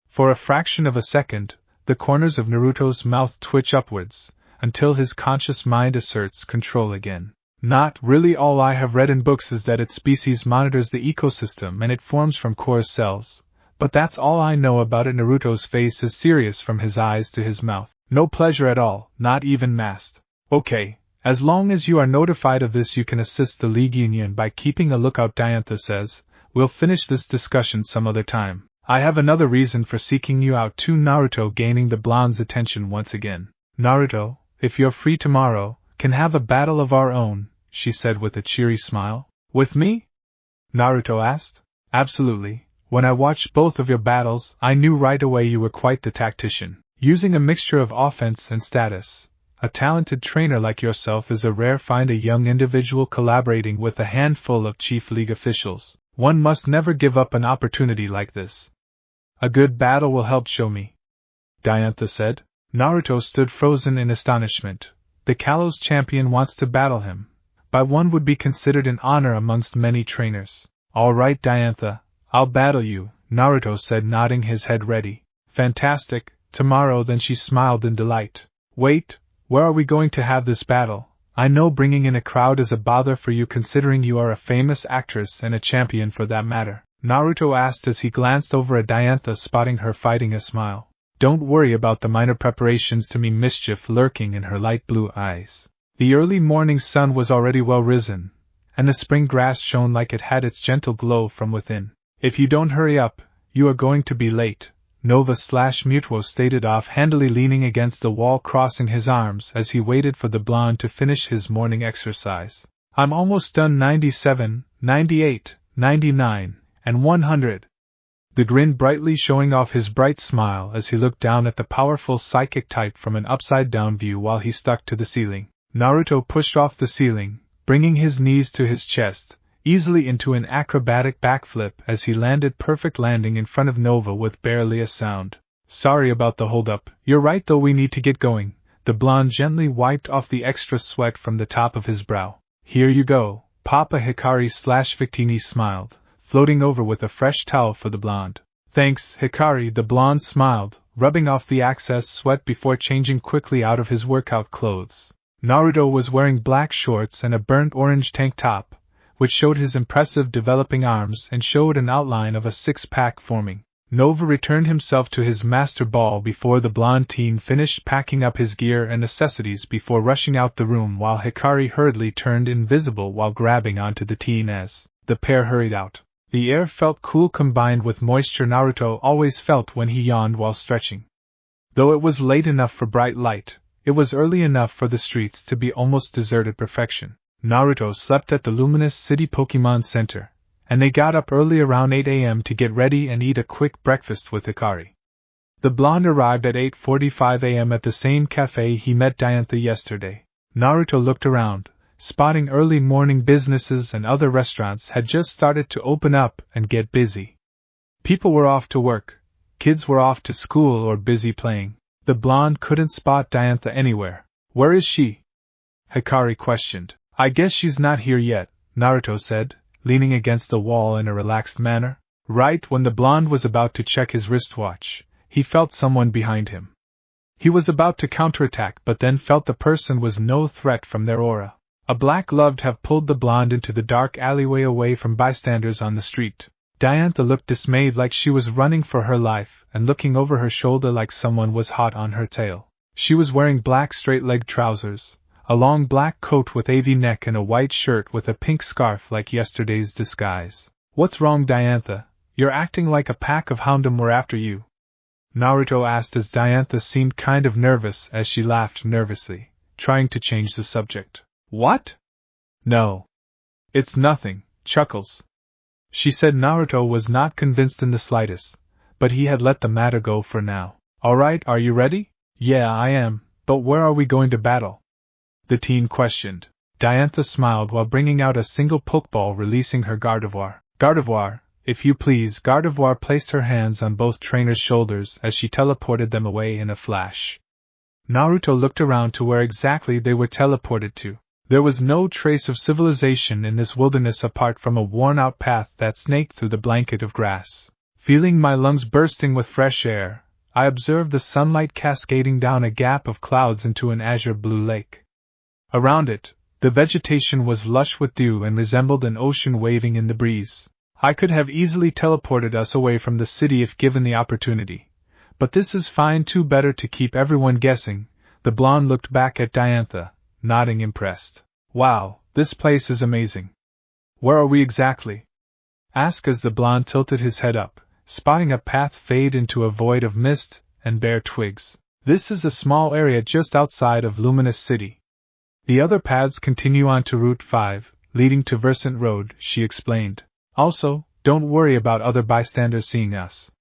For a fraction of a second, the corners of Naruto's mouth twitch upwards, until his conscious mind asserts control again. "Not really. All I have read in books is that its species monitors the ecosystem and it forms from core cells. But that's all I know about it." Naruto's face is serious from his eyes to his mouth. "No pleasure at all, not even masked." "Okay, as long as you are notified of this, you can assist the League Union by keeping a lookout," Diantha says. "We'll finish this discussion some other time. I have another reason for seeking you out too." Naruto, gaining the blonde's attention once again. "Naruto, if you're free tomorrow, can have a battle of our own," she said with a cheery smile. "With me?" Naruto asked. "Absolutely. When I watched both of your battles, I knew right away you were quite the tactician, using a mixture of offense and status. A talented trainer like yourself is a rare find, a young individual collaborating with a handful of Chief League officials. One must never give up an opportunity like this." "A good battle will help show me," Diantha said. Naruto stood frozen in astonishment. The Kalos champion wants to battle him. By one would be considered an honor amongst many trainers. "All right, Diantha, I'll battle you," Naruto said, nodding his head ready. "Fantastic, tomorrow." Then she smiled in delight. "Wait, where are we going to have this battle? I know bringing in a crowd is a bother for you, considering you are a famous actress and a champion for that matter." Naruto asked as he glanced over at Diantha, spotting her fighting a smile. Don't worry about the minor preparations to mean mischief lurking in her light blue eyes. The early morning sun was already well risen, and the spring grass shone like it had its gentle glow from within. If you don't hurry up, you are going to be late, Nova/Mewtwo stated off-handedly, leaning against the wall, crossing his arms as he waited for the blonde to finish his morning exercise. I'm almost done. 97, 98, 99, and 100. The grin brightly showing off his bright smile as he looked down at the powerful psychic type from an upside-down view while he stuck to the ceiling. Naruto pushed off the ceiling, bringing his knees to his chest, easily into an acrobatic backflip as he landed, perfect landing in front of Nova with barely a sound. Sorry about the holdup. You're right though, we need to get going. The blonde gently wiped off the extra sweat from the top of his brow. Here you go, Papa. Hikari/Victini smiled, floating over with a fresh towel for the blonde. Thanks, Hikari. The blonde smiled, rubbing off the excess sweat before changing quickly out of his workout clothes. Naruto was wearing black shorts and a burnt orange tank top, which showed his impressive developing arms and showed an outline of a six-pack forming. Nova returned himself to his master ball before the blonde teen finished packing up his gear and necessities before rushing out the room, while Hikari hurriedly turned invisible while grabbing onto the teen as the pair hurried out. The air felt cool, combined with moisture Naruto always felt when he yawned while stretching. Though it was late enough for bright light, it was early enough for the streets to be almost deserted perfection. Naruto slept at the Luminous City Pokemon Center, and they got up early around 8 a.m. to get ready and eat a quick breakfast with Hikari. The blonde arrived at 8:45 a.m. at the same cafe he met Diantha yesterday. Naruto looked around, spotting early morning businesses and other restaurants had just started to open up and get busy. People were off to work, kids were off to school or busy playing. The blonde couldn't spot Diantha anywhere. Where is she? Hikari questioned. I guess she's not here yet, Naruto said, leaning against the wall in a relaxed manner. Right when the blonde was about to check his wristwatch, he felt someone behind him. He was about to counterattack but then felt the person was no threat from their aura. A black glove have pulled the blonde into the dark alleyway away from bystanders on the street. Diantha looked dismayed, like she was running for her life, and looking over her shoulder like someone was hot on her tail. She was wearing black straight-leg trousers, a long black coat with a V-neck and a white shirt with a pink scarf like yesterday's disguise. What's wrong, Diantha? You're acting like a pack of houndom were after you. Naruto asked as Diantha seemed kind of nervous as she laughed nervously, trying to change the subject. What? No. It's nothing, Chuckles. She said. Naruto was not convinced in the slightest, but he had let the matter go for now. Alright, are you ready? Yeah, I am, but where are we going to battle? The teen questioned. Diantha smiled while bringing out a single Pokeball, releasing her Gardevoir. Gardevoir, if you please. Gardevoir placed her hands on both trainers' shoulders as she teleported them away in a flash. Naruto looked around to where exactly they were teleported to. There was no trace of civilization in this wilderness apart from a worn-out path that snaked through the blanket of grass. Feeling my lungs bursting with fresh air, I observed the sunlight cascading down a gap of clouds into an azure blue lake. Around it, the vegetation was lush with dew and resembled an ocean waving in the breeze. I could have easily teleported us away from the city if given the opportunity. But this is fine too, better to keep everyone guessing. The blonde looked back at Diantha, nodding impressed. Wow, this place is amazing. Where are we exactly? Asked as the blonde tilted his head up, spotting a path fade into a void of mist and bare twigs. This is a small area just outside of Luminous City. The other paths continue on to Route 5, leading to Versant Road, she explained. Also, don't worry about other bystanders seeing us.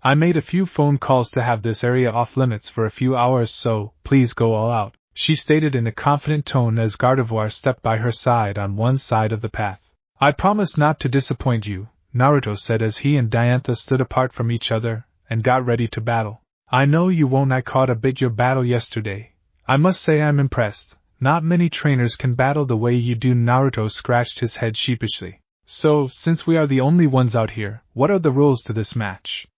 I made a few phone calls to have this area off limits for a few hours, so please go all out, she stated in a confident tone as Gardevoir stepped by her side on one side of the path. I promise not to disappoint you, Naruto said as he and Diantha stood apart from each other and got ready to battle. I know you won't. I caught a bit your battle yesterday. I must say I'm impressed. Not many trainers can battle the way you do. Naruto scratched his head sheepishly. So, since we are the only ones out here, what are the rules to this match?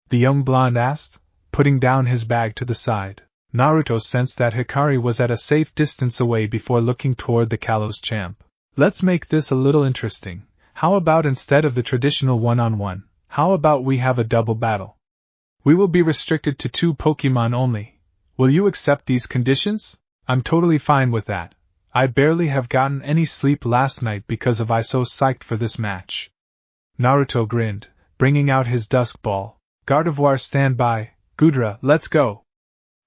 The young blonde asked, putting down his bag to the side. Naruto sensed that Hikari was at a safe distance away before looking toward the Kalos champ. Let's make this a little interesting. How about instead of the traditional one-on-one, how about we have a double battle? We will be restricted to 2 Pokémon only. Will you accept these conditions? I'm totally fine with that. I barely have gotten any sleep last night because of I so psyched for this match. Naruto grinned, bringing out his dusk ball. Gardevoir, stand by. Gudra, let's go.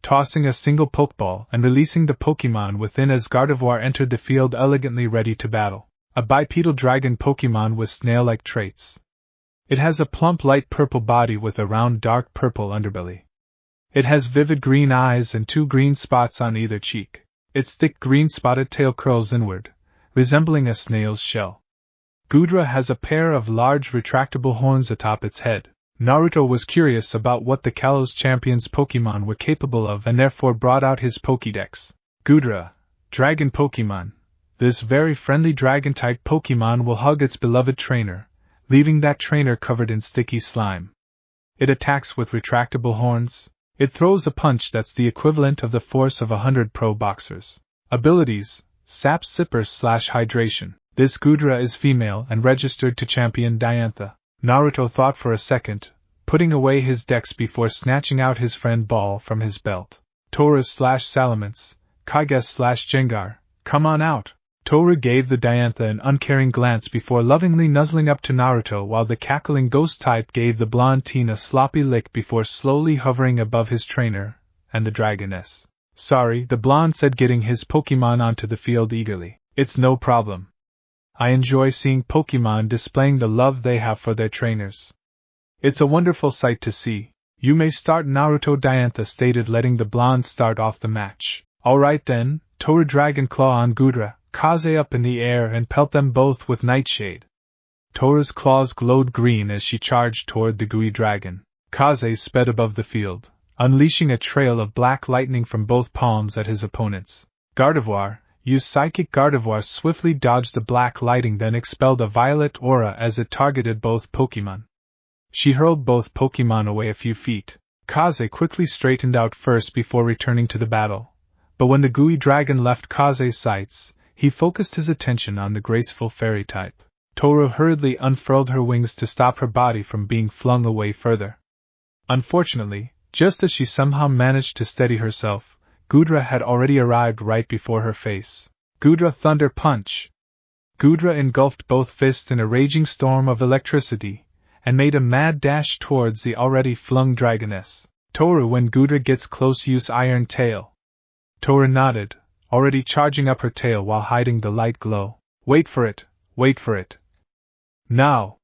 Tossing a single Pokeball and releasing the Pokémon within as Gardevoir entered the field elegantly ready to battle. A bipedal dragon Pokémon with snail-like traits. It has a plump light purple body with a round dark purple underbelly. It has vivid green eyes and 2 green spots on either cheek. Its thick green spotted tail curls inward, resembling a snail's shell. Gudra has a pair of large retractable horns atop its head. Naruto was curious about what the Kalos Champions Pokémon were capable of and therefore brought out his Pokédex. Gudra, Dragon Pokémon. This very friendly Dragon-type Pokémon will hug its beloved trainer, leaving that trainer covered in sticky slime. It attacks with retractable horns. It throws a punch that's the equivalent of the force of 100 pro boxers. Abilities: Sap Sipper / Hydration. This Gudra is female and registered to champion Diantha. Naruto thought for a second, putting away his dex before snatching out his friend Ball from his belt. Taurus / Salamence, Kaiges / Jengar, come on out. Toru gave the Diantha an uncaring glance before lovingly nuzzling up to Naruto while the cackling ghost type gave the blonde teen a sloppy lick before slowly hovering above his trainer, and the dragoness. Sorry, the blonde said, getting his Pokémon onto the field eagerly. It's no problem. I enjoy seeing Pokémon displaying the love they have for their trainers. It's a wonderful sight to see. You may start, Naruto, Diantha stated, letting the blonde start off the match. Alright then, Toru Dragon Claw on Gudra, Kaze up in the air and pelt them both with Nightshade. Toru's claws glowed green as she charged toward the gooey dragon. Kaze sped above the field, unleashing a trail of black lightning from both palms at his opponents. Gardevoir, used Psychic. Gardevoir swiftly dodged the black lighting, then expelled a violet aura as it targeted both Pokémon. She hurled both Pokémon away a few feet. Kaze quickly straightened out first before returning to the battle, but when the gooey dragon left Kaze's sights, he focused his attention on the graceful fairy type. Toru hurriedly unfurled her wings to stop her body from being flung away further. Unfortunately, just as she somehow managed to steady herself, Gudra had already arrived right before her face. Gudra Thunder Punch! Gudra engulfed both fists in a raging storm of electricity, and made a mad dash towards the already flung dragoness. Toru, when Gudra gets close, use Iron Tail. Toru nodded, already charging up her tail while hiding the light glow. Wait for it, wait for it. Now!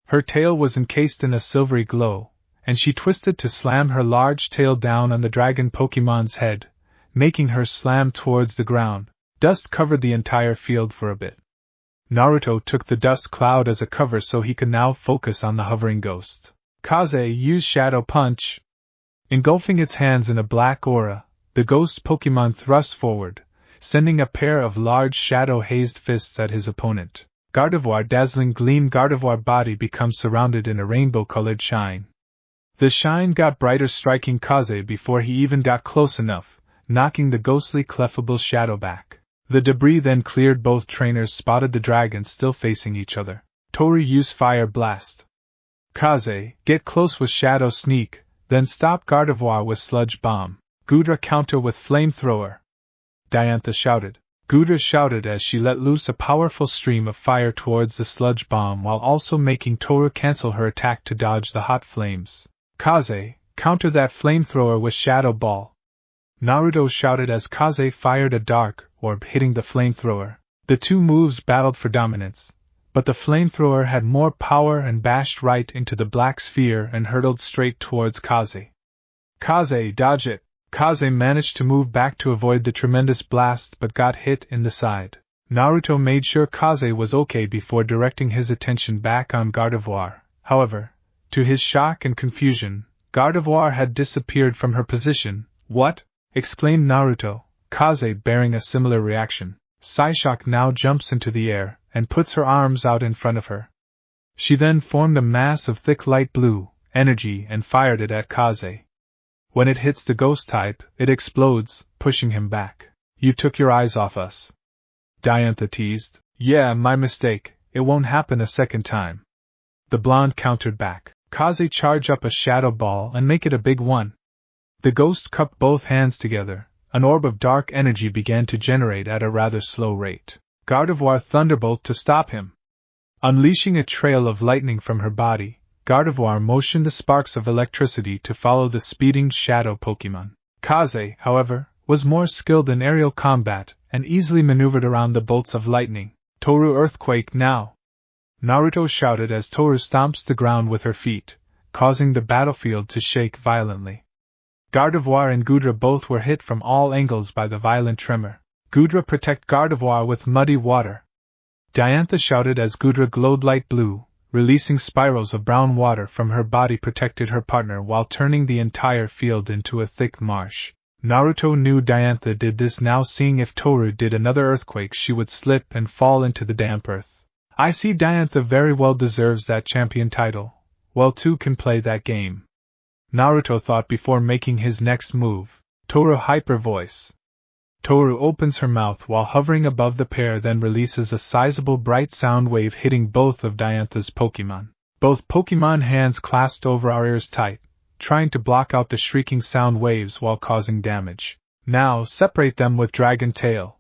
Her tail was encased in a silvery glow, and she twisted to slam her large tail down on the dragon Pokémon's head, making her slam towards the ground. Dust covered the entire field for a bit. Naruto took the dust cloud as a cover so he could now focus on the hovering ghost. Kaze used Shadow Punch. Engulfing its hands in a black aura, the ghost Pokémon thrust forward, sending a pair of large shadow-hazed fists at his opponent. Gardevoir Dazzling Gleam. Gardevoir body becomes surrounded in a rainbow-colored shine. The shine got brighter, striking Kaze before he even got close enough, knocking the ghostly clefable shadow back. The debris then cleared. Both trainers spotted the dragons still facing each other. Toru used Fire Blast. Kaze, get close with Shadow Sneak, then stop Gardevoir with Sludge Bomb. Gudra counter with Flamethrower. Diantha shouted. Gudra shouted as she let loose a powerful stream of fire towards the sludge bomb while also making Toru cancel her attack to dodge the hot flames. Kaze, counter that flamethrower with Shadow Ball. Naruto shouted as Kaze fired a dark orb hitting the flamethrower. The two moves battled for dominance, but the flamethrower had more power and bashed right into the black sphere and hurtled straight towards Kaze. Kaze, dodge it! Kaze managed to move back to avoid the tremendous blast but got hit in the side. Naruto made sure Kaze was okay before directing his attention back on Gardevoir. However, to his shock and confusion, Gardevoir had disappeared from her position. What? Exclaimed Naruto, Kaze bearing a similar reaction. Psyshock now jumps into the air and puts her arms out in front of her. She then formed a mass of thick light blue energy and fired it at Kaze. When it hits the ghost type, it explodes, pushing him back. You took your eyes off us. Diantha teased. Yeah, my mistake, it won't happen a second time. The blonde countered back. Kaze, charge up a shadow ball and make it a big one. The ghost cupped both hands together. An orb of dark energy began to generate at a rather slow rate. Gardevoir thunderbolt to stop him. Unleashing a trail of lightning from her body, Gardevoir motioned the sparks of electricity to follow the speeding shadow Pokémon. Kaze, however, was more skilled in aerial combat and easily maneuvered around the bolts of lightning. Toru, earthquake now! Naruto shouted as Toru stomps the ground with her feet, causing the battlefield to shake violently. Gardevoir and Gudra both were hit from all angles by the violent tremor. Gudra, protect Gardevoir with muddy water! Diantha shouted as Gudra glowed light blue, releasing spirals of brown water from her body protected her partner while turning the entire field into a thick marsh. Naruto knew Diantha did this now, seeing if Toru did another earthquake she would slip and fall into the damp earth. I see Diantha very well deserves that champion title. Well, two can play that game. Naruto thought before making his next move. Toru, hyper voice. Toru opens her mouth while hovering above the pair, then releases a sizable bright sound wave hitting both of Diantha's Pokémon. Both Pokémon hands clasped over our ears tight, trying to block out the shrieking sound waves while causing damage. Now separate them with Dragon Tail.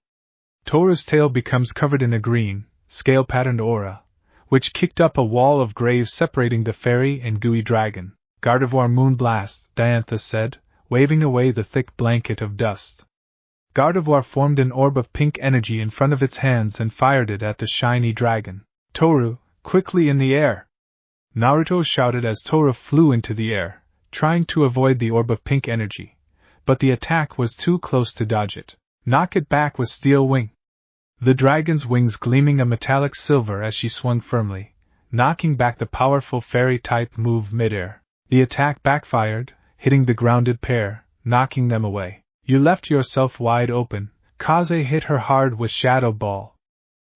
Toru's tail becomes covered in a green, scale-patterned aura, which kicked up a wall of graves separating the fairy and gooey dragon. Gardevoir Moonblast, Diantha said, waving away the thick blanket of dust. Gardevoir formed an orb of pink energy in front of its hands and fired it at the shiny dragon. Toru, quickly in the air! Naruto shouted as Toru flew into the air, trying to avoid the orb of pink energy, but the attack was too close to dodge it. Knock it back with Steel Wing! The dragon's wings gleaming a metallic silver as she swung firmly, knocking back the powerful fairy-type move midair. The attack backfired, hitting the grounded pair, knocking them away. You left yourself wide open. Kaze hit her hard with Shadow Ball.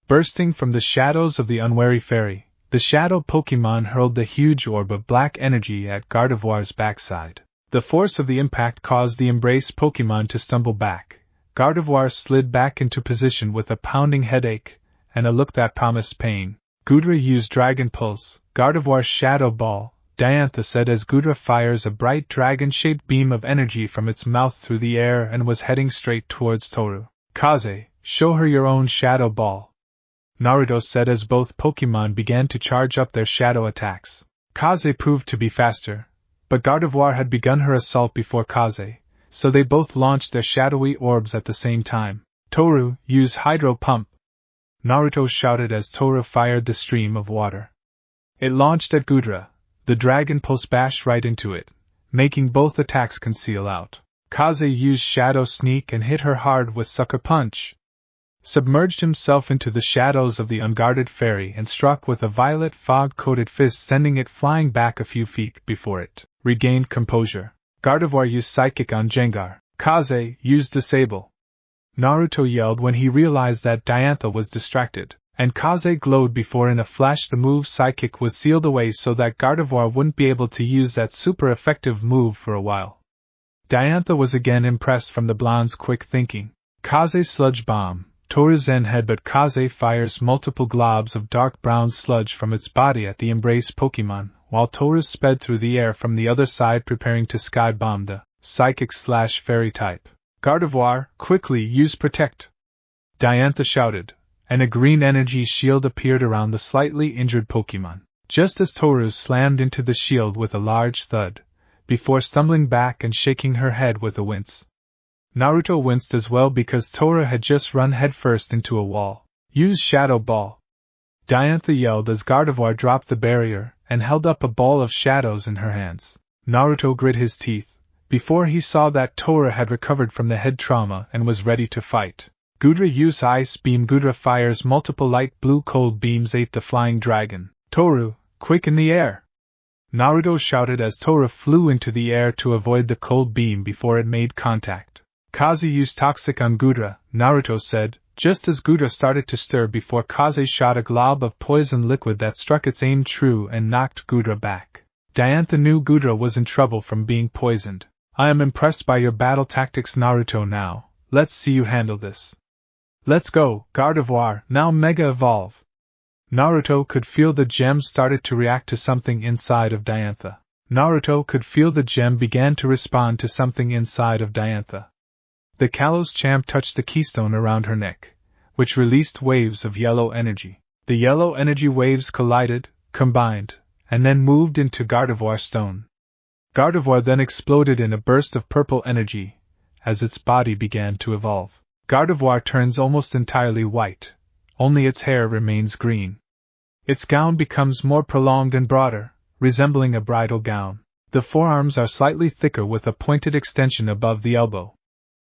Bursting from the shadows of the unwary fairy, the shadow Pokémon hurled the huge orb of black energy at Gardevoir's backside. The force of the impact caused the embraced Pokémon to stumble back. Gardevoir slid back into position with a pounding headache and a look that promised pain. Gudra used Dragon Pulse, Gardevoir's Shadow Ball, Diantha said as Gudra fires a bright dragon-shaped beam of energy from its mouth through the air and was heading straight towards Toru. Kaze, show her your own Shadow Ball, Naruto said as both Pokémon began to charge up their shadow attacks. Kaze proved to be faster, but Gardevoir had begun her assault before Kaze, so they both launched their shadowy orbs at the same time. Toru, use Hydro Pump! Naruto shouted as Toru fired the stream of water. It launched at Gudra. The Dragon Pulse bashed right into it, making both attacks conceal out. Kaze used Shadow Sneak and hit her hard with Sucker Punch. Submerged himself into the shadows of the unguarded fairy and struck with a violet fog-coated fist, sending it flying back a few feet before it regained composure. Gardevoir used Psychic on Jengar. Kaze used Disable. Naruto yelled when he realized that Diantha was distracted, and Kaze glowed before in a flash the move Psychic was sealed away so that Gardevoir wouldn't be able to use that super effective move for a while. Diantha was again impressed from the blonde's quick thinking. Kaze Sludge Bomb. Toru Zen Headbutt. Kaze fires multiple globs of dark brown sludge from its body at the embraced Pokémon, while Toru sped through the air from the other side preparing to Sky Bomb the Psychic/Fairy type. Gardevoir, quickly use Protect! Diantha shouted, and a green energy shield appeared around the slightly injured Pokémon, just as Toru slammed into the shield with a large thud, before stumbling back and shaking her head with a wince. Naruto winced as well because Toru had just run headfirst into a wall. Use Shadow Ball! Diantha yelled as Gardevoir dropped the barrier and held up a ball of shadows in her hands. Naruto grit his teeth, before he saw that Toru had recovered from the head trauma and was ready to fight. Gudra use Ice Beam. Gudra fires multiple light blue cold beams at the flying dragon. Toru, quick in the air! Naruto shouted as Toru flew into the air to avoid the cold beam before it made contact. Kaze used Toxic on Gudra, Naruto said, just as Gudra started to stir before Kaze shot a glob of poison liquid that struck its aim true and knocked Gudra back. Diantha knew Gudra was in trouble from being poisoned. I am impressed by your battle tactics, Naruto. Now, let's see you handle this. Let's go, Gardevoir, now Mega Evolve! Naruto could feel the gem started to react to something inside of Diantha. Naruto could feel the gem began to respond to something inside of Diantha. The Kalos champ touched the keystone around her neck, which released waves of yellow energy. The yellow energy waves collided, combined, and then moved into Gardevoir stone. Gardevoir then exploded in a burst of purple energy, as its body began to evolve. Gardevoir turns almost entirely white, only its hair remains green. Its gown becomes more prolonged and broader, resembling a bridal gown. The forearms are slightly thicker with a pointed extension above the elbow.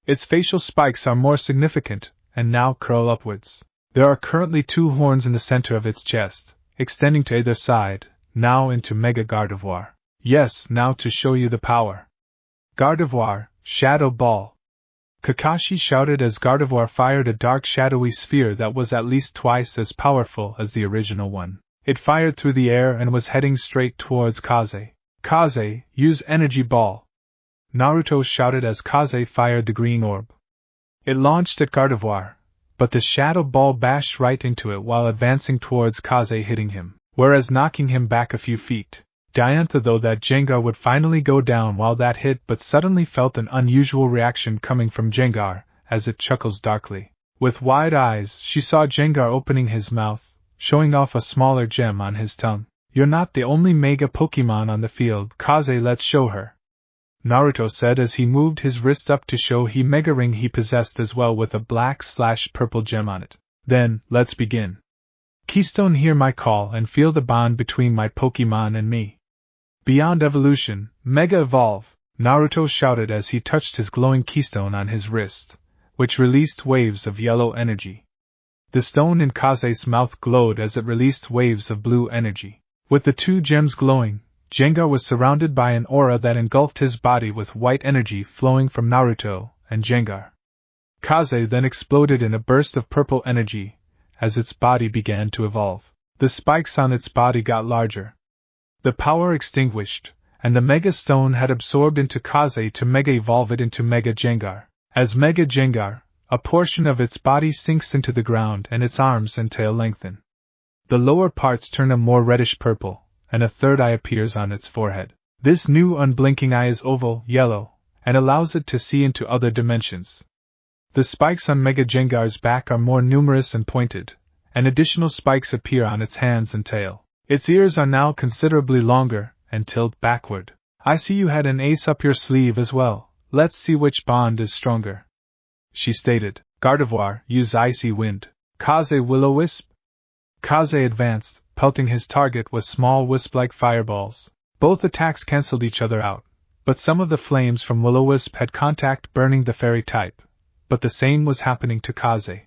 Its facial spikes are more significant, and now curl upwards. There are currently 2 horns in the center of its chest, extending to either side, now into Mega Gardevoir. Yes, now to show you the power. Gardevoir, Shadow Ball. Kakashi shouted as Gardevoir fired a dark shadowy sphere that was at least twice as powerful as the original one. It fired through the air and was heading straight towards Kaze. Kaze, use Energy Ball. Naruto shouted as Kaze fired the green orb. It launched at Gardevoir, but the shadow ball bashed right into it while advancing towards Kaze, hitting him, whereas knocking him back a few feet. Diantha thought that Jengar would finally go down while that hit, but suddenly felt an unusual reaction coming from Jengar, as it chuckles darkly. With wide eyes, she saw Jengar opening his mouth, showing off a smaller gem on his tongue. You're not the only Mega Pokemon on the field, Kaze, let's show her. Naruto said as he moved his wrist up to show he Mega Ring he possessed as well with a black/purple gem on it. Then, let's begin. Keystone, hear my call and feel the bond between my Pokemon and me. Beyond evolution, Mega Evolve, Naruto shouted as he touched his glowing keystone on his wrist, which released waves of yellow energy. The stone in Kaze's mouth glowed as it released waves of blue energy. With the 2 gems glowing, Jengar was surrounded by an aura that engulfed his body with white energy flowing from Naruto and Jengar. Kaze then exploded in a burst of purple energy, as its body began to evolve. The spikes on its body got larger. The power extinguished, and the Mega Stone had absorbed into Kaze to Mega Evolve it into Mega Jengar. As Mega Jengar, a portion of its body sinks into the ground and its arms and tail lengthen. The lower parts turn a more reddish purple, and a third eye appears on its forehead. This new unblinking eye is oval, yellow, and allows it to see into other dimensions. The spikes on Mega Jengar's back are more numerous and pointed, and additional spikes appear on its hands and tail. Its ears are now considerably longer, and tilt backward. I see you had an ace up your sleeve as well. Let's see which bond is stronger, she stated. Gardevoir, use Icy Wind. Kaze, Will-O-Wisp. Kaze advanced, pelting his target with small wisp-like fireballs. Both attacks cancelled each other out, but some of the flames from Will-O-Wisp had contact burning the fairy type, but the same was happening to Kaze.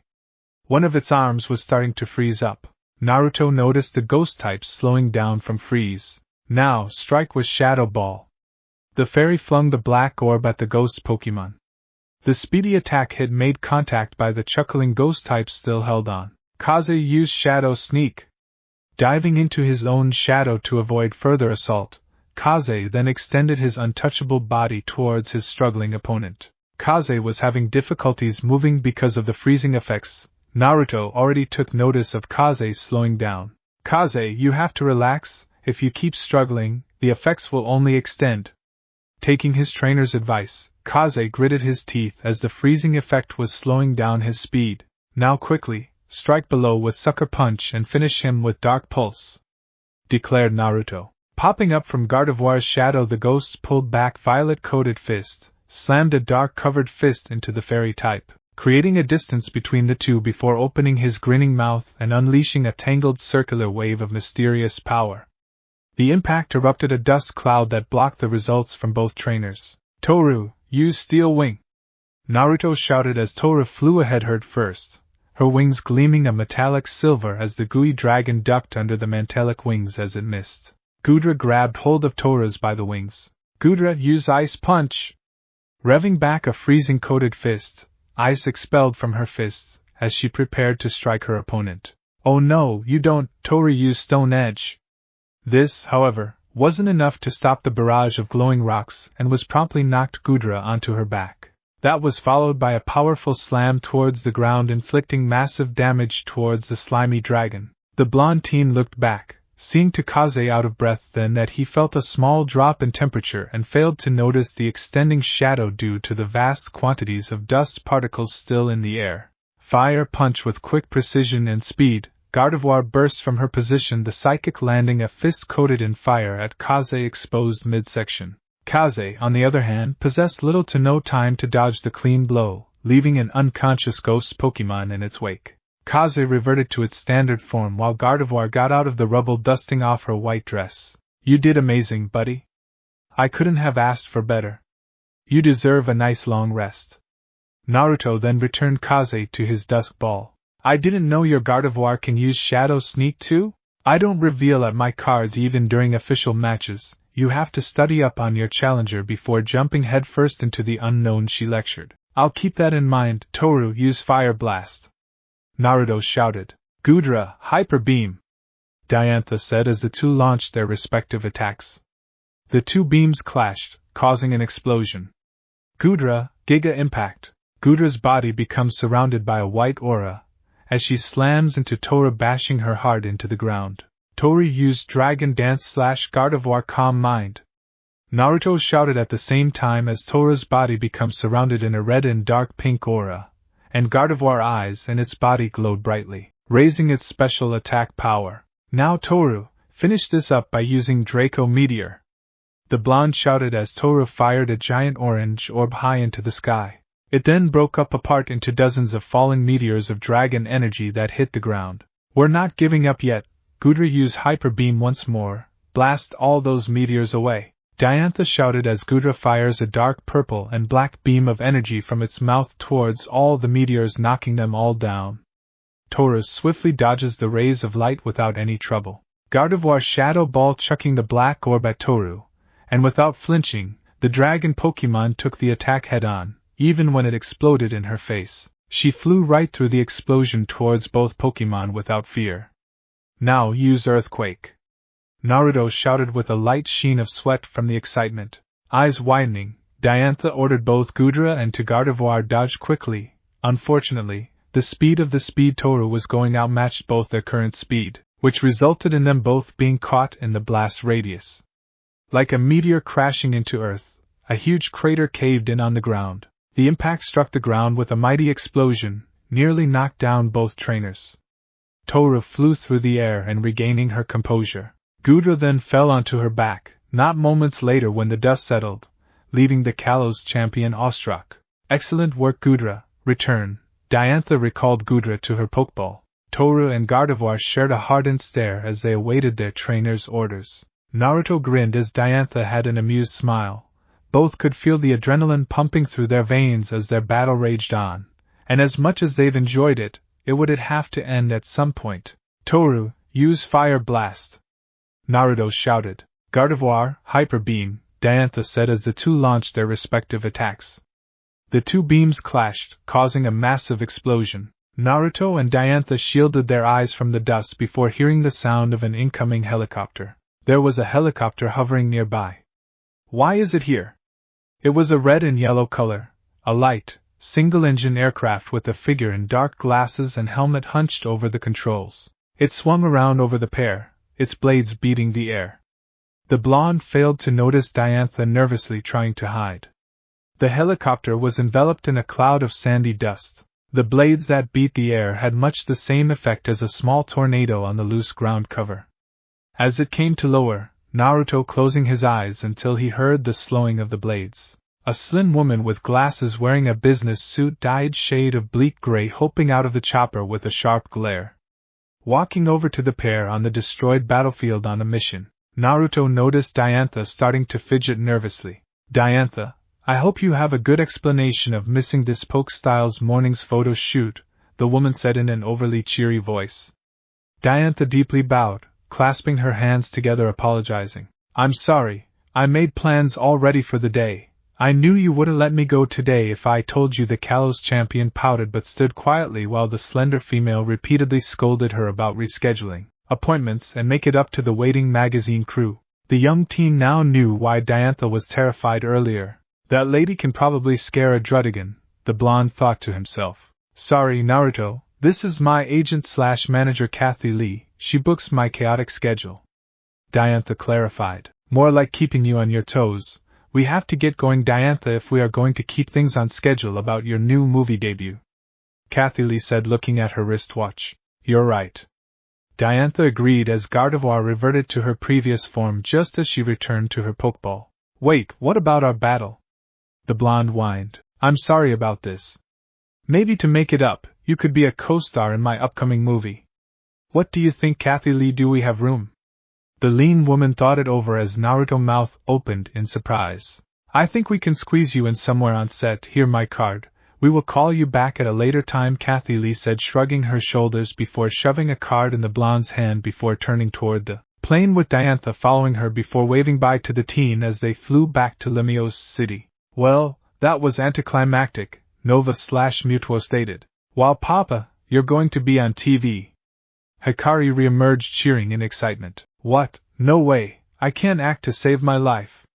One of its arms was starting to freeze up. Naruto noticed the ghost types slowing down from freeze. Now, strike with Shadow Ball. The fairy flung the black orb at the ghost Pokemon. The speedy attack hit made contact by the chuckling ghost types still held on. Kaze used Shadow Sneak. Diving into his own shadow to avoid further assault, Kaze then extended his untouchable body towards his struggling opponent. Kaze was having difficulties moving because of the freezing effects. Naruto already took notice of Kaze slowing down. Kaze, you have to relax. If you keep struggling, the effects will only extend. Taking his trainer's advice, Kaze gritted his teeth as the freezing effect was slowing down his speed. Now quickly, strike below with Sucker Punch and finish him with Dark Pulse, declared Naruto. Popping up from Gardevoir's shadow, the ghosts pulled back violet-coated fist, slammed a dark-covered fist into the fairy type, creating a distance between the two before opening his grinning mouth and unleashing a tangled circular wave of mysterious power. The impact erupted a dust cloud that blocked the results from both trainers. Toru, use Steel Wing! Naruto shouted as Toru flew ahead head first, her wings gleaming a metallic silver as the gooey dragon ducked under the metallic wings as it missed. Gudra grabbed hold of Toru's by the wings. Gudra, use Ice Punch! Revving back a freezing-coated fist, ice expelled from her fists as she prepared to strike her opponent. Oh no, you don't, Toru used Stone Edge. This, however, wasn't enough to stop the barrage of glowing rocks and was promptly knocked Gudra onto her back. That was followed by a powerful slam towards the ground, inflicting massive damage towards the slimy dragon. The blonde teen looked back, seeing Takaze out of breath, then that he felt a small drop in temperature and failed to notice the extending shadow due to the vast quantities of dust particles still in the air. Fire punch with quick precision and speed, Gardevoir burst from her position, the psychic landing a fist coated in fire at Kaze exposed midsection. Kaze, on the other hand, possessed little to no time to dodge the clean blow, leaving an unconscious ghost Pokemon in its wake. Kaze reverted to its standard form while Gardevoir got out of the rubble, dusting off her white dress. You did amazing, buddy. I couldn't have asked for better. You deserve a nice long rest. Naruto then returned Kaze to his dusk ball. I didn't know your Gardevoir can use Shadow Sneak too? I don't reveal at my cards even during official matches. You have to study up on your challenger before jumping headfirst into the unknown, she lectured. I'll keep that in mind. Toru, use Fire Blast. Naruto shouted. Gudra, Hyper Beam. Diantha said as the two launched their respective attacks. The two beams clashed, causing an explosion. Gudra, Giga Impact. Gudra's body becomes surrounded by a white aura, as she slams into Toru, bashing her hard into the ground. Toru used Dragon Dance / Gardevoir Calm Mind. Naruto shouted at the same time as Toru's body becomes surrounded in a red and dark pink aura, and Gardevoir eyes and its body glowed brightly, raising its special attack power. Now Toru, finish this up by using Draco Meteor. The blonde shouted as Toru fired a giant orange orb high into the sky. It then broke up apart into dozens of falling meteors of dragon energy that hit the ground. We're not giving up yet. Gudra, use Hyper Beam once more. Blast all those meteors away. Diantha shouted as Gudra fires a dark purple and black beam of energy from its mouth towards all the meteors, knocking them all down. Toru swiftly dodges the rays of light without any trouble. Gardevoir Shadow Ball chucking the black orb at Toru, and without flinching, the dragon Pokemon took the attack head-on. Even when it exploded in her face, she flew right through the explosion towards both Pokemon without fear. Now use Earthquake. Naruto shouted with a light sheen of sweat from the excitement. Eyes widening, Diantha ordered both Gudra and Gardevoir dodge quickly. Unfortunately, the speed of the Speed Toru was going outmatched both their current speed, which resulted in them both being caught in the blast radius. Like a meteor crashing into Earth, a huge crater caved in on the ground. The impact struck the ground with a mighty explosion, nearly knocked down both trainers. Toru flew through the air and regaining her composure. Gudra then fell onto her back, not moments later when the dust settled, leaving the Kalos champion awestruck. Excellent work, Gudra. Return. Diantha recalled Gudra to her Pokeball. Toru and Gardevoir shared a hardened stare as they awaited their trainer's orders. Naruto grinned as Diantha had an amused smile. Both could feel the adrenaline pumping through their veins as their battle raged on, and as much as they've enjoyed it, it would have to end at some point. Toru, use Fire Blast. Naruto shouted. Gardevoir, Hyper Beam, Diantha said as the two launched their respective attacks. The two beams clashed, causing a massive explosion. Naruto and Diantha shielded their eyes from the dust before hearing the sound of an incoming helicopter. There was a helicopter hovering nearby. Why is it here? It was a red and yellow color, a light, single-engine aircraft with a figure in dark glasses and helmet hunched over the controls. It swung around over the pair, its blades beating the air. The blonde failed to notice Diantha nervously trying to hide. The helicopter was enveloped in a cloud of sandy dust. The blades that beat the air had much the same effect as a small tornado on the loose ground cover. As it came to lower, Naruto closing his eyes until he heard the slowing of the blades. A slim woman with glasses wearing a business suit dyed shade of bleak gray hopping out of the chopper with a sharp glare. Walking over to the pair on the destroyed battlefield on a mission, Naruto noticed Diantha starting to fidget nervously. Diantha, I hope you have a good explanation of missing this Pokestyles morning's photo shoot, the woman said in an overly cheery voice. Diantha deeply bowed, clasping her hands together apologizing. I'm sorry, I made plans all ready for the day. I knew you wouldn't let me go today if I told you. The Kalos champion pouted but stood quietly while the slender female repeatedly scolded her about rescheduling appointments and make it up to the waiting magazine crew. The young teen now knew why Diantha was terrified earlier. That lady can probably scare a Druddigan, the blonde thought to himself. Sorry, Naruto, This is my agent/manager Kathy Lee, she books my chaotic schedule. Diantha clarified. More like keeping you on your toes. We have to get going, Diantha, if we are going to keep things on schedule about your new movie debut. Kathy Lee said, looking at her wristwatch. You're right. Diantha agreed as Gardevoir reverted to her previous form just as she returned to her Pokeball. Wait, what about our battle? The blonde whined. I'm sorry about this. Maybe to make it up, you could be a co-star in my upcoming movie. What do you think, Kathy Lee? Do we have room? The lean woman thought it over as Naruto's mouth opened in surprise. I think we can squeeze you in somewhere on set. Here my card. We will call you back at a later time, Kathy Lee said, shrugging her shoulders before shoving a card in the blonde's hand before turning toward the plane with Diantha following her before waving bye to the teen as they flew back to Luminous City. Well, that was anticlimactic, Nova/Mewtwo stated. While Papa, you're going to be on TV. Hikari reemerged cheering in excitement. What? No way, I can't act to save my life.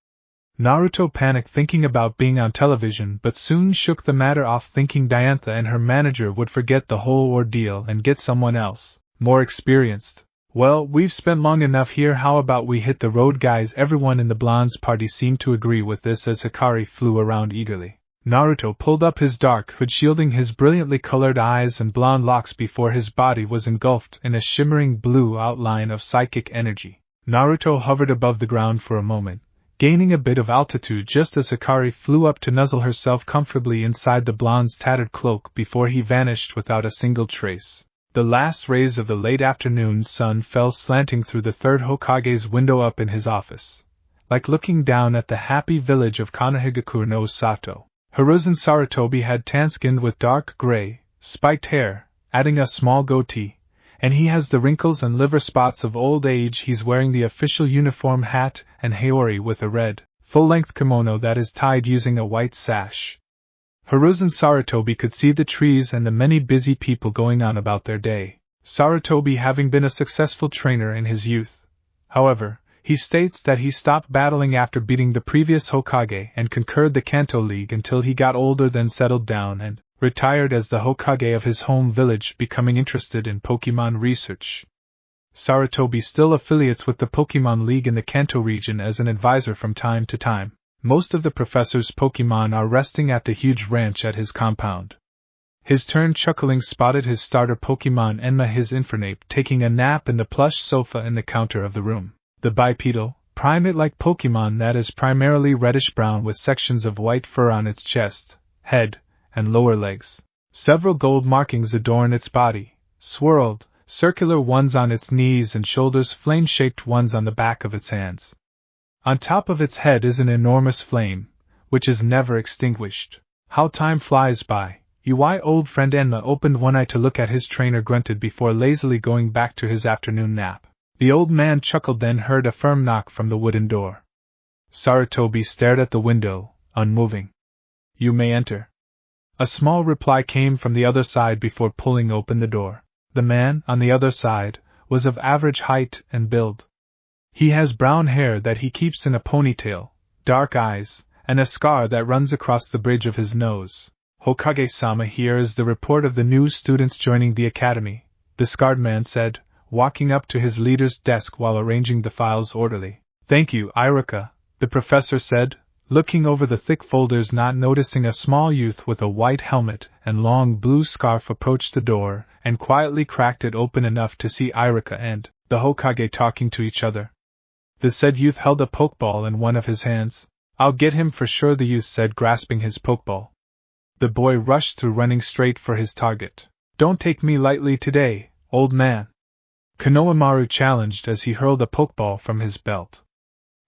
Naruto panicked thinking about being on television but soon shook the matter off thinking Diantha and her manager would forget the whole ordeal and get someone else, more experienced. Well, we've spent long enough here, how about we hit the road, guys? Everyone in the blonde's party seemed to agree with this as Hikari flew around eagerly. Naruto pulled up his dark hood shielding his brilliantly colored eyes and blonde locks before his body was engulfed in a shimmering blue outline of psychic energy. Naruto hovered above the ground for a moment, gaining a bit of altitude just as Hikari flew up to nuzzle herself comfortably inside the blonde's tattered cloak before he vanished without a single trace. The last rays of the late afternoon sun fell slanting through the third Hokage's window up in his office, like looking down at the happy village of Konohagakure no Sato. Hiruzen Sarutobi had tan-skinned with dark gray, spiked hair, adding a small goatee, and he has the wrinkles and liver spots of old age. He's wearing the official uniform hat and haori with a red, full-length kimono that is tied using a white sash. Hiruzen Sarutobi could see the trees and the many busy people going on about their day, Sarutobi having been a successful trainer in his youth. However, he states that he stopped battling after beating the previous Hokage and conquered the Kanto League until he got older, then settled down and retired as the Hokage of his home village, becoming interested in Pokemon research. Sarutobi still affiliates with the Pokemon League in the Kanto region as an advisor from time to time. Most of the professor's Pokemon are resting at the huge ranch at his compound. His turn chuckling spotted his starter Pokemon Menma, his Infernape, taking a nap in the plush sofa in the counter of the room. The bipedal, primate-like Pokemon that is primarily reddish-brown with sections of white fur on its chest, head, and lower legs. Several gold markings adorn its body, swirled, circular ones on its knees and shoulders, flame-shaped ones on the back of its hands. On top of its head is an enormous flame, which is never extinguished. How time flies by. UI old friend Menma opened one eye to look at his trainer, grunted before lazily going back to his afternoon nap. The old man chuckled, then heard a firm knock from the wooden door. Sarutobi stared at the window, unmoving. You may enter. A small reply came from the other side before pulling open the door. The man, on the other side, was of average height and build. He has brown hair that he keeps in a ponytail, dark eyes, and a scar that runs across the bridge of his nose. Hokage-sama, here is the report of the new students joining the academy, the scarred man said, walking up to his leader's desk while arranging the files orderly. Thank you, Iruka, the professor said, looking over the thick folders, not noticing a small youth with a white helmet and long blue scarf approached the door and quietly cracked it open enough to see Iruka and the Hokage talking to each other. The said youth held a pokeball in one of his hands. I'll get him for sure, the youth said, grasping his pokeball. The boy rushed through, running straight for his target. Don't take me lightly today, old man, Konohamaru challenged as he hurled a pokeball from his belt.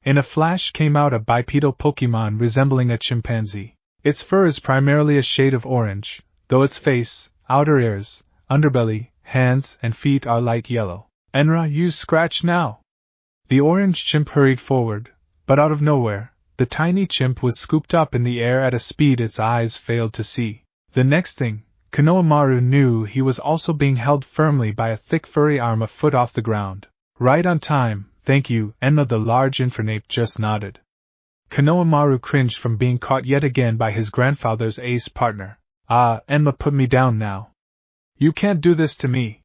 In a flash came out a bipedal Pokemon resembling a chimpanzee. Its fur is primarily a shade of orange, though its face, outer ears, underbelly, hands, and feet are light yellow. Enra, use Scratch now! The orange chimp hurried forward, but out of nowhere, the tiny chimp was scooped up in the air at a speed its eyes failed to see. The next thing, Konohamaru knew he was also being held firmly by a thick furry arm a foot off the ground. Right on time, thank you, Menma, the large Infernape just nodded. Konohamaru cringed from being caught yet again by his grandfather's ace partner. Ah, Menma, put me down now. You can't do this to me.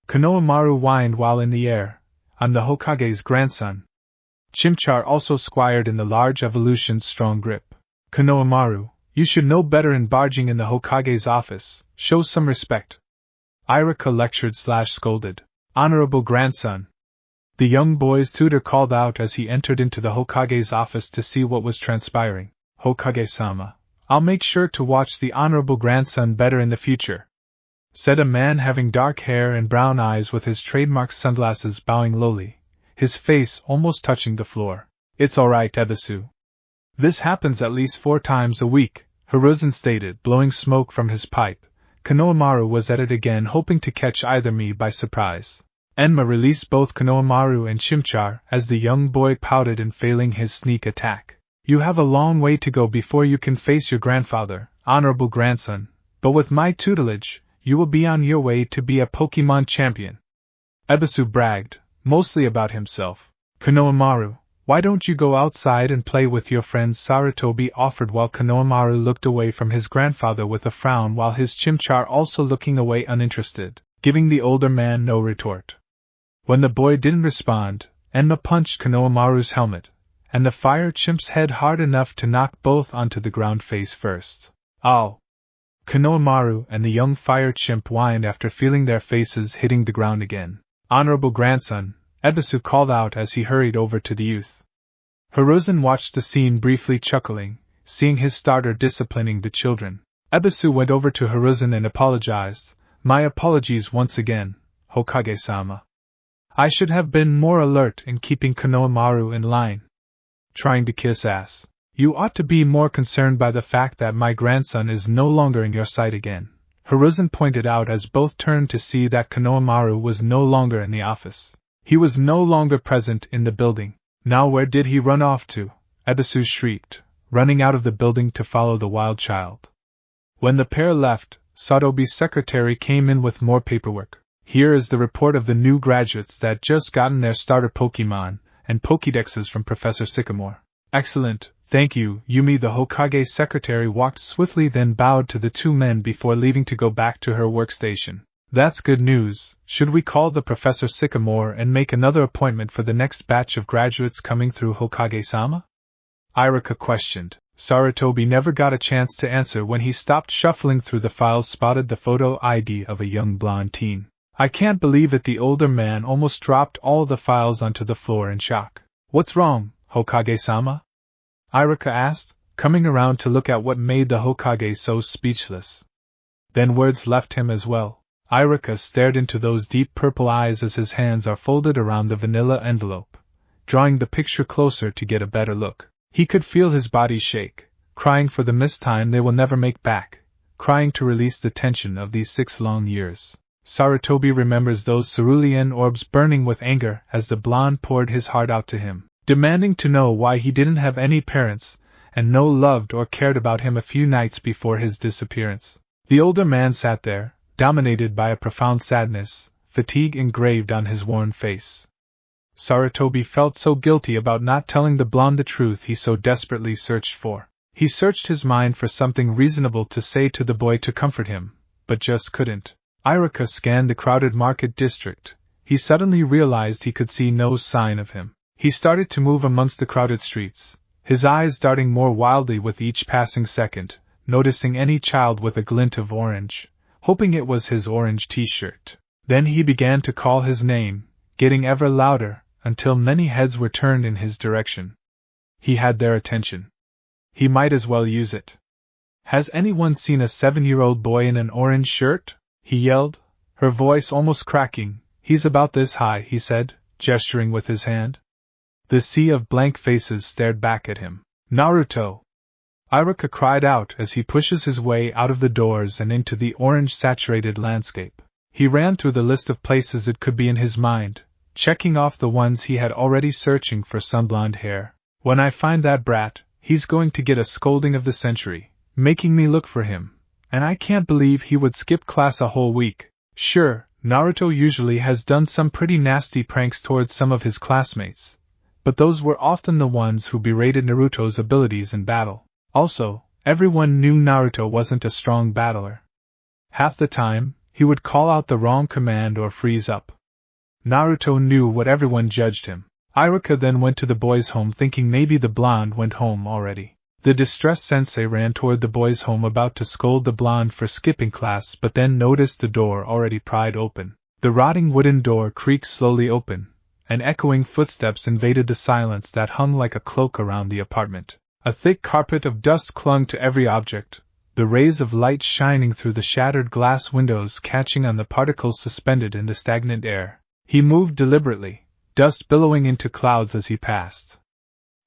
Konohamaru whined while in the air. I'm the Hokage's grandson. Chimchar also squired in the large evolution's strong grip. Konohamaru, you should know better in barging in the Hokage's office. Show some respect. Irika lectured/scolded. Honorable grandson. The young boy's tutor called out as he entered into the Hokage's office to see what was transpiring. Hokage-sama, I'll make sure to watch the honorable grandson better in the future, said a man having dark hair and brown eyes with his trademark sunglasses, bowing lowly, his face almost touching the floor. It's alright, Ebisu. This happens at least 4 times a week, Hiruzen stated, blowing smoke from his pipe. Konohamaru was at it again, hoping to catch either me by surprise. Menma released both Konohamaru and Chimchar as the young boy pouted in failing his sneak attack. You have a long way to go before you can face your grandfather, honorable grandson, but with my tutelage, you will be on your way to be a Pokemon champion. Ebisu bragged, mostly about himself. Konohamaru, why don't you go outside and play with your friends? Sarutobi offered while Konohamaru looked away from his grandfather with a frown, while his Chimchar also looking away uninterested, giving the older man no retort. When the boy didn't respond, Menma punched Konohamaru's helmet, and the fire chimp's head hard enough to knock both onto the ground face first. Ow! Konohamaru and the young fire chimp whined after feeling their faces hitting the ground again. Honorable grandson, Ebisu called out as he hurried over to the youth. Hiruzen watched the scene briefly, chuckling, seeing his starter disciplining the children. Ebisu went over to Hiruzen and apologized. My apologies once again, Hokage-sama. I should have been more alert in keeping Konohamaru in line. Trying to kiss ass. You ought to be more concerned by the fact that my grandson is no longer in your sight again, Hiruzen pointed out as both turned to see that Konohamaru was no longer in the office. He was no longer present in the building. Now where did he run off to? Ebisu shrieked, running out of the building to follow the wild child. When the pair left, Satobi's secretary came in with more paperwork. Here is the report of the new graduates that just gotten their starter Pokemon, and Pokédexes from Professor Sycamore. Excellent, thank you, Yumi. The Hokage's secretary walked swiftly, then bowed to the 2 men before leaving to go back to her workstation. That's good news. Should we call the Professor Sycamore and make another appointment for the next batch of graduates coming through, Hokage-sama? Irika questioned. Sarutobi never got a chance to answer when he stopped shuffling through the files, spotted the photo ID of a young blonde teen. I can't believe it. The older man almost dropped all the files onto the floor in shock. What's wrong, Hokage-sama? Irika asked, coming around to look at what made the Hokage so speechless. Then words left him as well. Irika stared into those deep purple eyes as his hands are folded around the vanilla envelope, drawing the picture closer to get a better look. He could feel his body shake, crying for the missed time they will never make back, crying to release the tension of these 6 long years. Sarutobi remembers those cerulean orbs burning with anger as the blonde poured his heart out to him, demanding to know why he didn't have any parents, and no loved or cared about him a few nights before his disappearance. The older man sat there, dominated by a profound sadness, fatigue engraved on his worn face. Sarutobi felt so guilty about not telling the blonde the truth he so desperately searched for. He searched his mind for something reasonable to say to the boy to comfort him, but just couldn't. Irika scanned the crowded market district. He suddenly realized he could see no sign of him. He started to move amongst the crowded streets, his eyes darting more wildly with each passing second, noticing any child with a glint of orange, hoping it was his orange t-shirt. Then he began to call his name, getting ever louder, until many heads were turned in his direction. He had their attention. He might as well use it. Has anyone seen a 7-year-old boy in an orange shirt? He yelled, her voice almost cracking. He's about this high, he said, gesturing with his hand. The sea of blank faces stared back at him. Naruto! Irika cried out as he pushes his way out of the doors and into the orange-saturated landscape. He ran through the list of places it could be in his mind, checking off the ones he had already, searching for some blonde hair. When I find that brat, he's going to get a scolding of the century, making me look for him. And I can't believe he would skip class a whole week. Sure, Naruto usually has done some pretty nasty pranks towards some of his classmates, but those were often the ones who berated Naruto's abilities in battle. Also, everyone knew Naruto wasn't a strong battler. Half the time, he would call out the wrong command or freeze up. Naruto knew what everyone judged him. Iruka then went to the boys' home thinking maybe the blonde went home already. The distressed sensei ran toward the boys' home about to scold the blonde for skipping class but then noticed the door already pried open. The rotting wooden door creaked slowly open, and echoing footsteps invaded the silence that hung like a cloak around the apartment. A thick carpet of dust clung to every object, the rays of light shining through the shattered glass windows catching on the particles suspended in the stagnant air. He moved deliberately, dust billowing into clouds as he passed.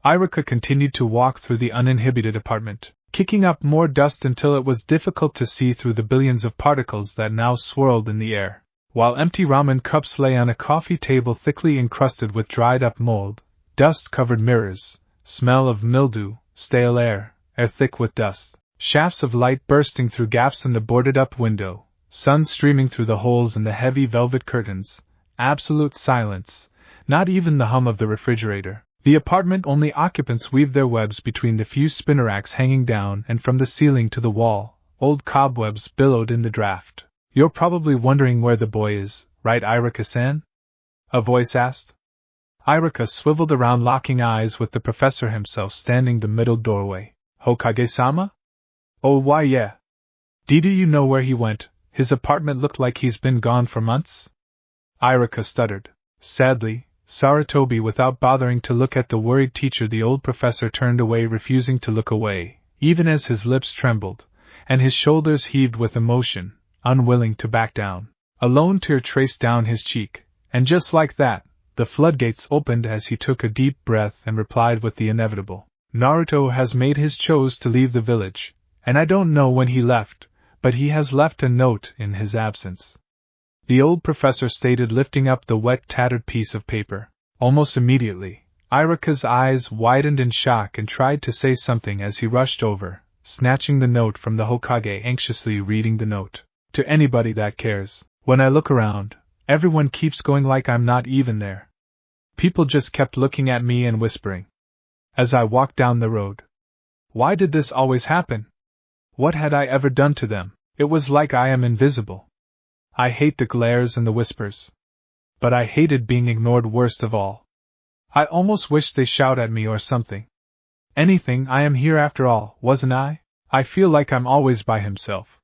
Iruka continued to walk through the uninhibited apartment, kicking up more dust until it was difficult to see through the billions of particles that now swirled in the air. While empty ramen cups lay on a coffee table thickly encrusted with dried-up mold, dust-covered mirrors, smell of mildew, stale air thick with dust, shafts of light bursting through gaps in the boarded-up window, sun streaming through the holes in the heavy velvet curtains, absolute silence, not even the hum of the refrigerator. The apartment-only occupants weaved their webs between the few spinneracks hanging down, and from the ceiling to the wall, old cobwebs billowed in the draft. "You're probably wondering where the boy is, right, Iruka-san?" a voice asked. Iruka swiveled around, locking eyes with the professor himself standing the middle doorway. "Hokage-sama? Oh, why, yeah. Do you know where he went? His apartment looked like he's been gone for months." Iruka stuttered. Sadly, Sarutobi, without bothering to look at the worried teacher, the old professor turned away, refusing to look away, even as his lips trembled, and his shoulders heaved with emotion, unwilling to back down. A lone tear traced down his cheek, and just like that, the floodgates opened as he took a deep breath and replied with the inevitable. "Naruto has made his choice to leave the village, and I don't know when he left, but he has left a note in his absence," the old professor stated, lifting up the wet, tattered piece of paper. Almost immediately, Iruka's eyes widened in shock and tried to say something as he rushed over, snatching the note from the Hokage, anxiously reading the note. "To anybody that cares, when I look around, everyone keeps going like I'm not even there. People just kept looking at me and whispering as I walked down the road. Why did this always happen? What had I ever done to them? It was like I am invisible. I hate the glares and the whispers. But I hated being ignored worst of all. I almost wish they shout at me or something. Anything. I am here after all, wasn't I? I feel like I'm always by himself.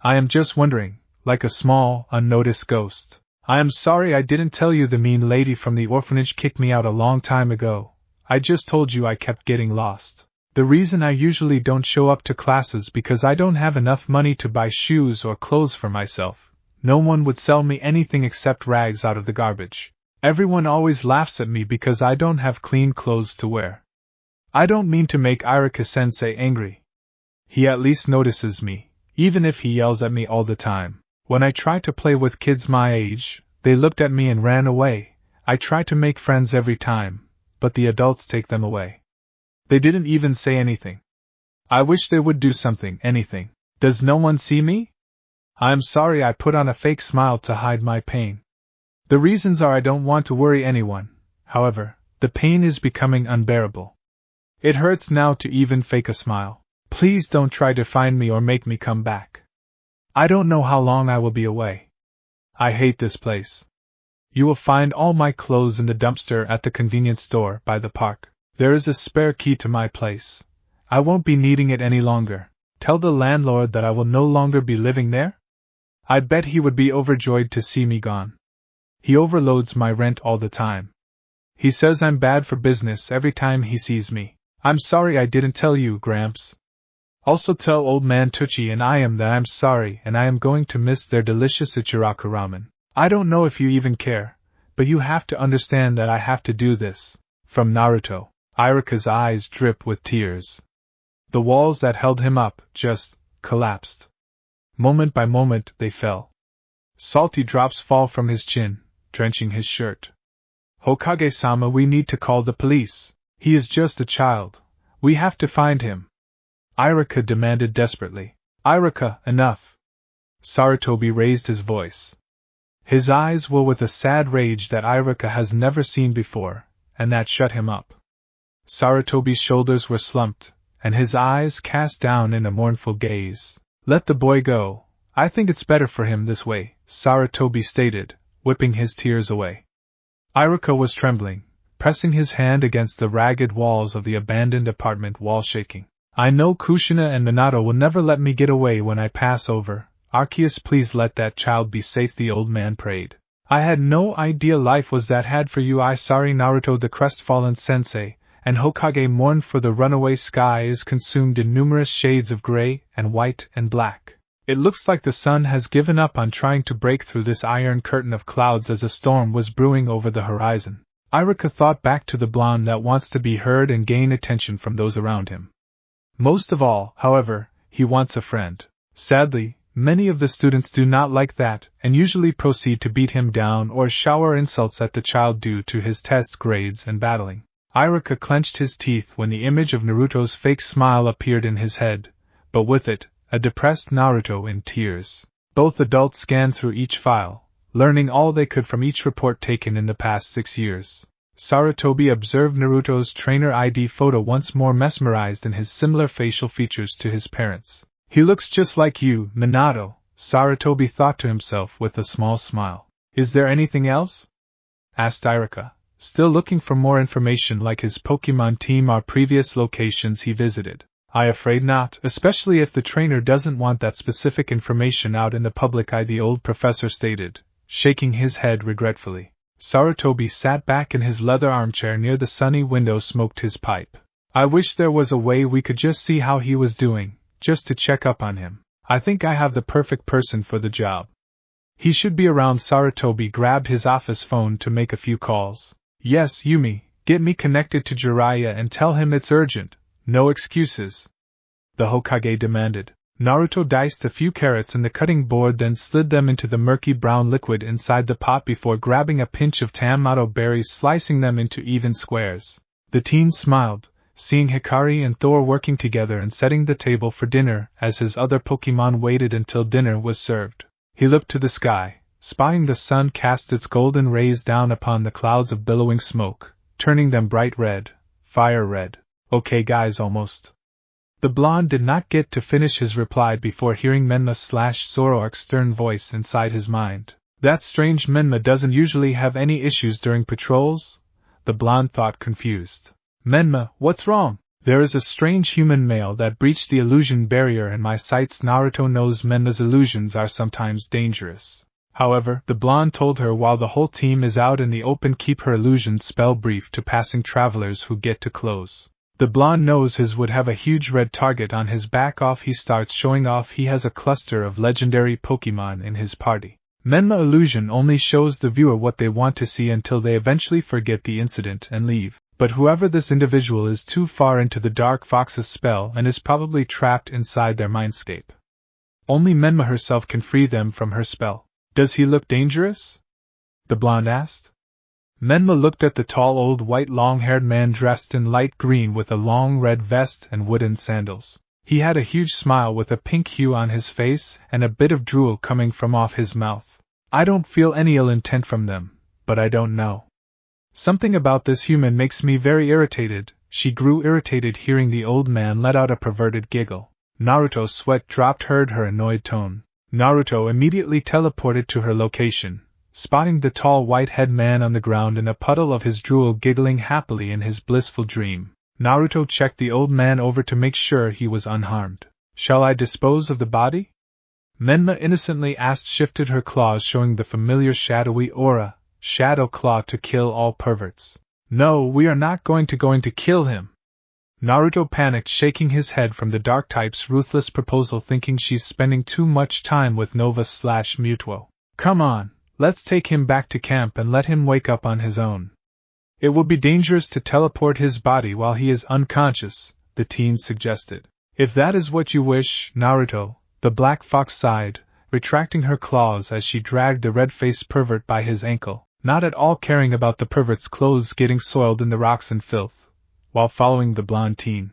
I am just wondering, like a small, unnoticed ghost. I am sorry I didn't tell you the mean lady from the orphanage kicked me out a long time ago. I just told you I kept getting lost. The reason I usually don't show up to classes because I don't have enough money to buy shoes or clothes for myself. No one would sell me anything except rags out of the garbage. Everyone always laughs at me because I don't have clean clothes to wear. I don't mean to make Iruka-sensei angry. He at least notices me, even if he yells at me all the time. When I try to play with kids my age, they looked at me and ran away. I try to make friends every time, but the adults take them away. They didn't even say anything. I wish they would do something, anything. Does no one see me? I'm sorry, I put on a fake smile to hide my pain. The reasons are I don't want to worry anyone. However, the pain is becoming unbearable. It hurts now to even fake a smile. Please don't try to find me or make me come back. I don't know how long I will be away. I hate this place. You will find all my clothes in the dumpster at the convenience store by the park. There is a spare key to my place. I won't be needing it any longer. Tell the landlord that I will no longer be living there? I bet he would be overjoyed to see me gone. He overloads my rent all the time. He says I'm bad for business every time he sees me. I'm sorry I didn't tell you, Gramps. Also tell old man Tucci and I am that I'm sorry and I am going to miss their delicious Ichiraku ramen. I don't know if you even care, but you have to understand that I have to do this. From Naruto. Iruka's eyes drip with tears. The walls that held him up just collapsed. Moment by moment they fell. Salty drops fall from his chin, drenching his shirt. Hokage-sama, we need to call the police. He is just a child. We have to find him. Iruka demanded desperately. Iruka, enough. Sarutobi raised his voice. His eyes were with a sad rage that Iruka has never seen before, and that shut him up. Sarutobi's shoulders were slumped, and his eyes cast down in a mournful gaze. Let the boy go. I think it's better for him this way, Sarutobi stated, whipping his tears away. Iruka was trembling, pressing his hand against the ragged walls of the abandoned apartment wall, shaking. I know Kushina and Minato will never let me get away when I pass over. Arceus, please let that child be safe, the old man prayed. I had no idea life was that hard for you. I sorry, Naruto, the crestfallen sensei, and Hokage mourned for the runaway sky is consumed in numerous shades of gray and white and black. It looks like the sun has given up on trying to break through this iron curtain of clouds as a storm was brewing over the horizon. Iruka thought back to the blonde that wants to be heard and gain attention from those around him. Most of all, however, he wants a friend. Sadly, many of the students do not like that, and usually proceed to beat him down or shower insults at the child due to his test grades and battling. Iruka clenched his teeth when the image of Naruto's fake smile appeared in his head, but with it, a depressed Naruto in tears. Both adults scanned through each file, learning all they could from each report taken in the past 6 years. Sarutobi observed Naruto's trainer ID photo once more, mesmerized in his similar facial features to his parents. He looks just like you, Minato, Sarutobi thought to himself with a small smile. Is there anything else? Asked Iruka, still looking for more information like his Pokemon team or previous locations he visited. I afraid not, especially if the trainer doesn't want that specific information out in the public eye, the old professor stated, shaking his head regretfully. Sarutobi sat back in his leather armchair near the sunny window, smoked his pipe. I wish there was a way we could just see how he was doing, just to check up on him. I think I have the perfect person for the job. He should be around. Sarutobi grabbed his office phone to make a few calls. Yes, Yumi, get me connected to Jiraiya and tell him it's urgent. No excuses, the Hokage demanded. Naruto diced a few carrots in the cutting board, then slid them into the murky brown liquid inside the pot before grabbing a pinch of Tamato berries, slicing them into even squares. The teen smiled, seeing Hikari and Thor working together and setting the table for dinner as his other Pokemon waited until dinner was served. He looked to the sky, spotting the sun cast its golden rays down upon the clouds of billowing smoke, turning them bright red, fire red. Okay guys, almost. The blonde did not get to finish his reply before hearing Menma/Zoroark's stern voice inside his mind. That's strange, Menma doesn't usually have any issues during patrols? The blonde thought, confused. Menma, what's wrong? There is a strange human male that breached the illusion barrier in my sights. Naruto knows Menma's illusions are sometimes dangerous. However, the blonde told her while the whole team is out in the open, keep her illusions spell brief to passing travelers who get too close. The blonde knows his would have a huge red target on his back. He starts showing off he has a cluster of legendary Pokemon in his party. Menma illusion only shows the viewer what they want to see until they eventually forget the incident and leave. But whoever this individual is too far into the Dark Fox's spell and is probably trapped inside their mindscape. Only Menma herself can free them from her spell. Does he look dangerous? The blonde asked. Menma looked at the tall old white long-haired man dressed in light green with a long red vest and wooden sandals. He had a huge smile with a pink hue on his face and a bit of drool coming from off his mouth. I don't feel any ill intent from them, but I don't know. Something about this human makes me very irritated. She grew irritated hearing the old man let out a perverted giggle. Naruto's sweat dropped, heard her annoyed tone. Naruto immediately teleported to her location, spotting the tall white-head man on the ground in a puddle of his drool, giggling happily in his blissful dream. Naruto checked the old man over to make sure he was unharmed. Shall I dispose of the body? Menma innocently asked, shifted her claws showing the familiar shadowy aura, Shadow Claw to kill all perverts. No, we are not going to kill him. Naruto panicked, shaking his head from the dark type's ruthless proposal, thinking she's spending too much time with Nova/Mewtwo. Come on. Let's take him back to camp and let him wake up on his own. It will be dangerous to teleport his body while he is unconscious, the teen suggested. If that is what you wish, Naruto, the Black Fox sighed, retracting her claws as she dragged the red-faced pervert by his ankle, not at all caring about the pervert's clothes getting soiled in the rocks and filth, while following the blonde teen.